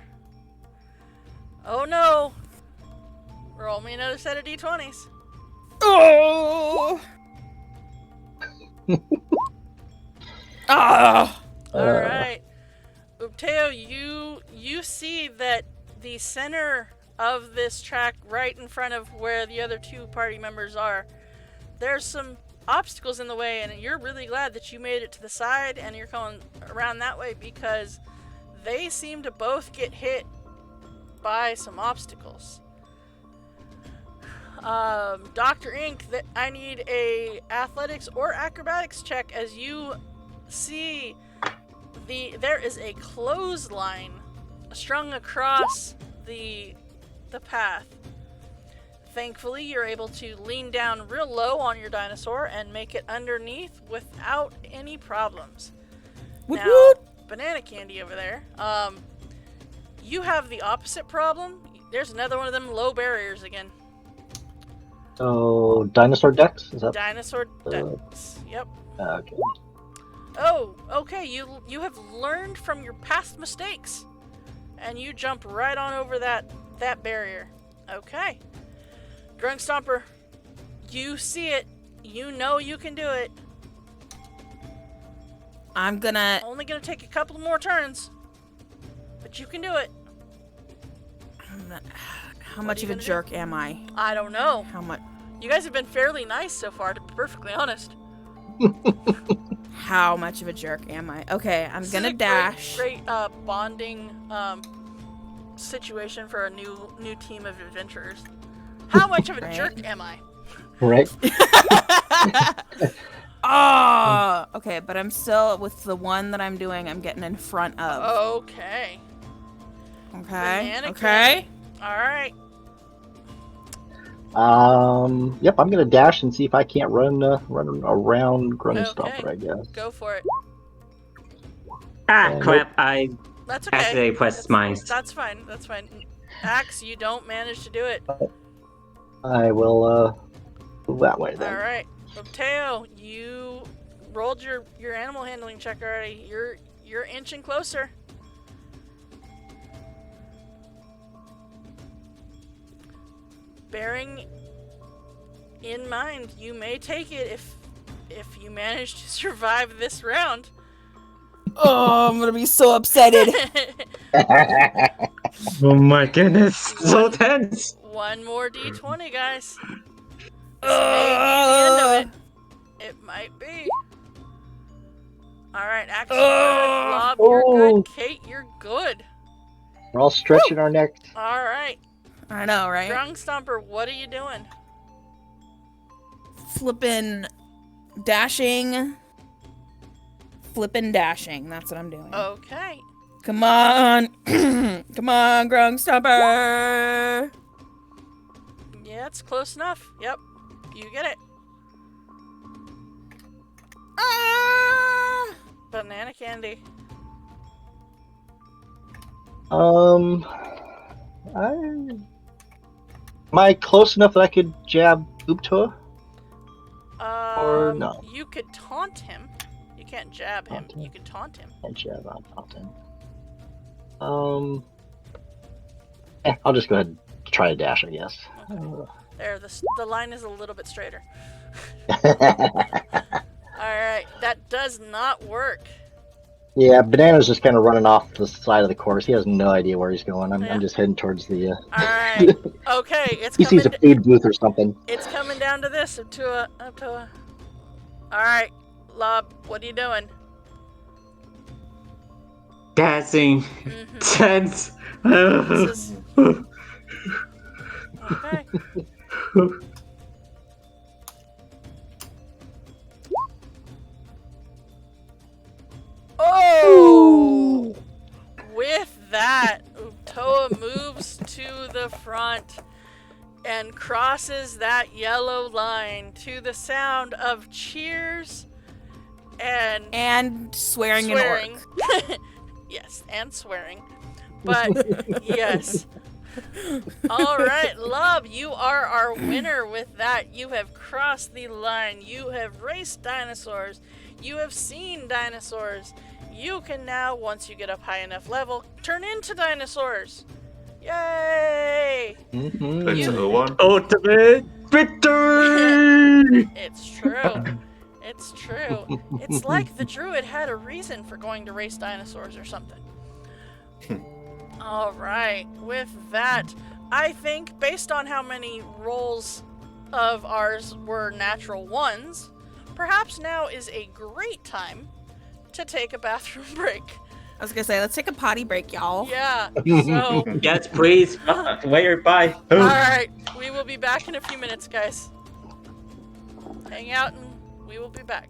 Oh no. Roll me another set of d20s. Oh. Ah. Alright. Upteo, you see that the center of this track, right in front of where the other 2 party members are, there's some obstacles in the way, and you're really glad that you made it to the side and you're going around that way, because they seem to both get hit by some obstacles. Dr. Ink, that I need a athletics or acrobatics check as you see there is a clothesline strung across the path. Thankfully, you're able to lean down real low on your dinosaur and make it underneath without any problems. Woot Now, woot. Banana Candy over there, you have the opposite problem. There's another one of them low barriers again. So, dinosaur dex? Is that? Dinosaur Dex. Yep. Okay. Oh, okay. You have learned from your past mistakes, and you jump right on over that barrier. Okay. Grung Stomper, you see it. You know you can do it. I'm gonna. Only gonna take a couple more turns, but you can do it. How much of a jerk am I? I don't know. How much? You guys have been fairly nice so far, to be perfectly honest. How much of a jerk am I? Okay, I'm This is gonna a dash. Great bonding situation for a new team of adventurers. How much of a Right. jerk am I? Right. Oh, okay, but I'm still with the one that I'm doing. I'm getting in front of. Okay. Okay. Banana Okay. All right. Yep, I'm gonna dash and see if I can't run around Grung Okay. Stomper, I guess. Go for it. Ah, crap. I That's okay. accidentally pressed mine. That's fine. That's fine. Axe, you don't manage to do it. I will move that way then. All right. Teo, you rolled your animal handling check already. You're inching closer. Bearing in mind, you may take it if you manage to survive this round. Oh, I'm gonna be so upsetted. Oh my goodness. So tense. One more d20, guys. This may be the end of it. It might be. Alright, Axe, you're good. Lob, you're good. Kate, you're good. We're all stretching our necks. All right. I know, right? Grung Stomper, what are you doing? Flippin' dashing. Flippin' dashing. That's what I'm doing. Okay. Come on. Come on, Grung Stomper. Yeah, it's close enough. Yep. You get it. Ah! Banana candy. Am I close enough that I could jab Ubtoa? Or no? You could taunt him. You can't jab him. Taunt him. You can taunt him. And jab on Fountain. I'll just go ahead and try to dash, I guess. There, the line is a little bit straighter. Alright, that does not work. Yeah, Banana's just kind of running off the side of the course. He has no idea where he's going. Yeah. I'm just heading towards the. Alright. Okay, it's He sees coming. a food booth or something. It's coming down to this. Up to a. Alright, Lob, what are you doing? Dancing. Tense. This is. Okay. Oh! With that, Toa moves to the front and crosses that yellow line to the sound of cheers and swearing. swearing. In orc. Yes, and swearing. But yes. All right, Love, you are our winner with that. You have crossed the line. You have raced dinosaurs. You have seen dinosaurs. You can now, once you get up high enough level, turn into dinosaurs. Yay! Mm-hmm. That's a one. Ultimate victory! It's true. It's true. It's like the druid had a reason for going to race dinosaurs or something. Alright, with that, I think based on how many rolls of ours were natural ones, perhaps now is a great time to take a bathroom break. I was gonna say, let's take a potty break, y'all. Yeah, so, Yes, please. Wait, bye. alright, we will be back in a few minutes, guys. Hang out and we will be back.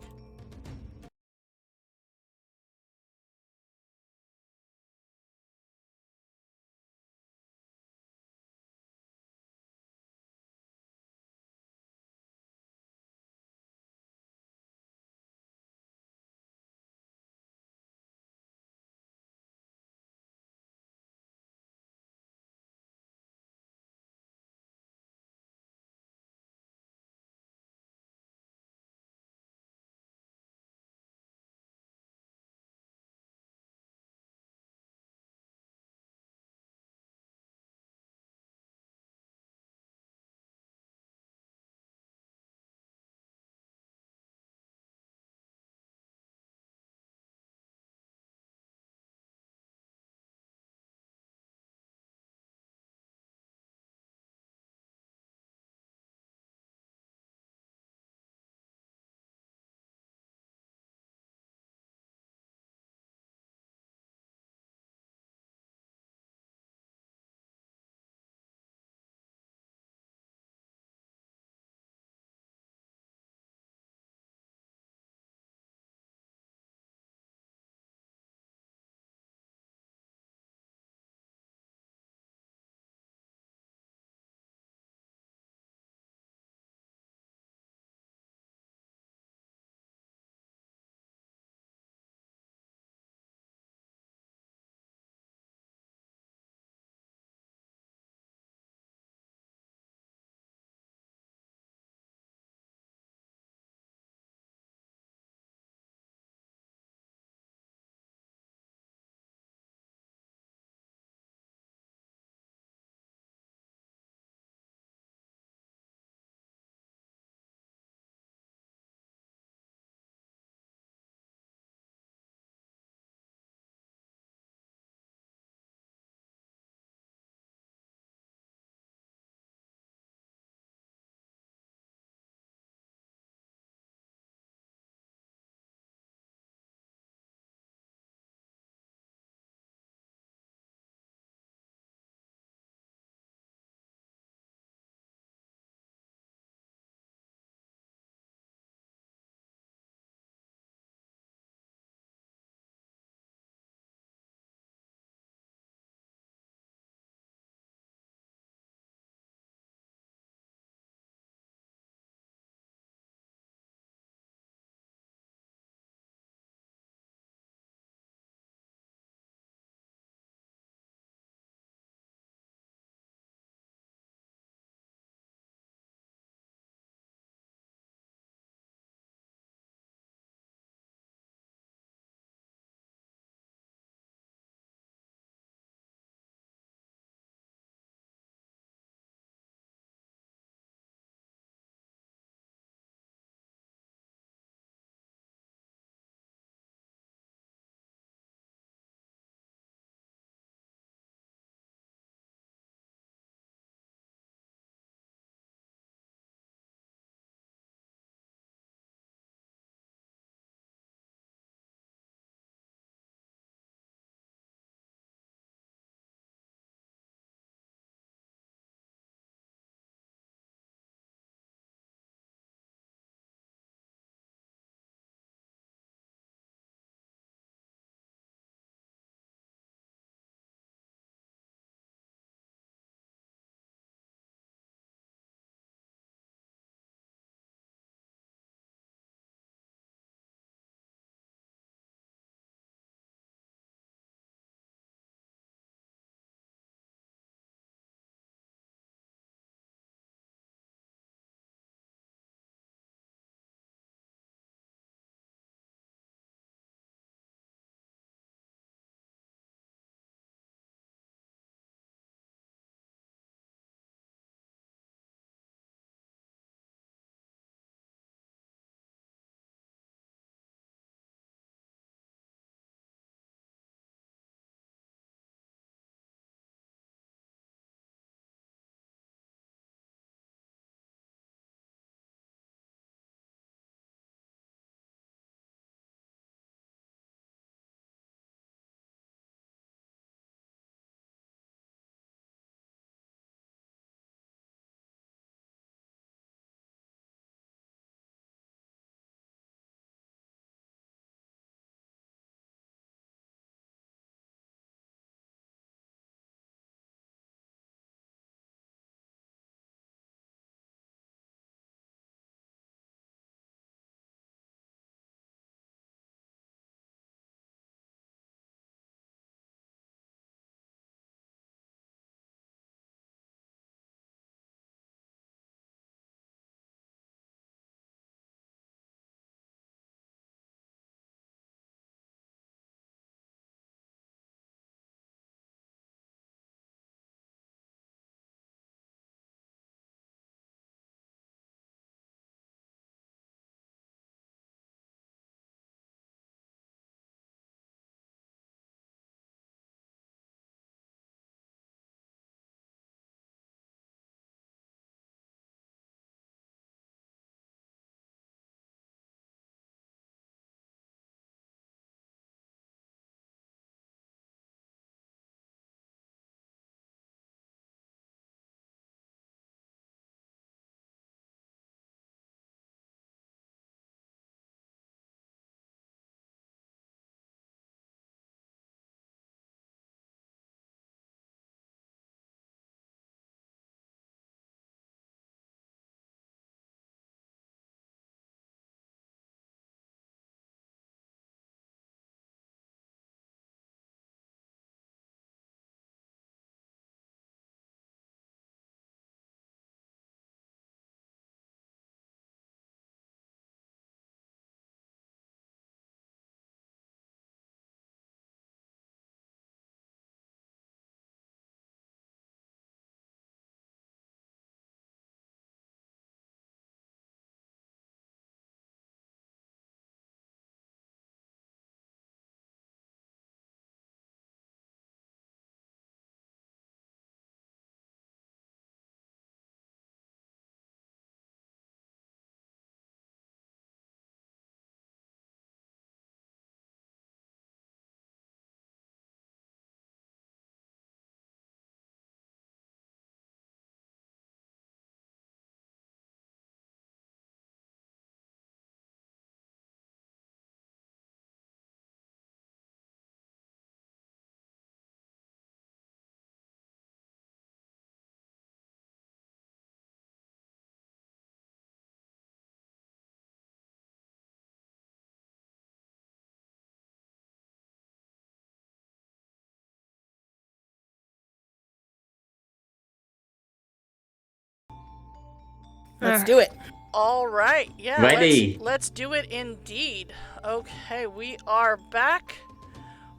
Let's do it. All right. Yeah. Ready. Let's do it indeed. Okay, we are back.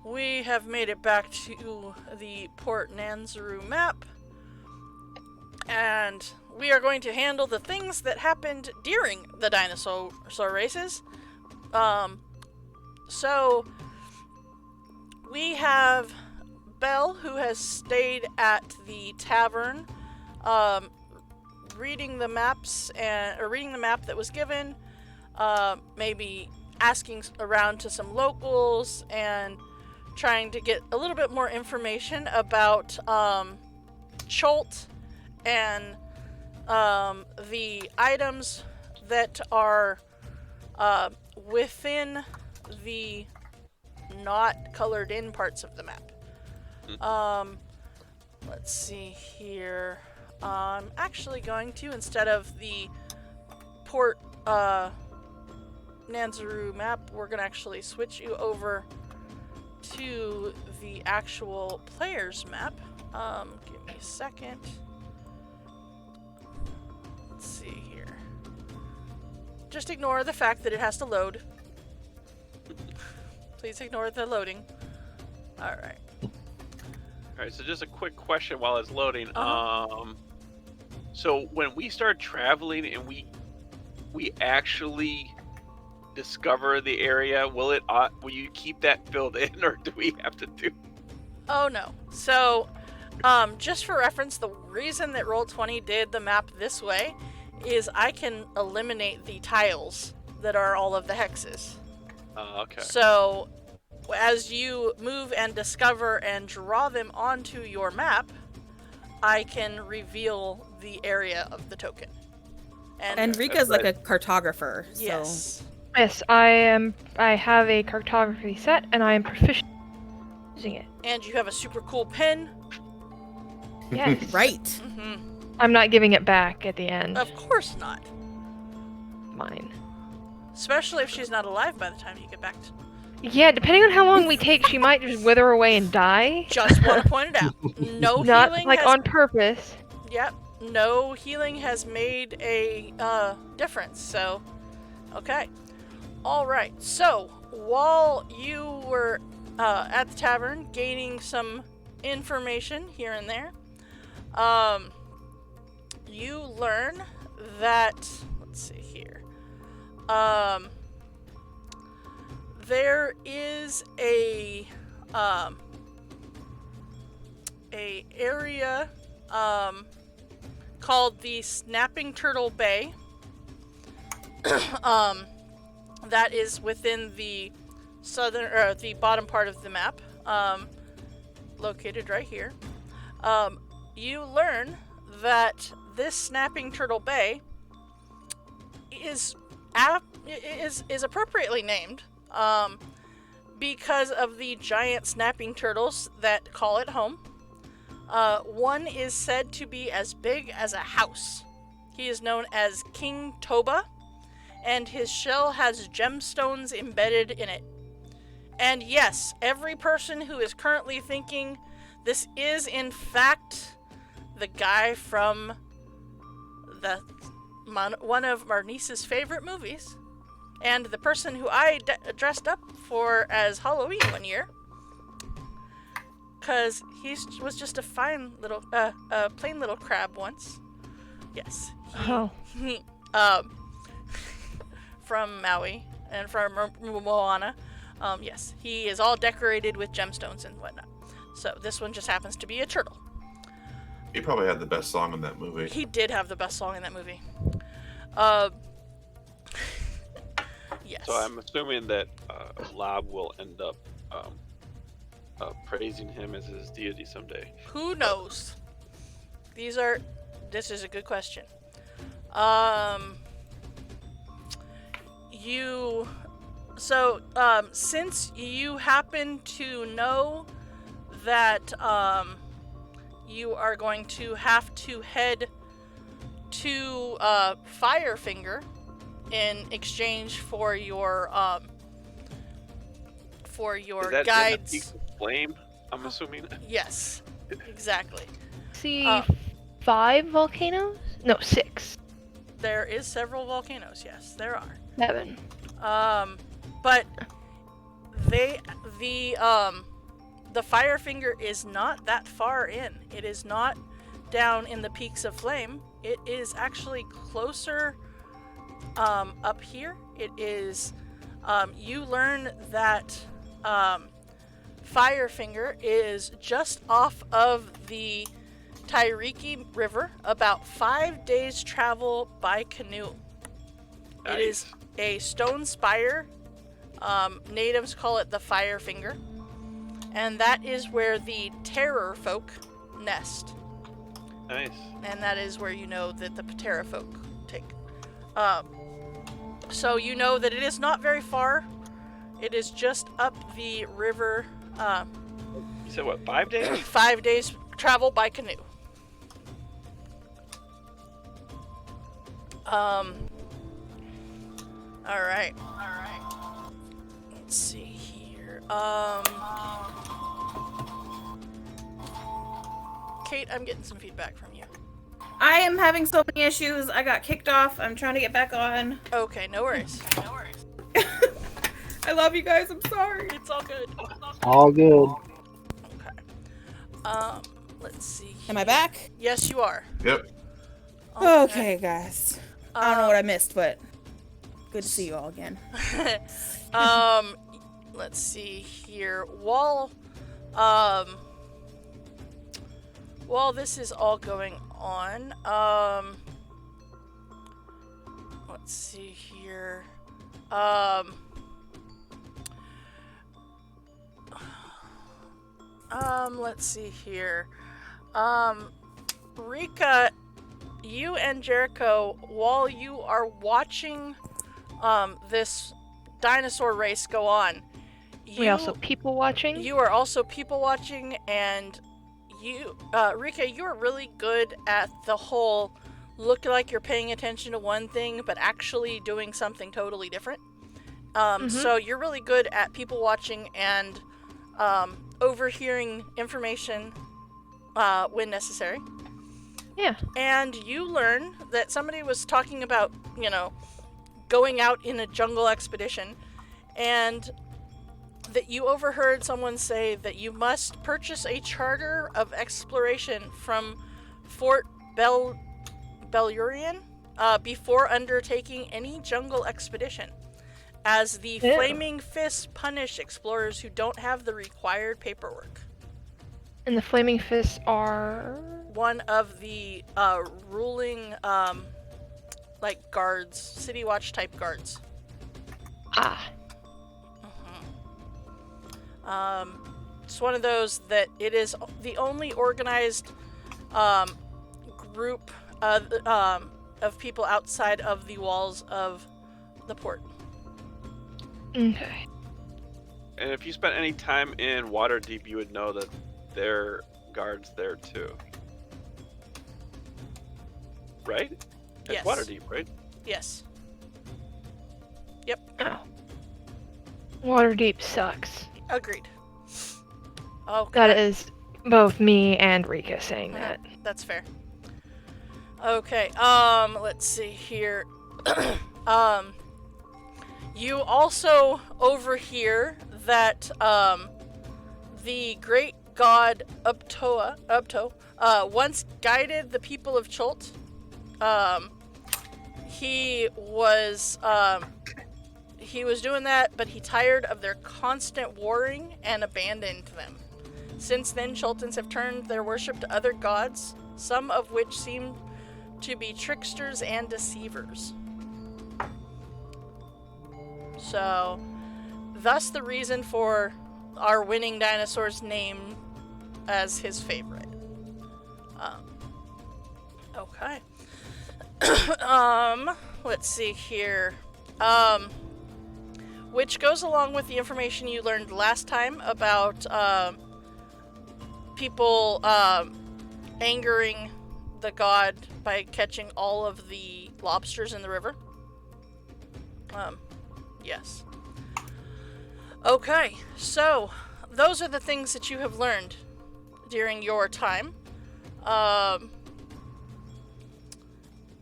We have made it back to the Port Nanzaru map. And we are going to handle the things that happened during the dinosaur races. So we have Belle, who has stayed at the tavern, reading the maps or reading the map that was given, maybe asking around to some locals and trying to get a little bit more information about Cholt and the items that are within the not colored in parts of the map. Let's see here. I'm actually going to, instead of the Port Nanzaru map, we're going to actually switch you over to the actual player's map. Give me a second. Let's see here. Just ignore the fact that it has to load. Please ignore the loading. Alright. Alright, so just a quick question while it's loading. Uh-huh. So when we start traveling and we actually discover the area, will you keep that filled in, or do we have to do? Oh no. So, just for reference, the reason that Roll20 did the map this way is I can eliminate the tiles that are all of the hexes. Okay. So, as you move and discover and draw them onto your map, I can reveal the area of the token. And Rika's like a cartographer. So. Yes. Yes, I have a cartography set, and I am proficient using it. And you have a super cool pen. Yes. Right. Mm-hmm. I'm not giving it back at the end. Of course not. Mine. Especially if she's not alive by the time you get back to... Yeah, depending on how long we take, she might just wither away and die. Just want to point it out. No Not healing like has... on purpose. Yep. No healing has made a difference, so... Okay. Alright, so, while you were at the tavern gaining some information here and there, you learn that... Let's see here. There is a area called the Snapping Turtle Bay that is within the the bottom part of the map, located right here. You learn that this Snapping Turtle Bay is appropriately named because of the giant snapping turtles that call it home. One is said to be as big as a house. He is known as King Toba, and his shell has gemstones embedded in it. And yes, every person who is currently thinking this is in fact the guy from one of Marnice's favorite movies, and the person who I dressed up for as Halloween one year, because he was just a fine little, plain little crab once. Yes. From Maui and from Moana. Yes, he is all decorated with gemstones and whatnot. So this one just happens to be a turtle. He probably had the best song in that movie. He did have the best song in that movie. Yes. So I'm assuming that Lob will end up praising him as his deity someday. Who knows? This is a good question. Since you happen to know that you are going to have to head to Firefinger in exchange for your Is that guides. in the Peak of Flame, I'm assuming? Yes, exactly. See, 5 volcanoes? No, 6. There is several volcanoes. Yes, there are. Tavern. But the Firefinger is not that far in. It is not down in the peaks of flame. It is actually closer up here. It is you learn that Firefinger is just off of the Tairiki River, about 5 days travel by canoe. Nice. It is a stone spire. Natives call it the Firefinger. And that is where the Terror folk nest. Nice. And that is where you know that the Terror folk take. So you know that it is not very far. It is just up the river. You said what, 5 days? 5 days travel by canoe. Alright. Let's see here. Kate, I'm getting some feedback from you. I am having so many issues. I got kicked off. I'm trying to get back on. Okay, no worries. I love you guys. I'm sorry. It's all good. All good. Okay. Let's see. Am I back? Yes, you are. Yep. Okay, guys. I don't know what I missed, but good to see you all again. Let's see here. While this is all going on, let's see here. Let's see here. Rika, you and Jericho, while you are watching this dinosaur race go on, We also people watching. you are also people watching, and you, Rika, you are really good at the whole look like you're paying attention to one thing, but actually doing something totally different. So you're really good at people watching and overhearing information when necessary. Yeah. And you learn that somebody was talking about, going out in a jungle expedition, and that you overheard someone say that you must purchase a charter of exploration from Fort Bellurian before undertaking any jungle expedition, as the Ew. Flaming Fists punish explorers who don't have the required paperwork. And the Flaming Fists are... One of the ruling, guards, City Watch type guards. Ah. It's one of those that it is the only organized group of people outside of the walls of the port. Okay. And if you spent any time in Waterdeep, you would know that there are guards there too. Right? It's Yes. Waterdeep, right? Yes. Yep. Oh. Waterdeep sucks. Agreed. Okay. That is both me and Rika saying that. That's fair. Okay, let's see here. You also overhear that, the great god Ubto, once guided the people of Chult. He was doing that, but he tired of their constant warring and abandoned them. Since then, Chultans have turned their worship to other gods, some of which seem to be tricksters and deceivers. So, thus the reason for our winning dinosaur's name as his favorite. Okay. Let's see here. Which goes along with the information you learned last time about people angering the god by catching all of the lobsters in the river. Yes. Okay, so those are the things that you have learned during your time.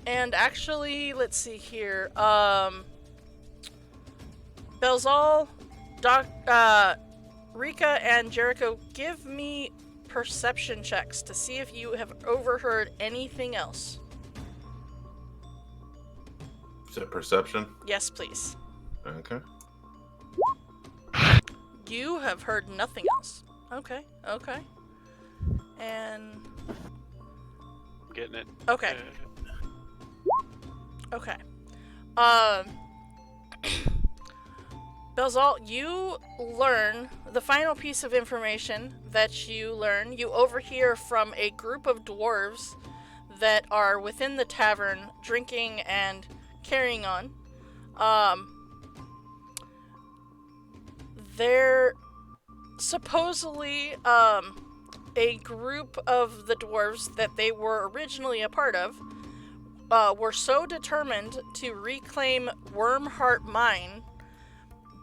And actually, let's see here. Belzal, Rika, and Jericho, give me perception checks to see if you have overheard anything else. Is it perception? Yes, please. Okay. You have heard nothing else. Okay. And I'm getting it. okay. Belzal, you learn the final piece of information that you learn. You overhear from a group of dwarves that are within the tavern drinking and carrying on. They're supposedly a group of the dwarves that they were originally a part of were so determined to reclaim Wormheart Mine,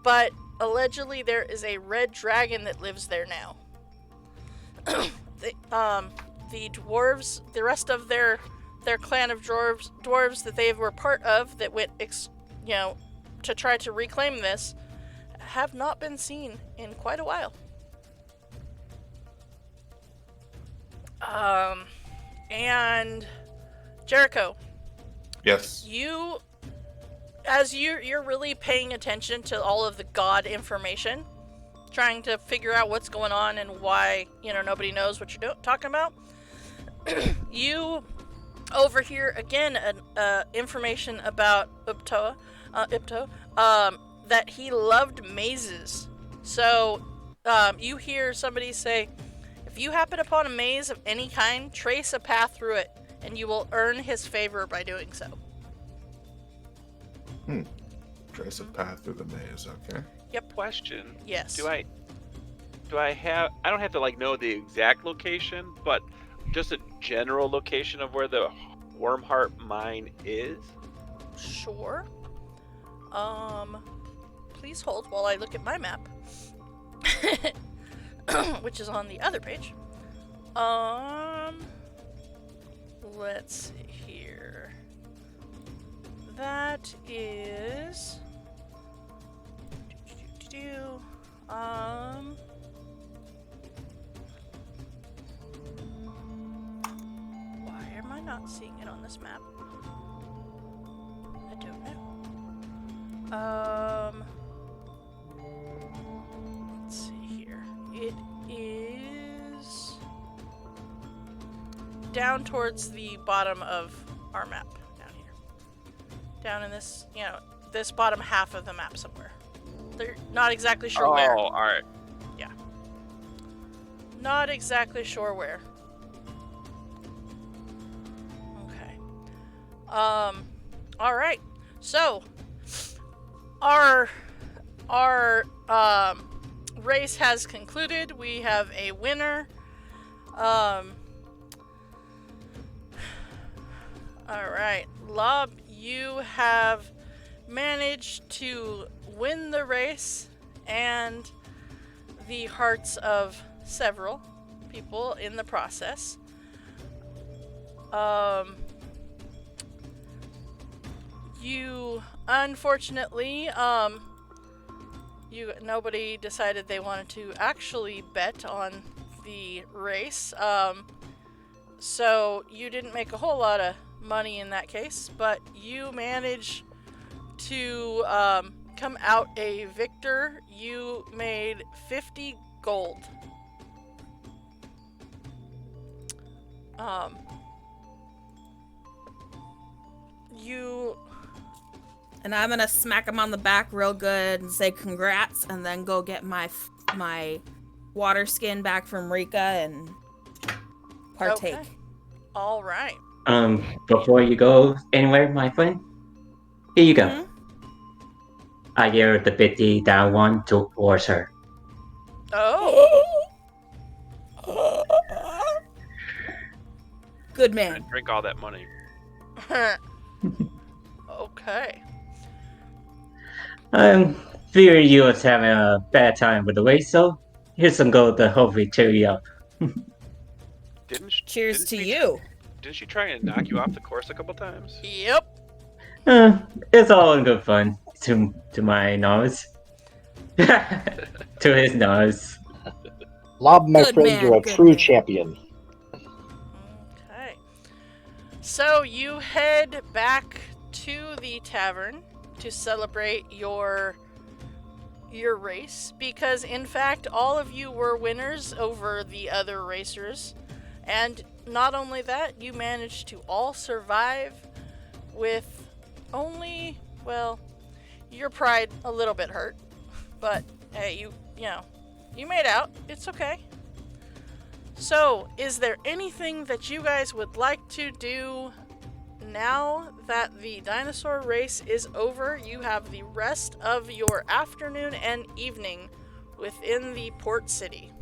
but allegedly there is a red dragon that lives there now. The dwarves, the rest of their clan of dwarves that they were part of that went, to try to reclaim this, have not been seen in quite a while. And Jericho, Yes. You're really paying attention to all of the god information, trying to figure out what's going on and why, nobody knows what you're talking about. You overhear again information about Ipto, that he loved mazes. So, you hear somebody say, if you happen upon a maze of any kind, trace a path through it, and you will earn his favor by doing so. Trace a path through the maze, okay. Yep. Question. Yes. Do I don't have to know the exact location, but just a general location of where the Wormheart Mine is? Sure. Please hold while I look at my map. Which is on the other page. Let's see here. That is... Why am I not seeing it on this map? I don't know. Let's see here. It is down towards the bottom of our map, down here. Down in this, this bottom half of the map somewhere. They're not exactly sure where. Oh, alright. Yeah. Not exactly sure where. Okay. Alright. So, our race has concluded. We have a winner. Alright. Lob, you have managed to win the race and the hearts of several people in the process. You unfortunately nobody decided they wanted to actually bet on the race. So you didn't make a whole lot of money in that case, but you managed to come out a victor. You made 50 gold. And I'm gonna smack him on the back real good and say congrats, and then go get my water skin back from Rika and partake. Okay. All right. Before you go anywhere, my friend, here you go. Mhm. I give the 50 down one towards her. Oh. Good man. Drink all that money. Okay. Fear you was having a bad time with the race, so here's some gold to hopefully cheer you up. Didn't Cheers didn't to she- you. Didn't she try and knock you off the course a couple times? Yep. It's all in good fun, to my knowledge. To his knowledge. Lob, my Good friend, man, you're a good true man. champion. Okay. So you head back to the tavern to celebrate your race, because in fact all of you were winners over the other racers, and not only that, you managed to all survive with only, well, your pride a little bit hurt, but hey, you made out. It's okay. So, is there anything that you guys would like to do now that the dinosaur race is over? You have the rest of your afternoon and evening within the port city.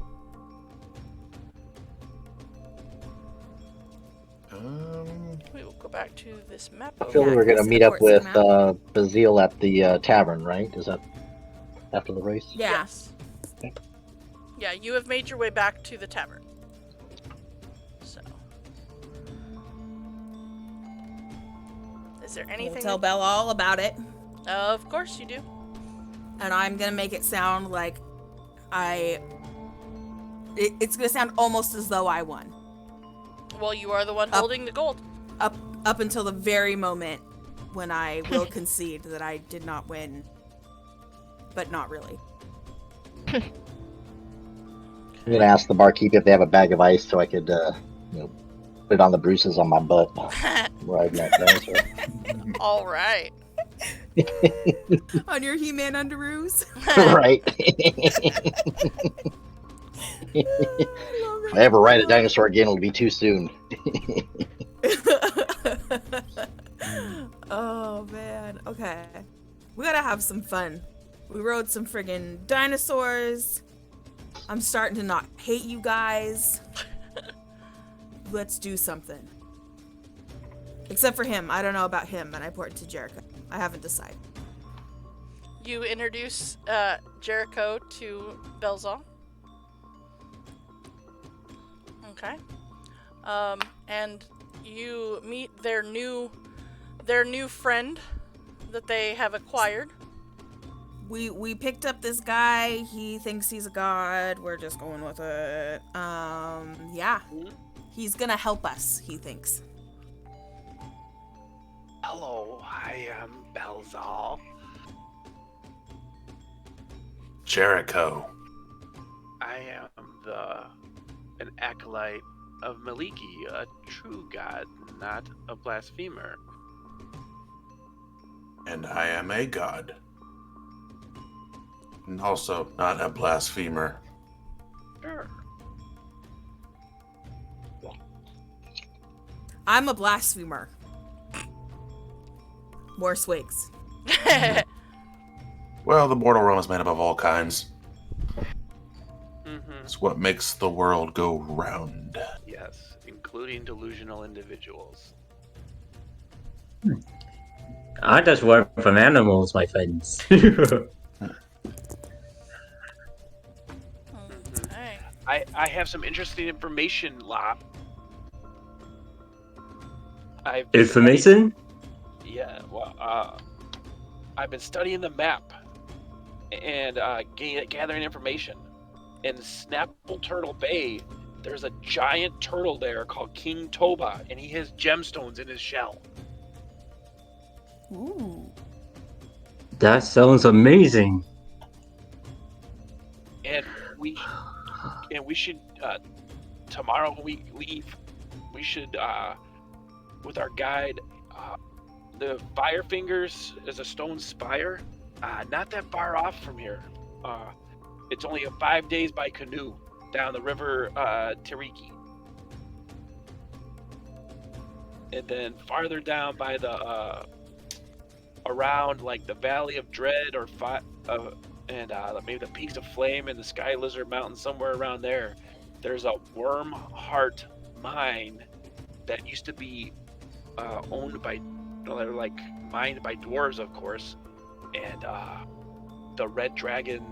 We will go back to this map. I feel Yeah, we're going to close to meet the up port city with map. Bazil at the tavern, right? Is that after the race? Yeah. Yes. Yeah, you have made your way back to the tavern. So, is there We'll anything? tell Belle all about it, Of course you do. and I'm gonna make it sound like it's gonna sound almost as though I won. Well, you are the one holding the gold. Up until the very moment when I will concede that I did not win, but not really. I'm going to ask the barkeep if they have a bag of ice so I could, put it on the bruises on my butt. Riding that dinosaur. All right. On your He-Man underoos. Right. I If I ever ride a dinosaur again, it'll be too soon. Oh man. Okay. We gotta have some fun. We rode some friggin' dinosaurs. I'm starting to not hate you guys. Let's do something. Except for him. I don't know about him, and I port to Jericho. I haven't decided. You introduce Jericho to Belzal. Okay. And you meet their new friend that they have acquired. We picked up this guy. He thinks he's a god. We're just going with it. Yeah. He's gonna help us, he thinks. Hello, I am Belzal. Jericho. I am an acolyte of Maliki, a true god, not a blasphemer. And I am a god. And also not a blasphemer. Sure. I'm a blasphemer. More swigs. Well, the mortal realm is made up of all kinds. Mm-hmm. It's what makes the world go round. Yes, including delusional individuals. I just work from animals, my friends. Okay. I have some interesting information, Lop. Information? Yeah, well, I've been studying the map and gathering information. In Snapple Turtle Bay, there's a giant turtle there called King Toba, and he has gemstones in his shell. Ooh. That sounds amazing. And we should tomorrow when we leave, we should with our guide, the Firefingers is a stone spire, not that far off from here. It's only 5 days by canoe down the river Tiriki. And then farther down by the around like the Valley of Dread or and maybe the Peaks of Flame and the Sky Lizard Mountain, somewhere around there, there's a Worm Heart mine that used to be owned by, like, mined by dwarves, of course, and the Red Dragon.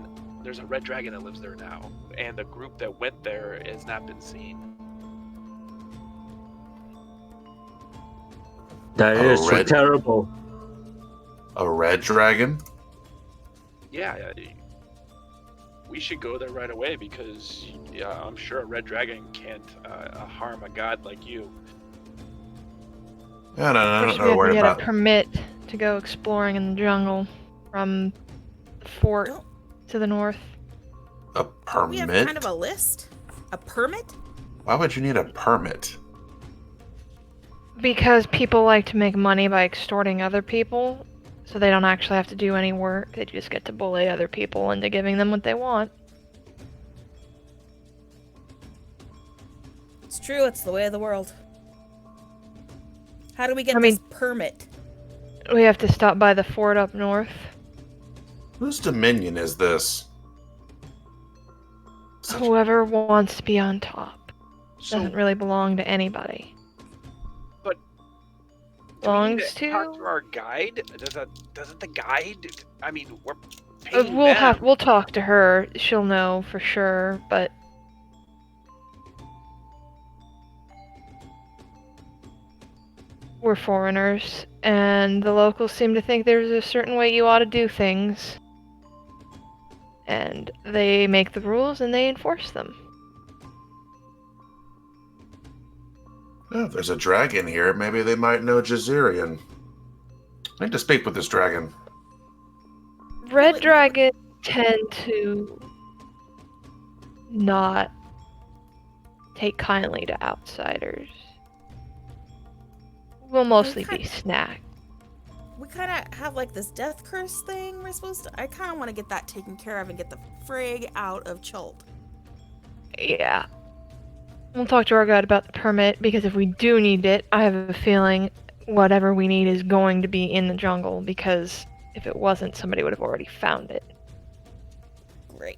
There's a red dragon that lives there now, and the group that went there has not been seen. That A is so red- terrible. A red dragon? Yeah, we should go there right away because I'm sure a red dragon can't harm a god like you. Yeah, no, First, don't we have to worry get a about it. permit to go exploring in the jungle from the fort Don't to the north. A we have permit? kind of a list? A permit? Why would you need a permit? Because people like to make money by extorting other people, so they don't actually have to do any work. They just get to bully other people into giving them what they want. It's true, it's the way of the world. How do we get I mean- this permit? We have to stop by the fort up north. Whose dominion is this? Whoever wants to be on top. So, Doesn't really belong to anybody. do we need Belongs to talk to... to our guide? Doesn't the guide? I mean, we're paying we'll them. we'll talk to her. She'll know for sure, but we're foreigners, and the locals seem to think there's a certain way you ought to do things. And they make the rules and they enforce them. Oh, if there's a dragon here, maybe they might know Jazirian. I need to speak with this dragon. Red Wait. dragons tend to not take kindly to outsiders. We'll mostly be snacked. We kind of have like this death curse thing we're supposed to. I kind of want to get that taken care of and get the frig out of Chult. Yeah. We'll talk to our guide about the permit, because if we do need it, I have a feeling whatever we need is going to be in the jungle, because if it wasn't, somebody would have already found it. Great.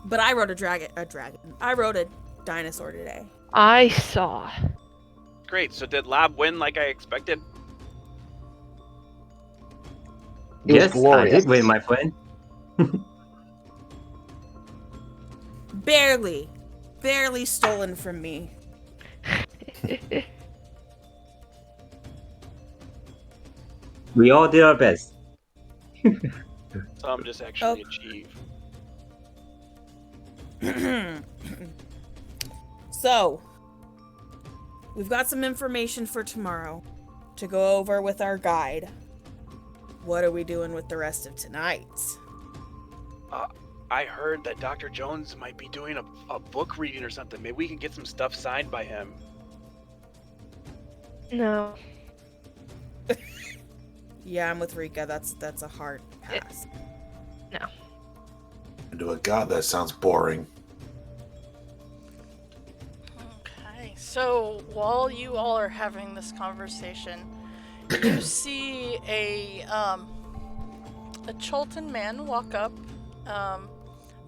But I rode a dragon. I rode a dinosaur today. I saw. Great. So did Lab win like I expected? It was Yes, glorious. I did win, my friend. Barely stolen from me. We all did our best. Some just actually achieve. So, we've got some information for tomorrow to go over with our guide. What are we doing with the rest of tonight? I heard that Dr. Jones might be doing a book reading or something. Maybe we can get some stuff signed by him. No. Yeah, I'm with Rika. That's a hard pass. To a god, that sounds boring. Okay, so while you all are having this conversation, you see a Chultan man walk up,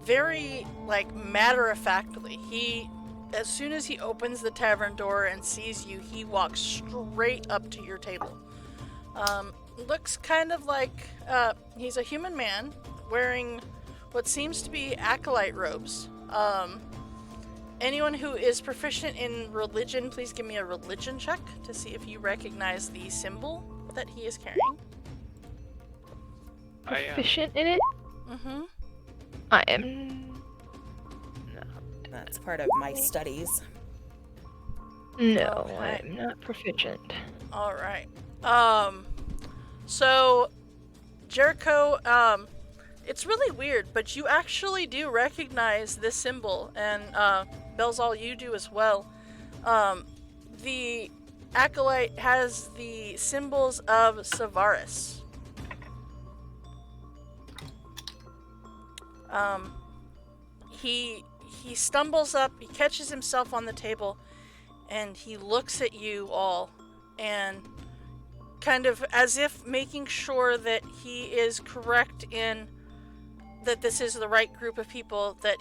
very like matter-of-factly. As soon as he opens the tavern door and sees you, he walks straight up to your table. Looks kind of like he's a human man wearing what seems to be acolyte robes. Anyone who is proficient in religion, please give me a religion check to see if you recognize the symbol that he is carrying. I am. Proficient in it? Mm-hmm. I am. That's part of my studies. No, Okay. I'm not proficient. All right. So Jericho, it's really weird, but you actually do recognize this symbol, and Belzal, you do as well. The acolyte has the symbols of Savaris. He stumbles up, he catches himself on the table, and he looks at you all, and kind of as if making sure that he is correct in that this is the right group of people that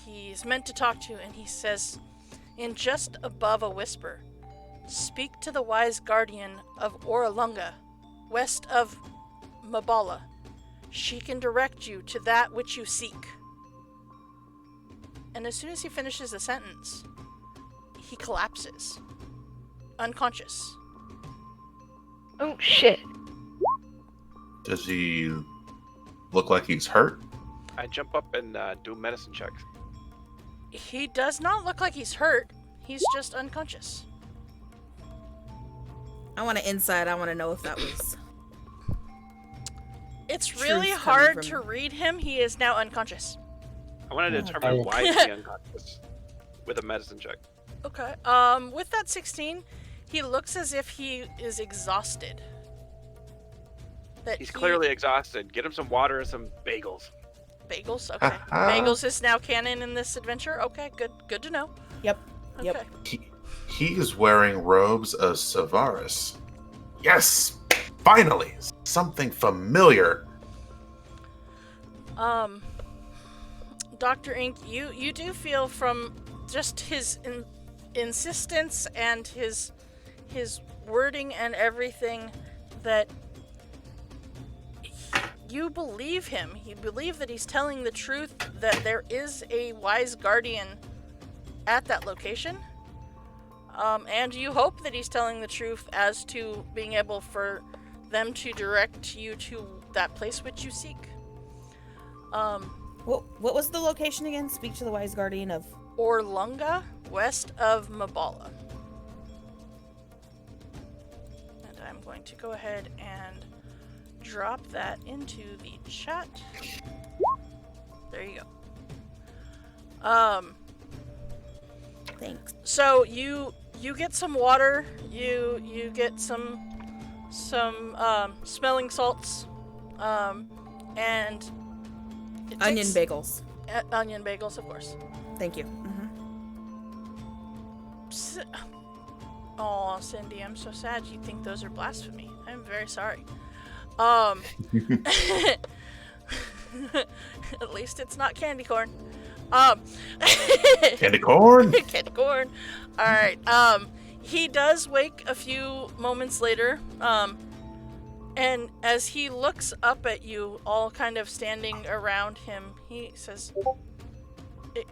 he's meant to talk to, and he says, in just above a whisper, "Speak to the wise guardian of Oralunga, west of Mabala. She can direct you to that which you seek." And as soon as he finishes the sentence, he collapses. Unconscious. Oh shit. Does he look like he's hurt? I jump up and do medicine checks. He does not look like he's hurt. He's just unconscious. I want to insight. I want to know if that was. It's really Truth hard coming to from- read him. He is now unconscious. I want to determine why is he unconscious with a medicine check. Okay. With that 16, he looks as if he is exhausted. That He's he- clearly exhausted. Get him some water and some bagels. Bagels. Okay. Bagels is now canon in this adventure. Okay. Good to know. Yep. Okay. Yep. He is wearing robes of Savaris. Yes! Finally! Something familiar. Dr. Ink, you do feel from just his insistence and his wording and everything that you believe him. You believe that he's telling the truth, that there is a wise guardian at that location. And you hope that he's telling the truth as to being able for them to direct you to that place which you seek. What was the location again? Speak to the wise guardian of. Orlunga, west of Mabala. And I'm going to go ahead and drop that into the chat. There you go. Thanks. So you get some water, you get some smelling salts, and it Onion takes- bagels. Onion bagels, of course. Thank you. Oh, Cindy, I'm so sad you think those are blasphemy. I'm very sorry. At least it's not candy corn. Candy corn? Candy corn. All right. He does wake a few moments later. And as he looks up at you, all kind of standing around him, he says,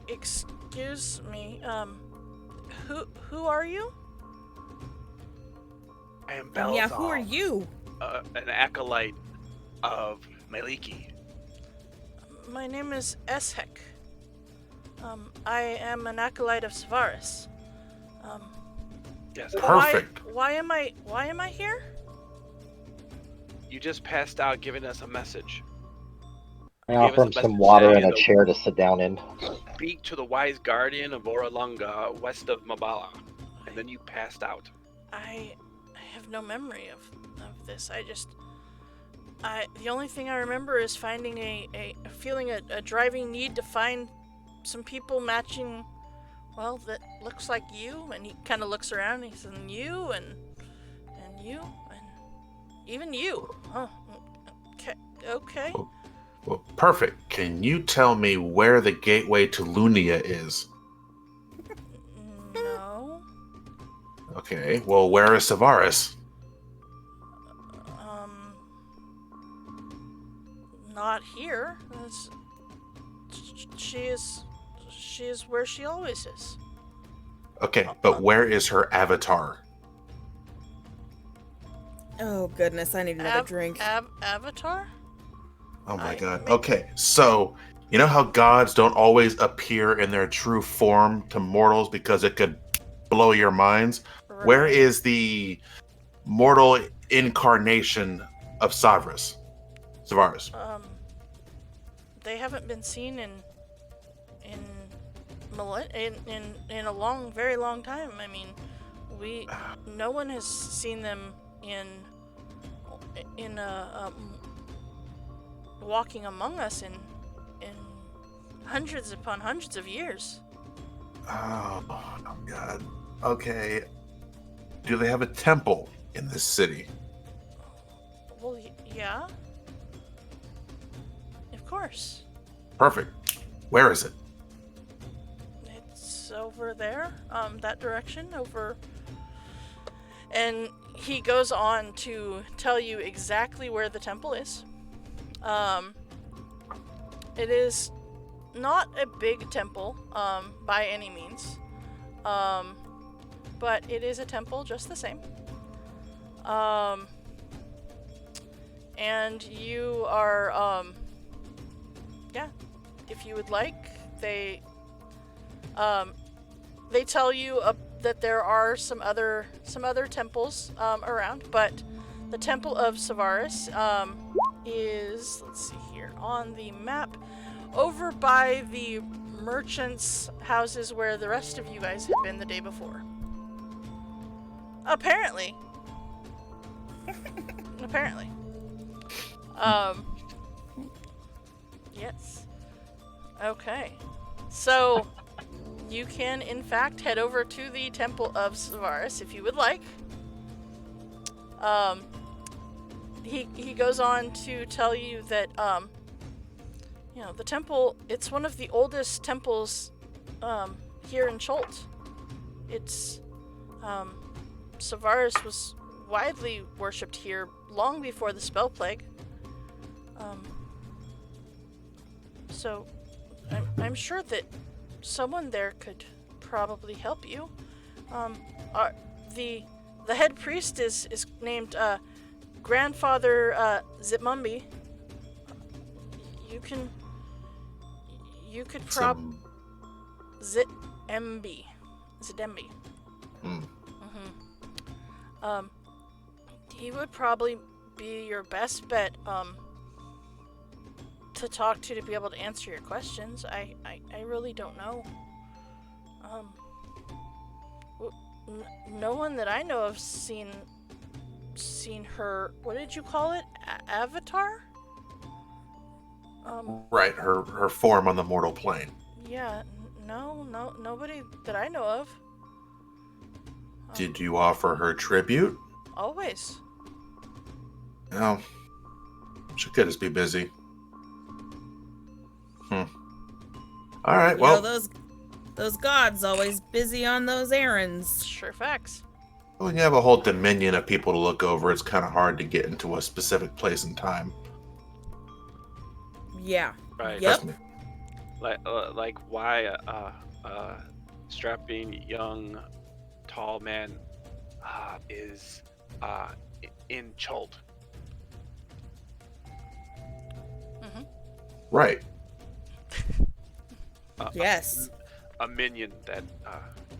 "Excuse me. Who are you?" I am Belzal, Yeah, who are you? an acolyte of Maliki. My name is Eshek. I am an acolyte of Savaris. Yes, Perfect. Why am I here? you just passed out giving us a message. I Gave us offer a him some message water saying and a that- chair to sit down in. Speak to the wise guardian of Oralunga, west of Mabala. And then you passed out. I have no memory of this. The only thing I remember is finding feeling a driving need to find some people matching, well, that looks like you. And he kind of looks around and he says, you and you and even you. Oh, okay. Well, perfect. Can you tell me where the gateway to Lunia is? No. Okay, well, where is Savaris? Not here. She is where she always is. Okay, but where is her avatar? Oh goodness, I need another drink. Avatar? Oh my I- god. Okay, so you know how gods don't always appear in their true form to mortals because it could blow your minds? Where Right. is the mortal incarnation of Savaris? They haven't been seen in a long, very long time. I mean, no one has seen them in walking among us in hundreds upon hundreds of years. Oh god. Okay. Do they have a temple in this city? Well, yeah. Of course. Perfect. Where is it? It's over there, that direction, over. And he goes on to tell you exactly where the temple is. It is not a big temple, by any means. But it is a temple just the same. And you are, yeah, if you would like, they tell you that there are some other temples around, but the Temple of Savaris is, let's see here, on the map, over by the merchants' houses where the rest of you guys had been the day before. Apparently. Apparently. Yes. Okay. So, you can, in fact, head over to the Temple of Savaris if you would like. He goes on to tell you that, the temple, it's one of the oldest temples, here in Cholt. It's, Savaris was widely worshipped here long before the Spell Plague. So, I'm sure that someone there could probably help you. The head priest is named Grandfather Zitmumbi. You could Zitmbi. He would probably be your best bet to talk to be able to answer your questions. I really don't know. No one that I know of seen her, what did you call it? Avatar? Right, her form on the mortal plane. Yeah, nobody that I know of. Did you offer her tribute? Always. No. She could just be busy. All right, well. Those gods always busy on those errands. Sure facts. When you have a whole dominion of people to look over, it's kind of hard to get into a specific place and time. Yeah. Right. Yep. Like why strapping young tall man is in Cholt. Right. Yes. A minion that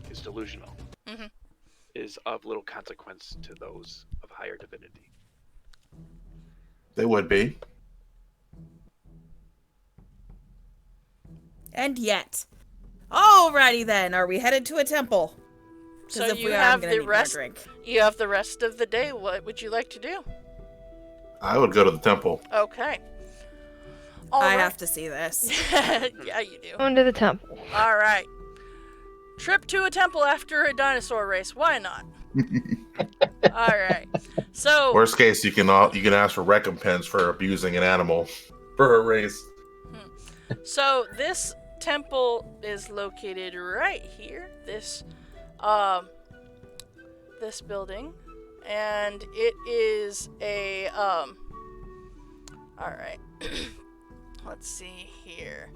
is delusional is of little consequence to those of higher divinity. They would be. And yet. Alrighty then, are we headed to a temple? So if you we are, have I'm gonna the need more rest. drink. You have the rest of the day. What would you like to do? I would go to the temple. Okay. I have to see this. Yeah, you do. Going to the temple. All right. Trip to a temple after a dinosaur race. Why not? All right. So. Worst case, you can ask for recompense for abusing an animal for a race. So this temple is located right here. This building, and it is a all right. Let's see here.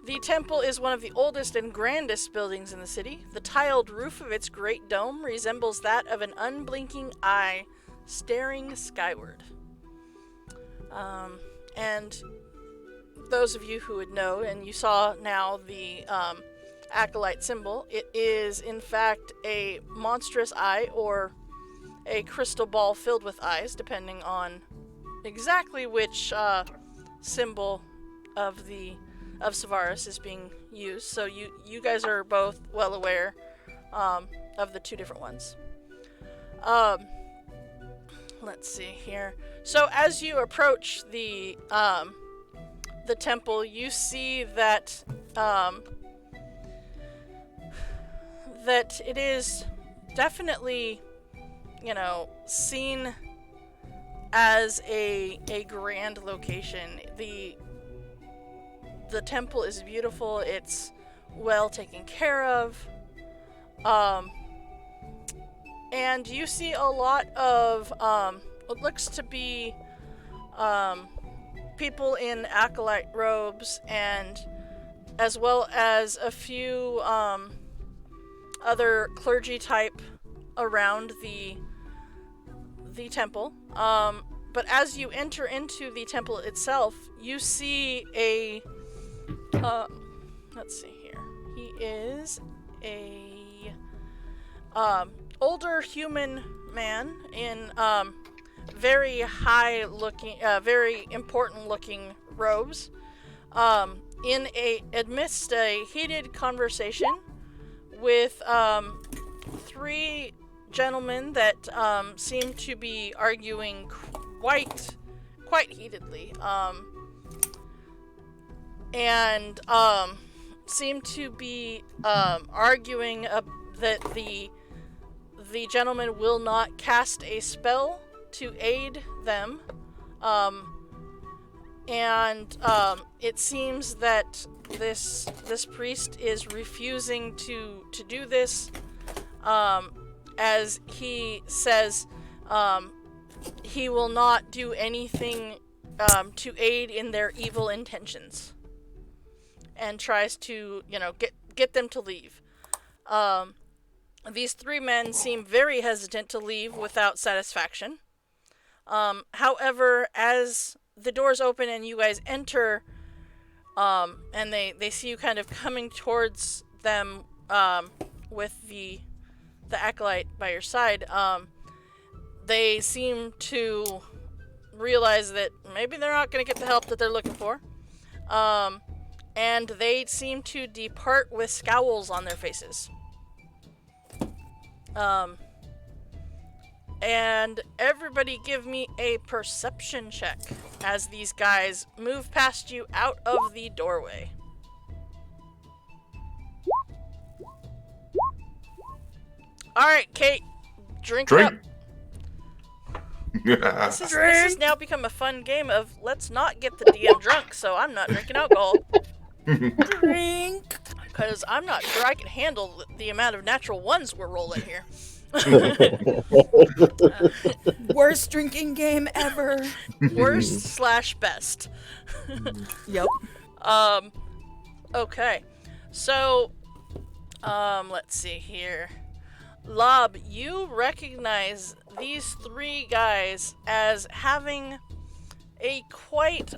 The temple is one of the oldest and grandest buildings in the city. The tiled roof of its great dome resembles that of an unblinking eye staring skyward. And those of you who would know, and you saw now the acolyte symbol, it is in fact a monstrous eye or a crystal ball filled with eyes, depending on exactly which symbol of Savaris is being used. So you guys are both well aware of the two different ones. Let's see here. So as you approach the temple, you see that that it is definitely, seen as a grand location. The temple is beautiful. It's well taken care of. And you see a lot of what looks to be people in acolyte robes and as well as a few other clergy type around the temple. But as you enter into the temple itself, you see a let's see here. He is a older human man in very high looking, very important looking robes. Amidst a heated conversation with three gentlemen that seem to be arguing quite heatedly, and seem to be arguing that the gentleman will not cast a spell to aid them, and it seems that this priest is refusing to do this, as he says he will not do anything to aid in their evil intentions, and tries to, get them to leave. These three men seem very hesitant to leave without satisfaction. However, as the doors open and you guys enter, and they see you kind of coming towards them with the acolyte by your side, they seem to realize that maybe they're not going to get the help that they're looking for. And they seem to depart with scowls on their faces. And everybody give me a perception check as these guys move past you out of the doorway. Alright, Kate, drink up. This has now become a fun game of let's not get the DM drunk, so I'm not drinking alcohol. Drink. Because I'm not sure I can handle the amount of natural ones we're rolling here. Worst drinking game ever. Worst/best. Yep. Okay. So, let's see here. Lob, you recognize these three guys as having a quite,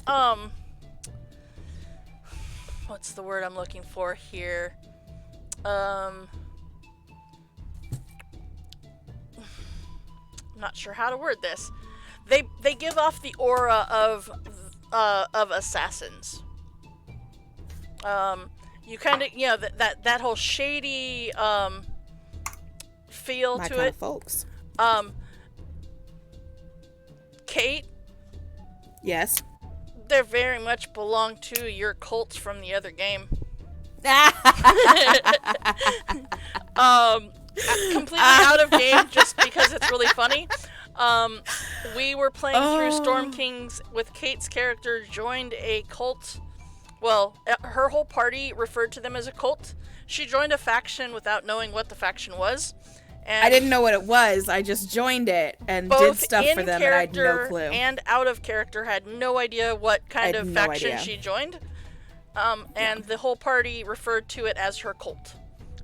what's the word I'm looking for here? I'm not sure how to word this. They give off the aura of assassins. You kind of, that whole shady, feel My to kind it. of folks. Kate, Yes. they very much belong to your cults from the other game. Completely out of game just because it's really funny. We were playing through Storm Kings with Kate's character joined a cult. Well, her whole party referred to them as a cult. She joined a faction without knowing what the faction was. And I didn't know what it was. I just joined it and did both stuff in for them, and I had no character clue. and out of character had no idea what kind of no faction idea. she joined. And the whole party referred to it as her cult.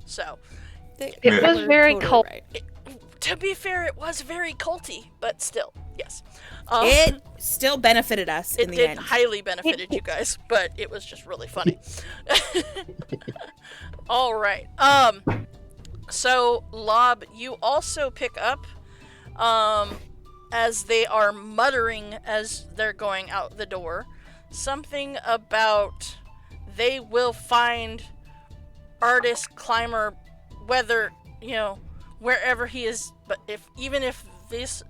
So, It was very cult. Right. to be fair, it was very culty, but still, yes. It still benefited us It in the did end. highly benefited you guys, but it was just really funny. All right. So Lob, you also pick up, as they are muttering as they're going out the door, something about they will find artist climber, whether wherever he is, but even if this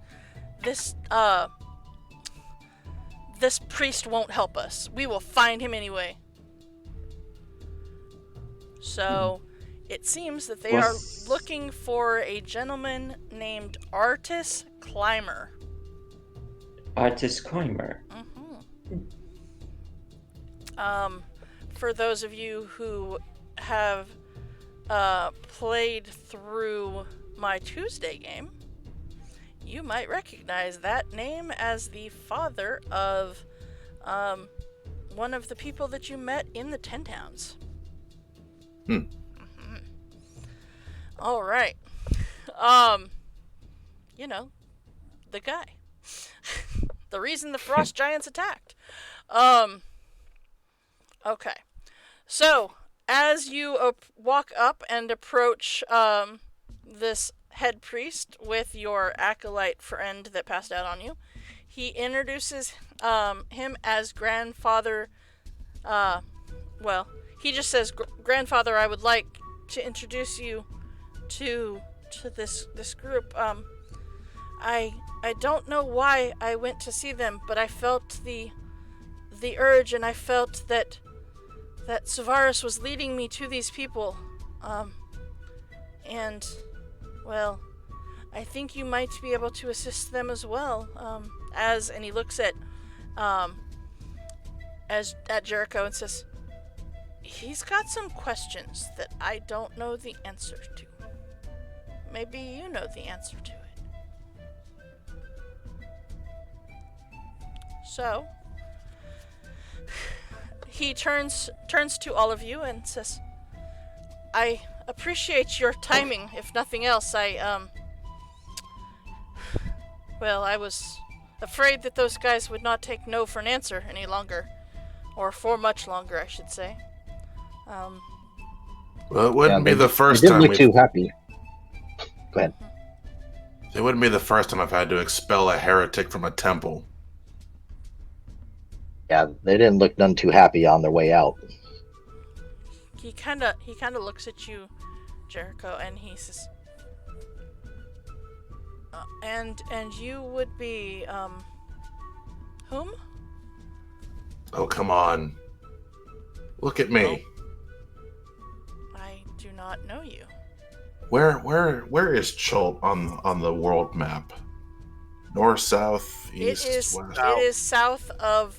priest won't help us, we will find him anyway. So, it seems that they are looking for a gentleman named Artis Climber. Artist Climber. For those of you who have played through my Tuesday game, you might recognize that name as the father of one of the people that you met in the 10 Towns. Hmm. All right. You know, the guy. The reason the frost giants attacked. Okay. So, as you walk up and approach this head priest with your acolyte friend that passed out on you, he introduces him as grandfather. Well, he just says, "Grandfather, I would like to introduce you to this group. I don't know why I went to see them, but I felt the urge, and I felt that Savaris was leading me to these people. And well, I think you might be able to assist them as well." And he looks at Jericho and says, "He's got some questions that I don't know the answer to. Maybe you know the answer to it." So he turns to all of you and says, "I appreciate your timing, if nothing else. I was afraid that those guys would not take no for an answer any longer. Or for much longer, I should say. Well, it wouldn't be the first they didn't time look too happy. Go ahead. It wouldn't be the first time I've had to expel a heretic from a temple. Yeah, they didn't look none too happy on their way out. He kinda looks at you, Jericho, and he says, and you would be, whom?" Oh, come on. Look at me. "I do not know you." Where is Chult on the world map? North, south, east, west? It is south of,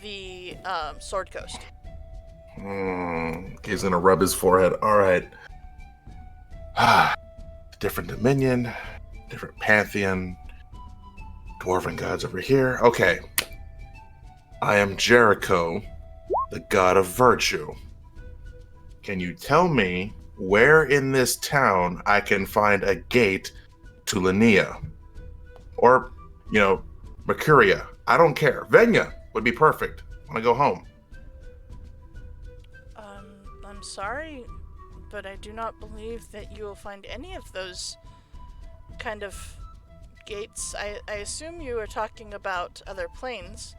the, Sword Coast. He's gonna rub his forehead. All right. Different dominion, different pantheon. Dwarven gods over here. Okay. I am Jericho, the god of virtue. Can you tell me where in this town I can find a gate to Linnea? Or, Mercuria. I don't care. Venya would be perfect. I want to go home. I'm sorry, but I do not believe that you will find any of those kind of gates. I assume you are talking about other planes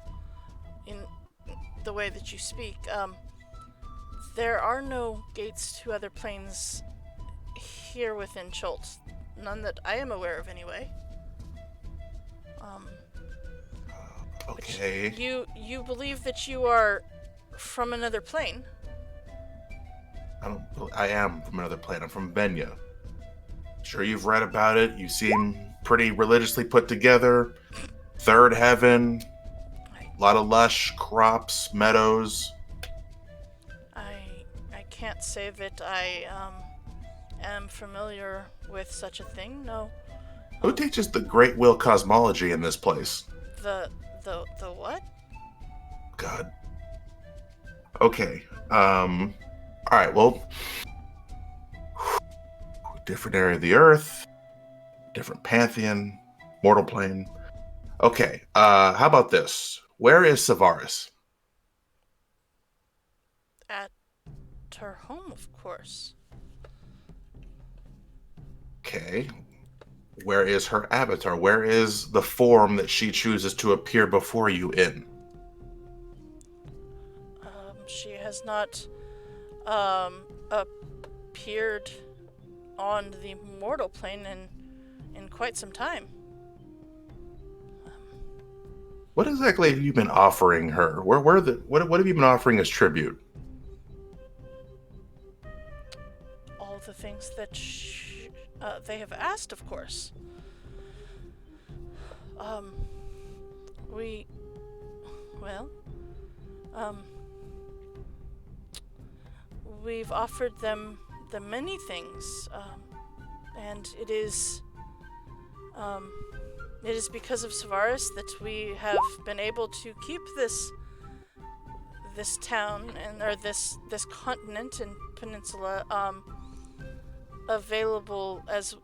in the way that you speak. There are no gates to other planes here within Chult. None that I am aware of, anyway. Okay. You believe that you are from another plane? I am from another plane. I'm from Venya. Sure, you've read about it. You seem pretty religiously put together. Third heaven. A lot of lush crops, meadows. I can't say that I am familiar with such a thing. No. Who teaches the Great Will cosmology in this place? The what? God. Okay. All right. Well, different area of the Earth, different pantheon, mortal plane. Okay. How about this? Where is Savaris? At her home, of course. Okay. Where is her avatar? Where is the form that she chooses to appear before you in? She has not appeared on the mortal plane in quite some time. What exactly have you been offering her? What have you been offering as tribute? All the things that they have asked, of course. We've offered them many things, and it is because of Savaris that we have been able to keep this town or this continent and peninsula available as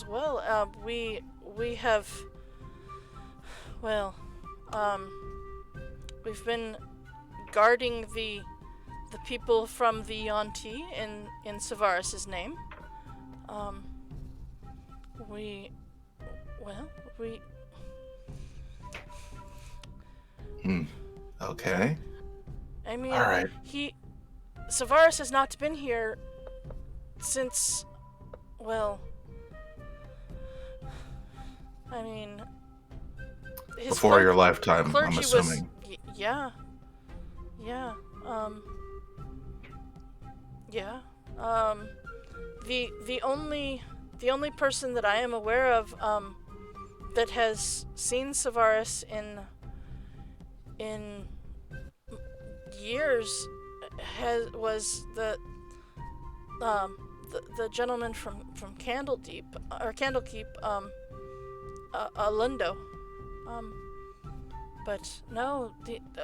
well. We have, well, we've been guarding the people from the Yonti in Savaris' name. We Okay. I mean, All right. Savaris has not been here since, well, I mean, his Before your lifetime, I'm clergy assuming. yeah, yeah, yeah. The only person that I am aware of that has seen Savaris in years was the gentleman from Candlekeep, Alundo. But no,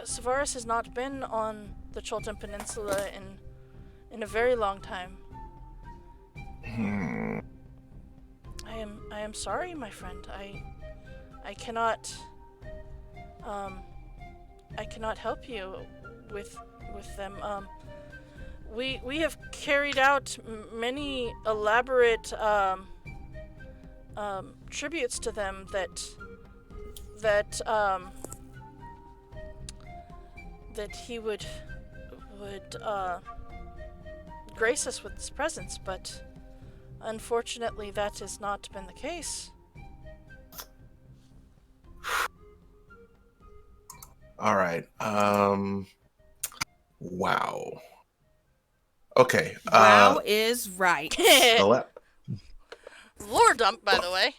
Savaris has not been on the Cholton Peninsula in a very long time. I am sorry, my friend. I cannot help you with them. We have carried out many elaborate tributes to them that he would grace us with his presence, but unfortunately that has not been the case. All right. Wow. Okay. Wow is right. Lore dump, by the way.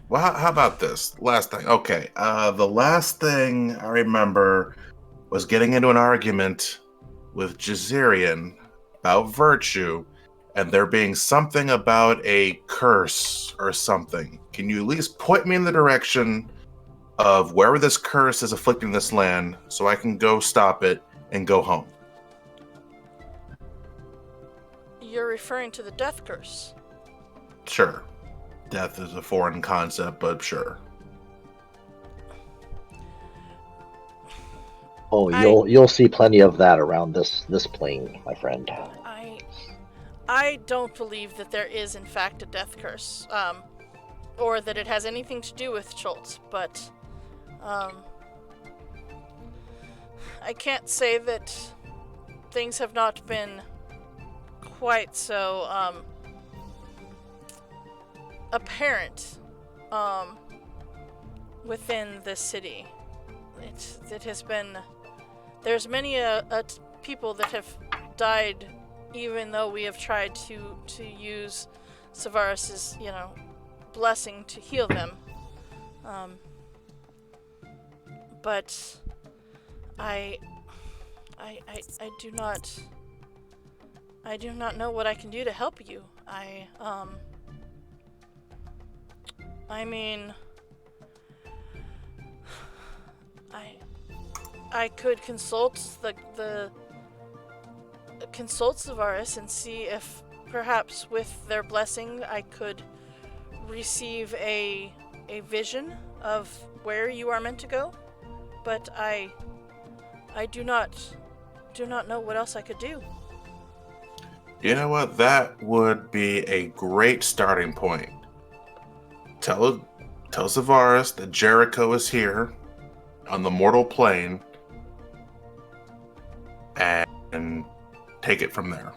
Well, how about this last thing? Okay. The last thing I remember was getting into an argument with Jazarian about virtue, and there being something about a curse or something. Can you at least point me in the direction of wherever this curse is afflicting this land so I can go stop it and go home? You're referring to the death curse. Sure. Death is a foreign concept, but sure. Oh, you'll see plenty of that around this plane, my friend. I don't believe that there is in fact a death curse, or that it has anything to do with Cholt, but I can't say that things have not been quite so apparent within the city. It has been. There's many people that have died, even though we have tried to use Savaris's, blessing to heal them. But I do not know what I can do to help you. I could consult consult Savaris and see if perhaps with their blessing I could receive a vision of where you are meant to go. But I do not know what else I could do. You know what? That would be a great starting point. Tell Savaris that Jericho is here on the mortal plane and take it from there.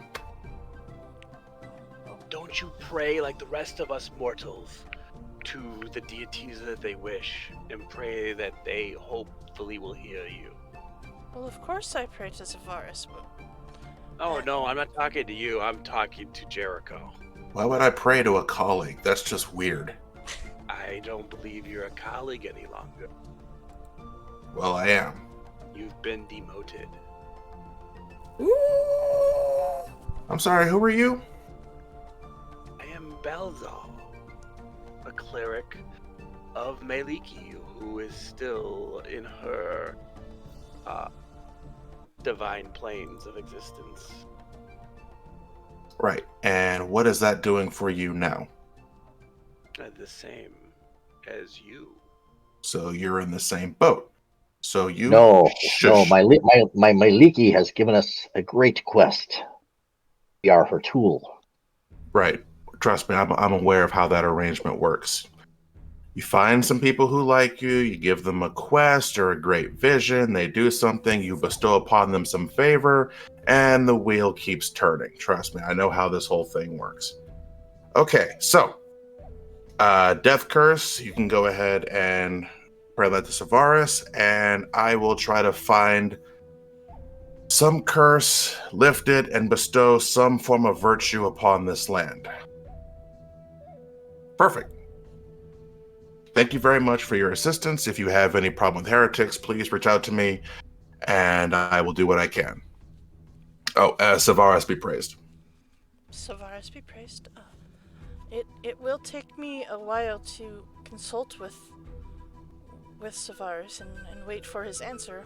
Don't you pray like the rest of us mortals to the deities that they wish, and pray that they hopefully will hear you? Well, of course I pray to Savaris, but... Oh no, I'm not talking to you, I'm talking to Jericho. Why would I pray to a colleague? That's just weird. I don't believe you're a colleague any longer. Well, I am. You've been demoted. Ooh. I'm sorry, who are you? I am Balzal, a cleric of Maliki, who is still in her divine planes of existence. Right. And what is that doing for you now? The same as you. So you're in the same boat. So you No, shush. my Leaky has given us a great quest. We are her tool. Right. Trust me, I'm aware of how that arrangement works. You find some people who like you give them a quest or a great vision, they do something, you bestow upon them some favor, and the wheel keeps turning. Trust me, I know how this whole thing works. Okay, so, Death Curse, you can go ahead and pray that to Savaris, and I will try to find some curse, lift it, and bestow some form of virtue upon this land. Perfect. Thank you very much for your assistance. If you have any problem with heretics, please reach out to me, and I will do what I can. Oh, Savaris be praised. Savaris be praised. It will take me a while to consult with Savaris and wait for his answer.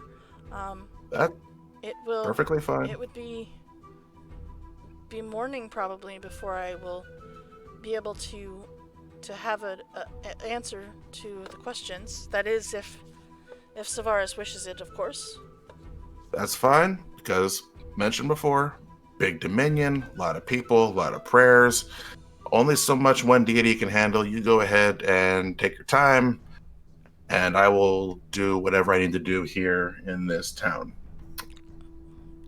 That's It will perfectly fine. It would be morning probably before I will be able to have an answer to the questions. That is, if Savaris wishes it, of course. That's fine, because, mentioned before, big dominion, a lot of people, a lot of prayers. Only so much one deity can handle. You go ahead and take your time, and I will do whatever I need to do here in this town.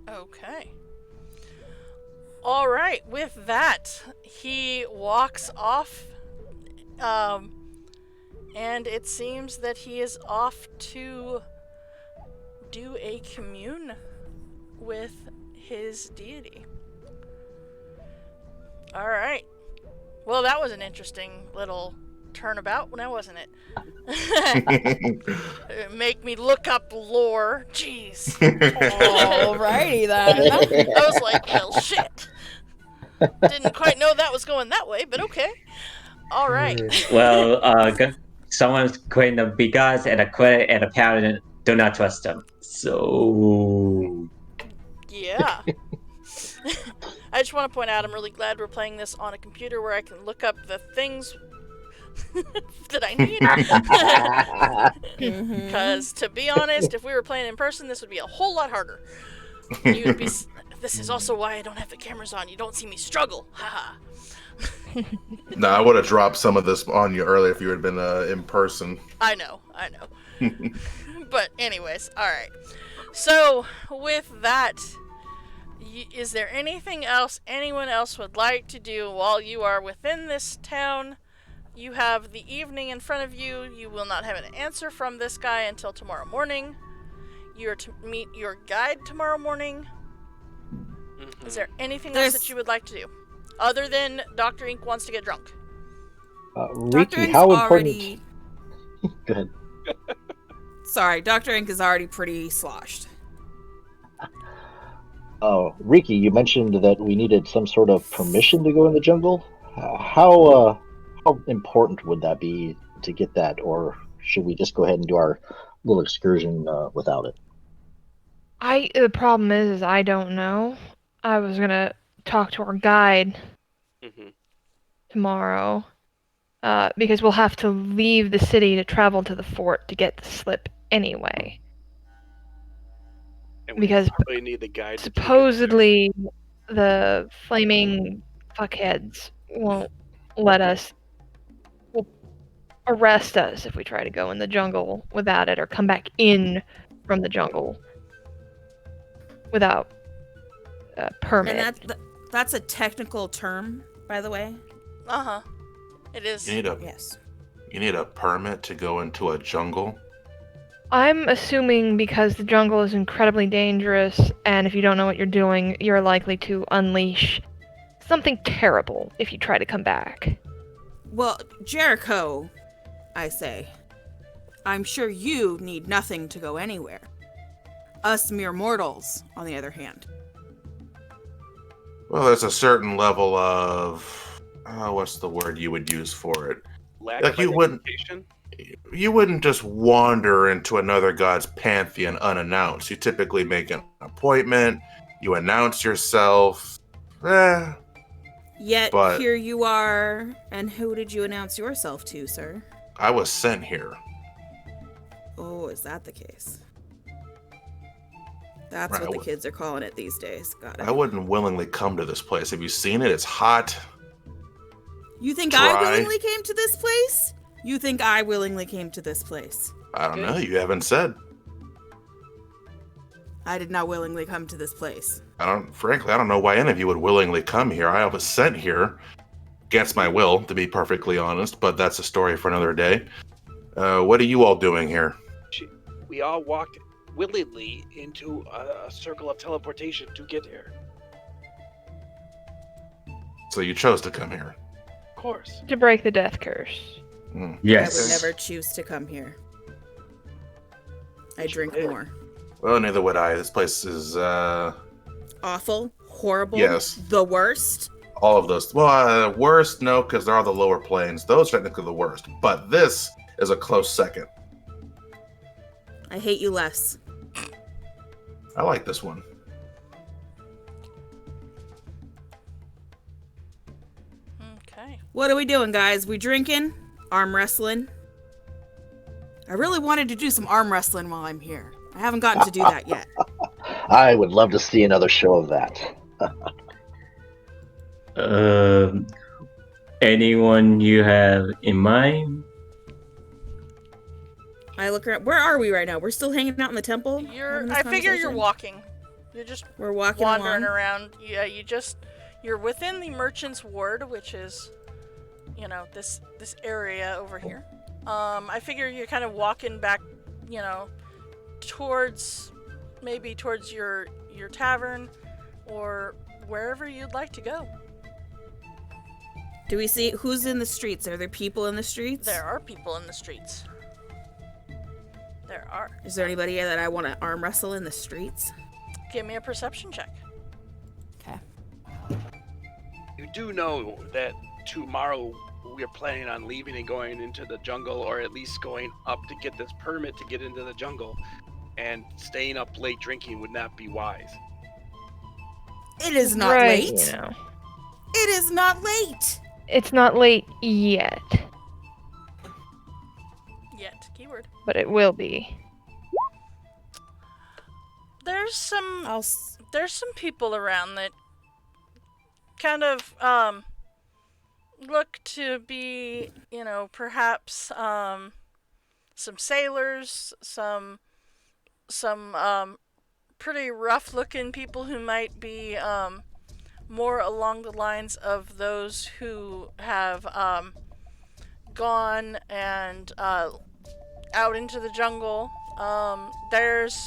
Okay. All right. With that, he walks off, and it seems that he is off to do a commune with his deity. All right. Well, that was an interesting little turnabout, now wasn't it? Make me look up lore. Jeez. Alrighty then. I was like, well, shit. Didn't quite know that was going that way, but okay. All right. Well, someone's quitting the big guys, and a paladin do not trust them. So Yeah. I just want to point out, I'm really glad we're playing this on a computer where I can look up the things that I need. Because, to be honest, if we were playing in person, this would be a whole lot harder. You'd be. This is also why I don't have the cameras on. You don't see me struggle. Haha. No, I would have dropped some of this on you earlier if you had been in person. I know. But anyways, alright. So, with that, is there anything else anyone else would like to do while you are within this town? You have the evening in front of you. You will not have an answer from this guy until tomorrow morning. You're to meet your guide tomorrow morning. Is there anything else that you would like to do? Other than Dr. Ink wants to get drunk. Riki, how important... Go ahead. Sorry, Dr. Ink is already pretty sloshed. Oh, Riki, you mentioned that we needed some sort of permission to go in the jungle. How important would that be to get that, or should we just go ahead and do our little excursion without it? The problem is I don't know. I was gonna talk to our guide tomorrow, because we'll have to leave the city to travel to the fort to get the slip anyway. And we Because probably need the guide. supposedly the flaming fuckheads won't let us, will arrest us if we try to go in the jungle without it, or come back in from the jungle without a permit. And that's a technical term, by the way. Uh-huh. It is. Yes. You need a permit to go into a jungle? I'm assuming because the jungle is incredibly dangerous, and if you don't know what you're doing, you're likely to unleash something terrible if you try to come back. Well, Jericho, I say. I'm sure you need nothing to go anywhere. Us mere mortals, on the other hand. Well, there's a certain level of... what's the word you would use for it? Lack Like of you wouldn't... identification? You wouldn't just wander into another god's pantheon unannounced. You typically make an appointment, you announce yourself. Yet But- here you are. And who did you announce yourself to, sir? I was sent here. Oh, is that the case? That's Right, what the I kids are calling it these days. Got it. I wouldn't willingly come to this place. Have you seen it? It's hot. You think Dry. I willingly came to this place? You think I willingly came to this place? I don't know. You haven't said. I did not willingly come to this place. Frankly, I don't know why any of you would willingly come here. I was sent here against my will, to be perfectly honest, but that's a story for another day. What are you all doing here? We all walked willingly into a circle of teleportation to get here. So you chose to come here. Of course. To break the death curse. I would Yes. never choose to come here. I drink more. Well, neither would I. This place is, Awful, horrible, Yes. the worst. all of those. Well, worst, no, because there are the lower planes. Those are technically the worst. But this is a close second. I hate you less. I like this one. Okay. What are we doing, guys? We drinking? Arm wrestling? I really wanted to do some arm wrestling while I'm here. I haven't gotten to do that yet. I would love to see another show of that. Anyone you have in mind? I look around. Where are we right now? We're still hanging out in the temple? having this I figure you're conversation? walking. You're just We're walking wandering along. around. Yeah, you're within the merchant's ward, which is, this area over here. I figure you're kind of walking back, towards your tavern or wherever you'd like to go. Do we see who's in the streets? Are there people in the streets? There are people in the streets. There are. Is there anybody that I want to arm wrestle in the streets? Give me a perception check. Okay. You do know that tomorrow we're planning on leaving and going into the jungle, or at least going up to get this permit to get into the jungle, and staying up late drinking would not be wise. It is not Right, late. you know. It is not late. It's not late yet, Yet, keyword. but it will be. There's some I'll. there's some people around that kind of look to be, perhaps some sailors, some pretty rough-looking people who might be more along the lines of those who have gone and out into the jungle. There's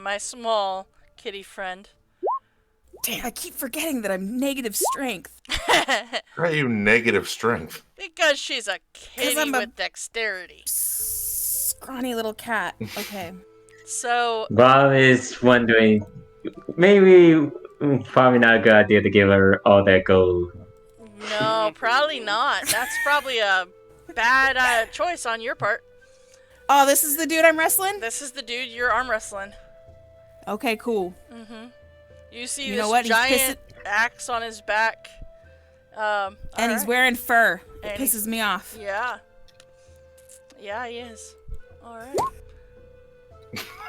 my small kitty friend. Damn, I keep forgetting that I'm negative strength. Why are you negative strength? Because she's a kitty I'm a- with dexterity. Scrawny little cat. Okay. So, Bob is wondering, maybe probably not a good idea to give her all that gold. no, probably not. That's probably a bad choice on your part. Oh, this is the dude I'm wrestling? This is the dude you're arm wrestling. Okay, cool. You see You this know what? He's giant axe on his back. And he's alright. wearing fur. It And pisses me off. Yeah. Yeah, he is. Alright.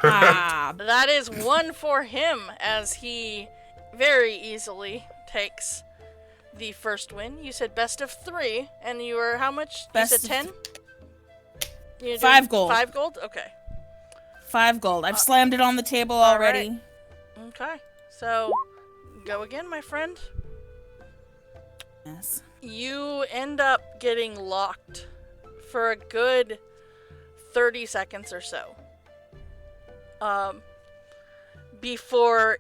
Ah, That is 1 for him, as he very easily takes the first win. You said best of 3, and you were how much? Best you of said 10? You 5 gold. 5 gold? Okay. 5 gold. I've slammed it on the table already. Okay. So, go again, my friend. Yes. You end up getting locked for a good 30 seconds or so. Before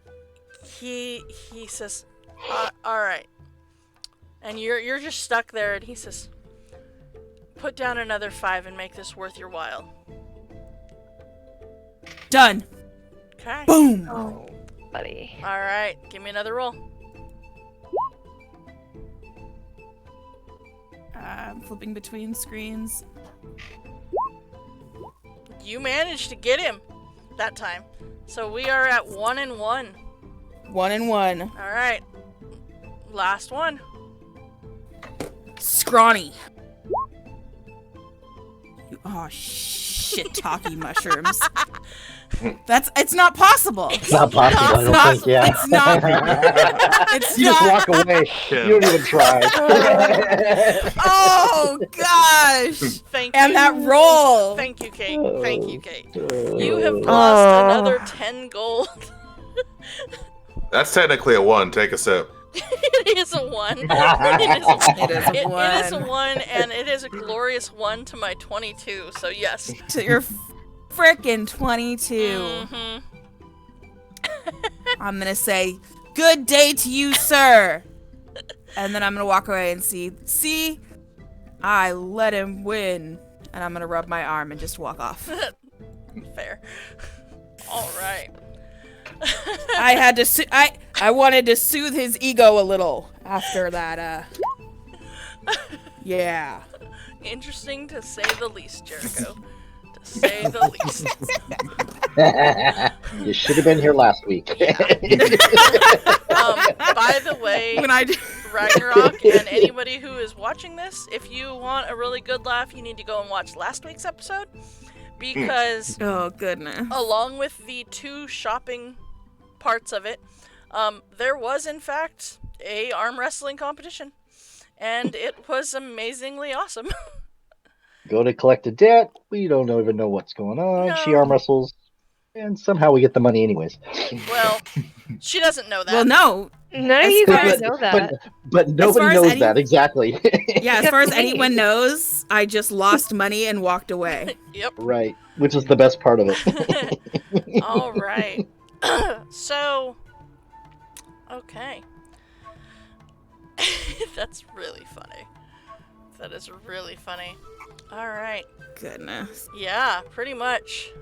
he says, all right. And you're just stuck there, and he says, put down another 5 and make this worth your while. Done. Okay. Boom. Oh, buddy. All right. Give me another roll. I'm flipping between screens. You managed to get him that time. So we are at 1 and 1. 1 and 1. All right. Last one. Scrawny. Oh shit, talkie mushrooms. It's not possible. It's not possible, I don't think, yeah. It's not. It's You just not. walk away. You don't even try. Oh gosh. Thank you. And that roll. Thank you, Kate. Thank you, Kate. You have lost another 10 gold. That's technically a 1. Take a sip. It is a 1. It is a one. It is a 1, and it is a glorious 1 to my 22. So yes. To your frickin' 22. Mm-hmm. I'm gonna say, good day to you, sir. And then I'm gonna walk away and see, I let him win. And I'm gonna rub my arm and just walk off. Fair. All right. I had to, I wanted to soothe his ego a little after that, yeah. Interesting to say the least, Jericho. To say the least. You should have been here last week. By the way, When I Ragnarok and anybody who is watching this, if you want a really good laugh, you need to go and watch last week's episode, because oh goodness. along with the 2 shopping parts of it, there was in fact a arm wrestling competition, and it was amazingly awesome. Go to collect a debt. We don't even know what's going on. No. She arm wrestles, and somehow we get the money anyways. Well, she doesn't know that. Well, no. None of you guys know that. But nobody far as knows any- that exactly. Yeah, as far as anyone knows, I just lost money and walked away. Yep. Right, which is the best part of it. All right. So, okay. That's really funny. That is really funny. All right. Goodness. Yeah, pretty much.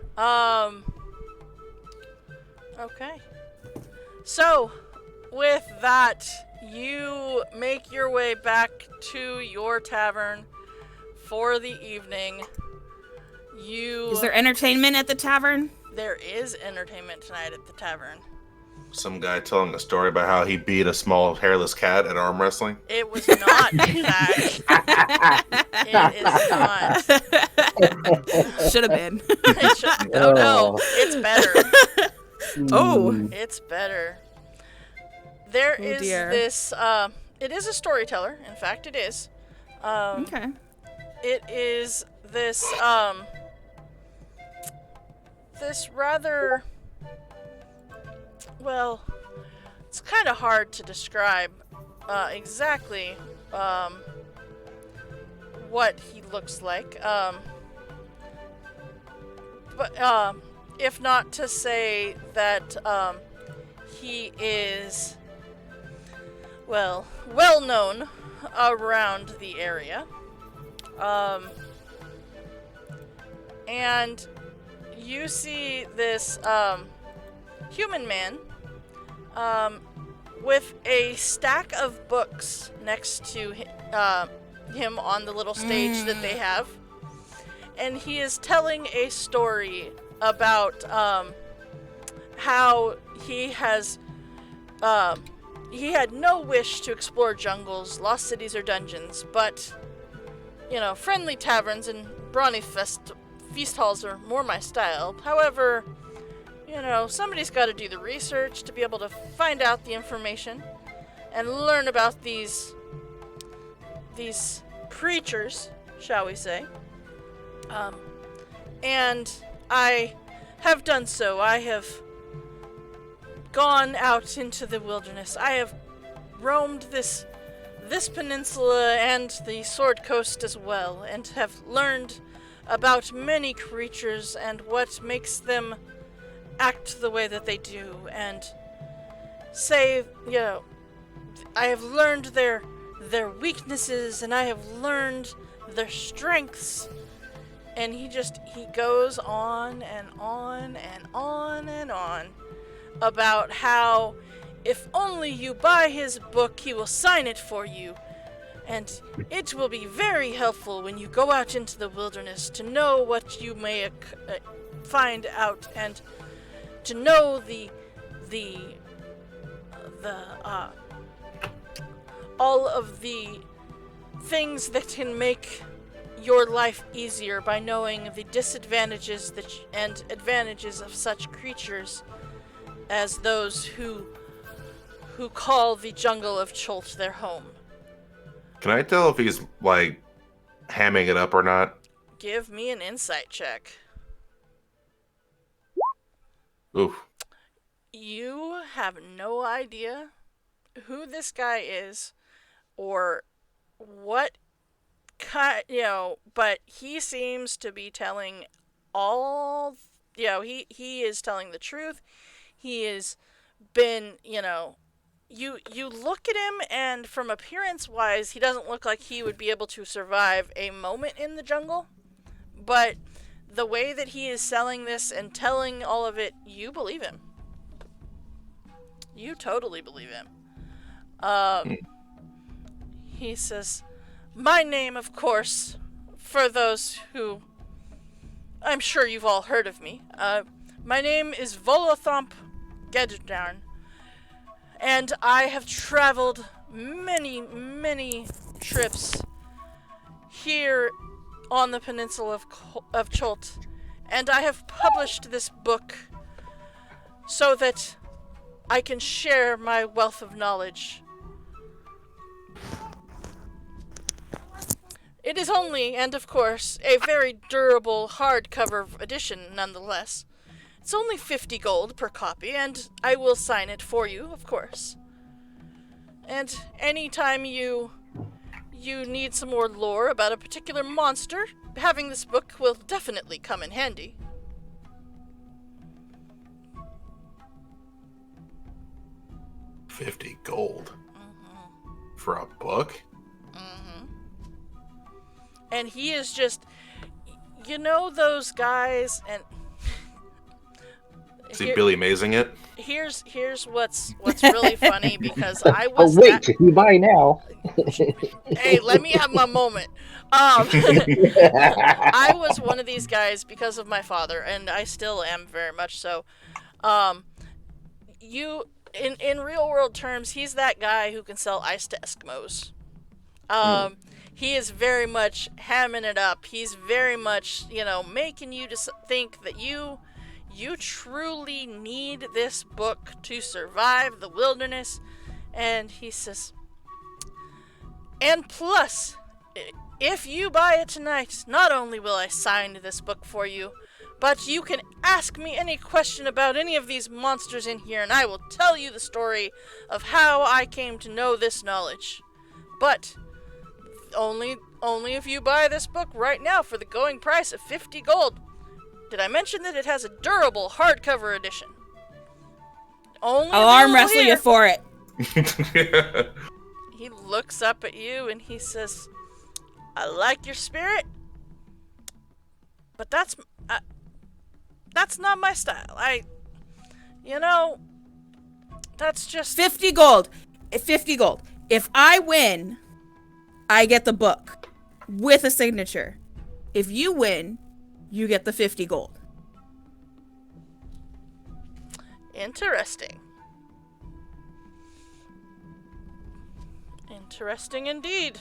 Okay. So, with that, you make your way back to your tavern for the evening. Is there entertainment at the tavern? There is entertainment tonight at the tavern. Some guy telling a story about how he beat a small hairless cat at arm wrestling. It was not, in fact. It is not. Should have been. Oh no, it's better. Oh. It's better. There is dear. this, it is a storyteller. In fact, it is. Okay. It is this, this rather, well, it's kind of hard to describe exactly what he looks like. But if not to say that he is, well known around the area. And you see this human man with a stack of books next to him on the little stage that they have. And he is telling a story about how he had no wish to explore jungles, lost cities, or dungeons, but, friendly taverns and brawny feast halls are more my style. However, somebody's got to do the research to be able to find out the information and learn about these creatures, shall we say. And I have done so. I have gone out into the wilderness. I have roamed this peninsula and the Sword Coast as well, and have learned about many creatures and what makes them act the way that they do, and say, I have learned their weaknesses, and I have learned their strengths. And he goes on and on and on and on about how if only you buy his book, he will sign it for you. And it will be very helpful when you go out into the wilderness to know what you may find out, and to know all of the things that can make your life easier by knowing the disadvantages and advantages of such creatures as those who call the jungle of Cholt their home. Can I tell if he's, hamming it up or not? Give me an insight check. Oof. You have no idea who this guy is or what kind, but he seems to be telling he is telling the truth. He has been, you look at him, and from appearance-wise, he doesn't look like he would be able to survive a moment in the jungle, but the way that he is selling this and telling all of it, you believe him. You totally believe him. He says, my name, of course, for those who, I'm sure you've all heard of me, my name is Volothromp Geddarn, and I have traveled many, many trips here on the peninsula of Cholt, and I have published this book so that I can share my wealth of knowledge. It is only, and of course, a very durable hardcover edition nonetheless. It's only 50 gold per copy, and I will sign it for you, of course. And anytime you need some more lore about a particular monster, having this book will definitely come in handy. $50 gold for a book? And he is just, those guys, and is he Billy Mazing it? Here's what's really funny, because I was you buy now. Hey, let me have my moment. I was one of these guys because of my father, and I still am very much so. In real world terms, he's that guy who can sell ice to Eskimos. He is very much hamming it up. He's very much, making you just think that you truly need this book to survive the wilderness. And he says, and plus, if you buy it tonight, not only will I sign this book for you, but you can ask me any question about any of these monsters in here, and I will tell you the story of how I came to know this knowledge. But only if you buy this book right now for the going price of 50 gold. Did I mention that it has a durable hardcover edition? Only I'll arm available wrestle here. you for it. He looks up at you and he says, I like your spirit, but that's not my style. That's just 50 gold. 50 gold. If I win, I get the book with a signature. If you win, you get the 50 gold. interesting. Interesting indeed.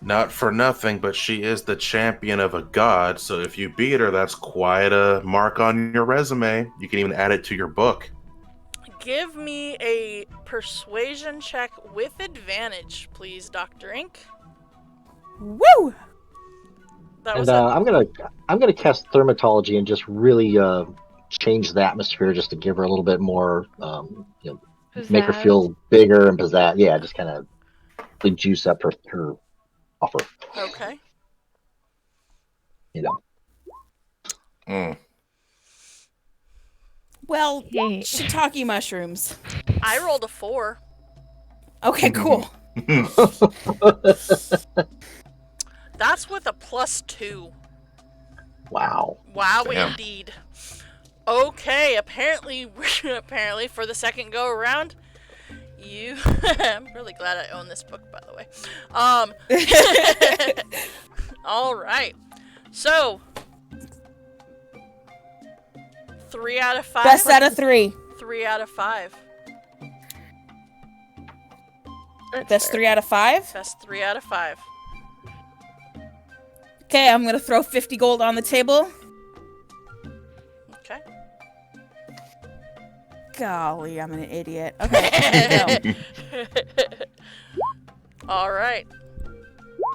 Not for nothing, but she is the champion of a god, so if you beat her, that's quite a mark on your resume. You can even add it to your book. Give me a persuasion check with advantage, please, Dr. Ink. Woo! That And was I'm gonna cast Thermatology and just really change the atmosphere, just to give her a little bit more, make her Pizzazz. feel bigger and pizzazz. Yeah, just kind of really juice up her offer. okay. You know. Mm. Well, Hey. shiitake mushrooms. I rolled a 4. Okay, cool. That's with a +2. Wow. Wow, Damn. indeed. Okay, apparently for the second go around, you. I'm really glad I own this book, by the way. All right. So, 3 out of 5. Best out of 3. 3 out of 5. Best 3 out of 5. Best 3 out of 5. Okay, I'm gonna throw 50 gold on the table. Okay. Golly, I'm an idiot. Okay, here we go. All right.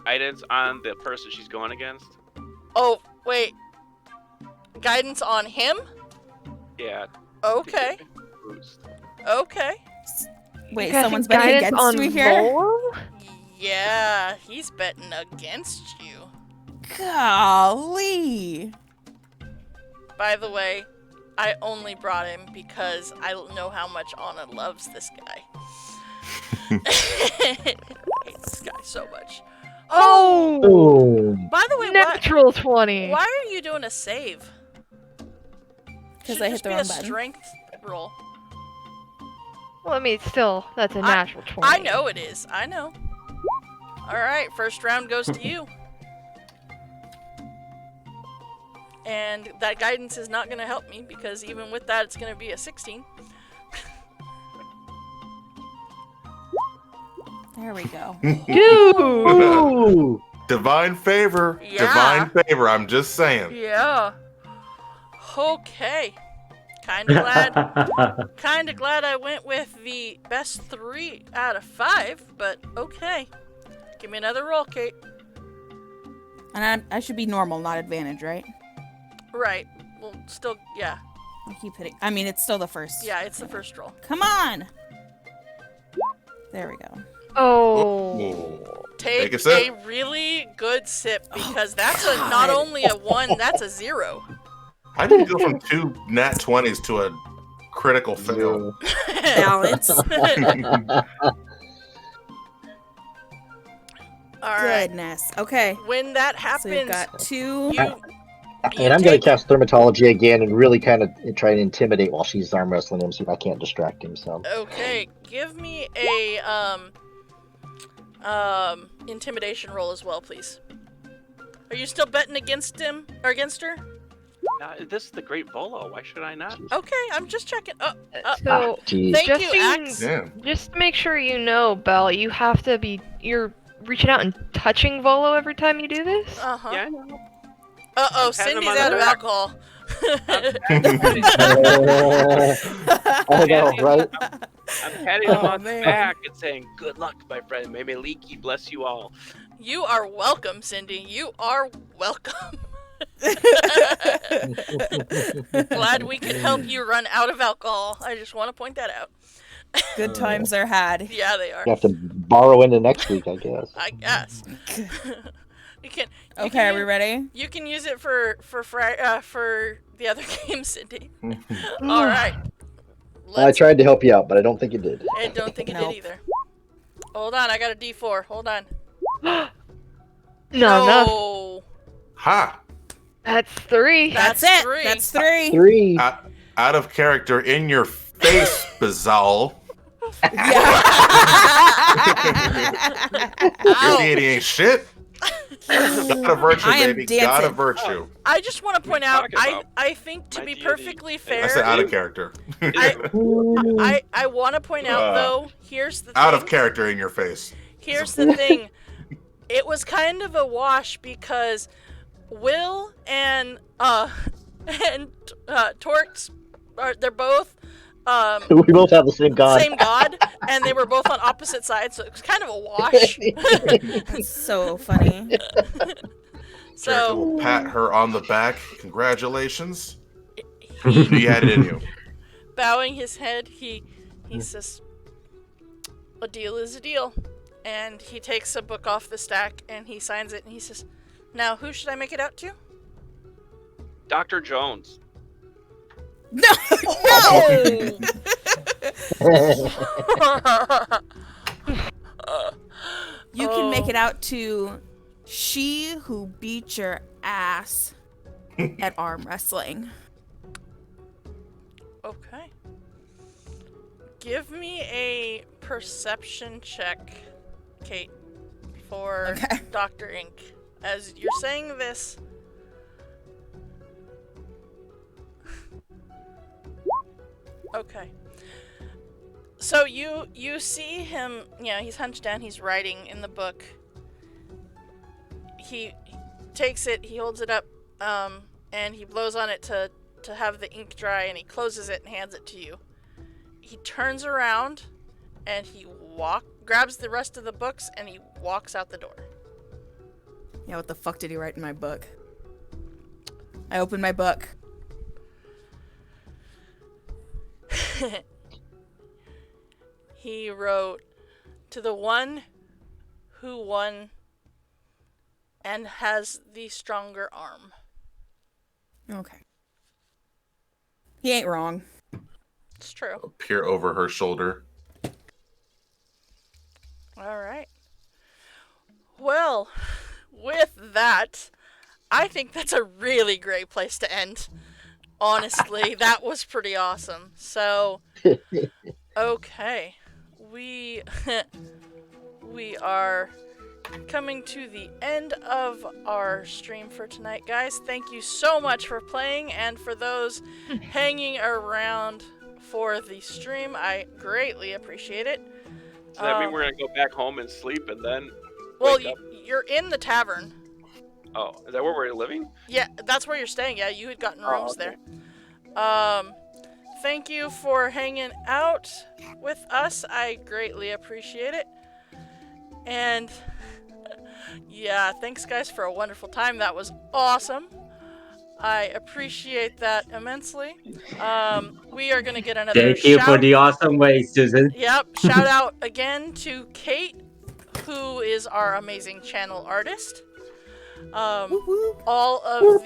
Guidance on the person she's going against. Oh, wait. Guidance on him? Yeah. Okay. Boost. Okay. Wait, Casting someone's betting guidance against on me here? Volo? Yeah, he's betting against you. Golly. By the way, I only brought him because I know how much Anna loves this guy. I hate this guy so much. Oh! Oh. By the way, Natural 20. why are you doing a save? 'Cause Should I hit just the be wrong a button. strength roll. Well, I mean, still, that's a natural 20. I know it is. I know. Alright, first round goes to you. And that guidance is not going to help me because even with that, it's going to be a 16. There we go. Dude! Ooh. Divine favor. Yeah. Divine favor. I'm just saying. Yeah. Okay. Kind of glad I went with the best 3 out of 5, but okay. Give me another roll, Kate. And I should be normal, not advantage, right? Right. Well, still, yeah. I'll keep hitting. I mean, it's still the first. Yeah, it's the first roll. Come on! There we go. Oh. Take a sip. a really good sip because that's not only a 1, that's a 0. How do you go from 2 nat 20s to a critical fail? Balance. Alright. Goodness. Okay. When that So we've happens, got 2. you And I'm going take- to cast Thermatology again and really kind of try to intimidate while she's arm wrestling him, see if I can't distract him. So Okay, give me a intimidation roll as well, please. Are you still betting against him or against her? This is the Great Volo. Why should I not? Okay, I'm just checking. So, geez. Thank just you, so Axe. Yeah. just to make sure you know, Belle, you have to be, you're reaching out and touching Volo every time you do this? Uh-huh. Yeah, I know. Uh-oh, I'm patting him Cindy's on out the of back. alcohol. I know, right? I'm patting him Oh, on man. the back and saying, "Good luck, my friend. May Maliki bless you all." You are welcome, Cindy. You are welcome. Glad we could help you run out of alcohol. I just want to point that out. Good times are had. Yeah, they are. You have to borrow into next week, I guess. I guess. Okay, are we ready? You can use it for the other game, Cindy. All right. I tried to help you out, but I don't think it did. I don't think it Nope. did either. Hold on, I got a D4. Hold on. Not enough. No. Ha! That's 3. That's That's it. 3. That's 3. 3. Out of character, in your face, Bazal. Ow. Your deity ain't shit. Got a virtue, I am baby. Got a dancing. virtue. I just want to point out, talking about? I think to My be deity. perfectly I fair, said out of character. I want to point out though. Here's the thing. Out of character in your face. Here's the thing. It was kind of a wash because Will and Torx they're both We both have the same god. same god, and they were both on opposite sides, so it was kind of a wash. That's so funny. Jericho So will pat her on the back. Congratulations. he, You had it in you. bowing his head, he says, "A deal is a deal," and he takes a book off the stack and he signs it and he says, "Now who should I make it out to?" Dr. Jones. No. No. You can make it out to she who beat your ass at arm wrestling. Okay. Give me a perception check, Kate, for Okay. Dr. Ink. As you're saying this. Okay. So you see him, he's hunched down, he's writing in the book. He takes it, he holds it up, and he blows on it to have the ink dry, and he closes it and hands it to you. He turns around and he grabs the rest of the books and he walks out the door. Yeah, what the fuck did he write in my book? I opened my book. He wrote, "To the one who won and has the stronger arm." Okay. He ain't wrong. It's true. Peer over her shoulder. All right. Well, with that, I think that's a really great place to end. Honestly, that was pretty awesome. So, okay. We are coming to the end of our stream for tonight, guys. Thank you so much for playing, and for those hanging around for the stream, I greatly appreciate it. Does that mean we're gonna go back home and sleep and then Well, wake up? you're in the tavern. Oh, is that where we're living? Yeah, that's where you're staying. Yeah, you had gotten rooms okay. there. Thank you for hanging out with us. I greatly appreciate it. And yeah, thanks guys for a wonderful time. That was awesome. I appreciate that immensely. We are gonna get another Thank you shout. for the awesome way, Susan. Yep, shout out again to Kate, who is our amazing channel artist. All of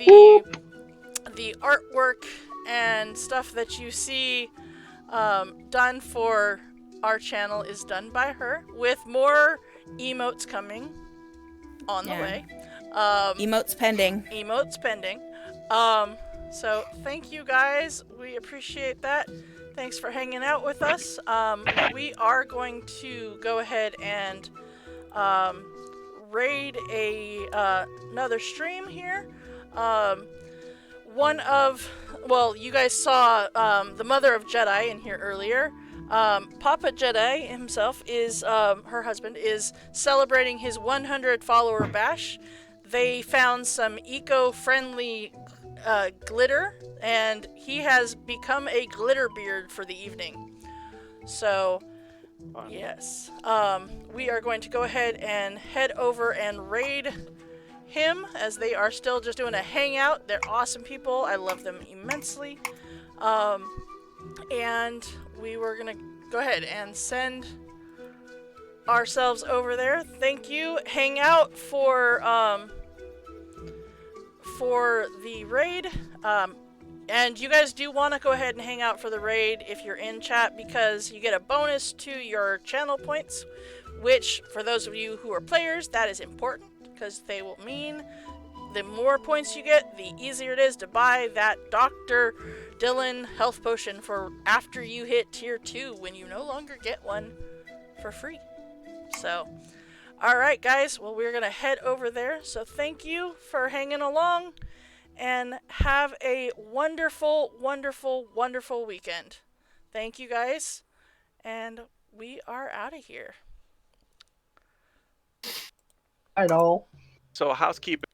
the artwork and stuff that you see done for our channel is done by her, with more emotes coming on the way. Emotes pending. Emotes pending. So thank you guys. We appreciate that. Thanks for hanging out with us. We are going to go ahead and raid another stream here. You guys saw the Mother of Jedi in here earlier. Papa Jedi himself is, her husband, is celebrating his 100 follower bash. They found some eco-friendly glitter, and he has become a glitter beard for the evening. So, yes. We are going to go ahead and head over and raid him, as they are still just doing a hangout. They're awesome people. I love them immensely. And we were gonna go ahead and send ourselves over there. Thank you. Hang out for for the raid. And you guys do want to go ahead and hang out for the raid if you're in chat, because you get a bonus to your channel points, which for those of you who are players, that is important because they will mean the more points you get, the easier it is to buy that Dr. Dylan health potion for after you hit tier 2 when you no longer get one for free. So, alright guys, well we're going to head over there. So thank you for hanging along and have a wonderful, wonderful, wonderful weekend. Thank you guys, and we are out of here. I know. So housekeeping.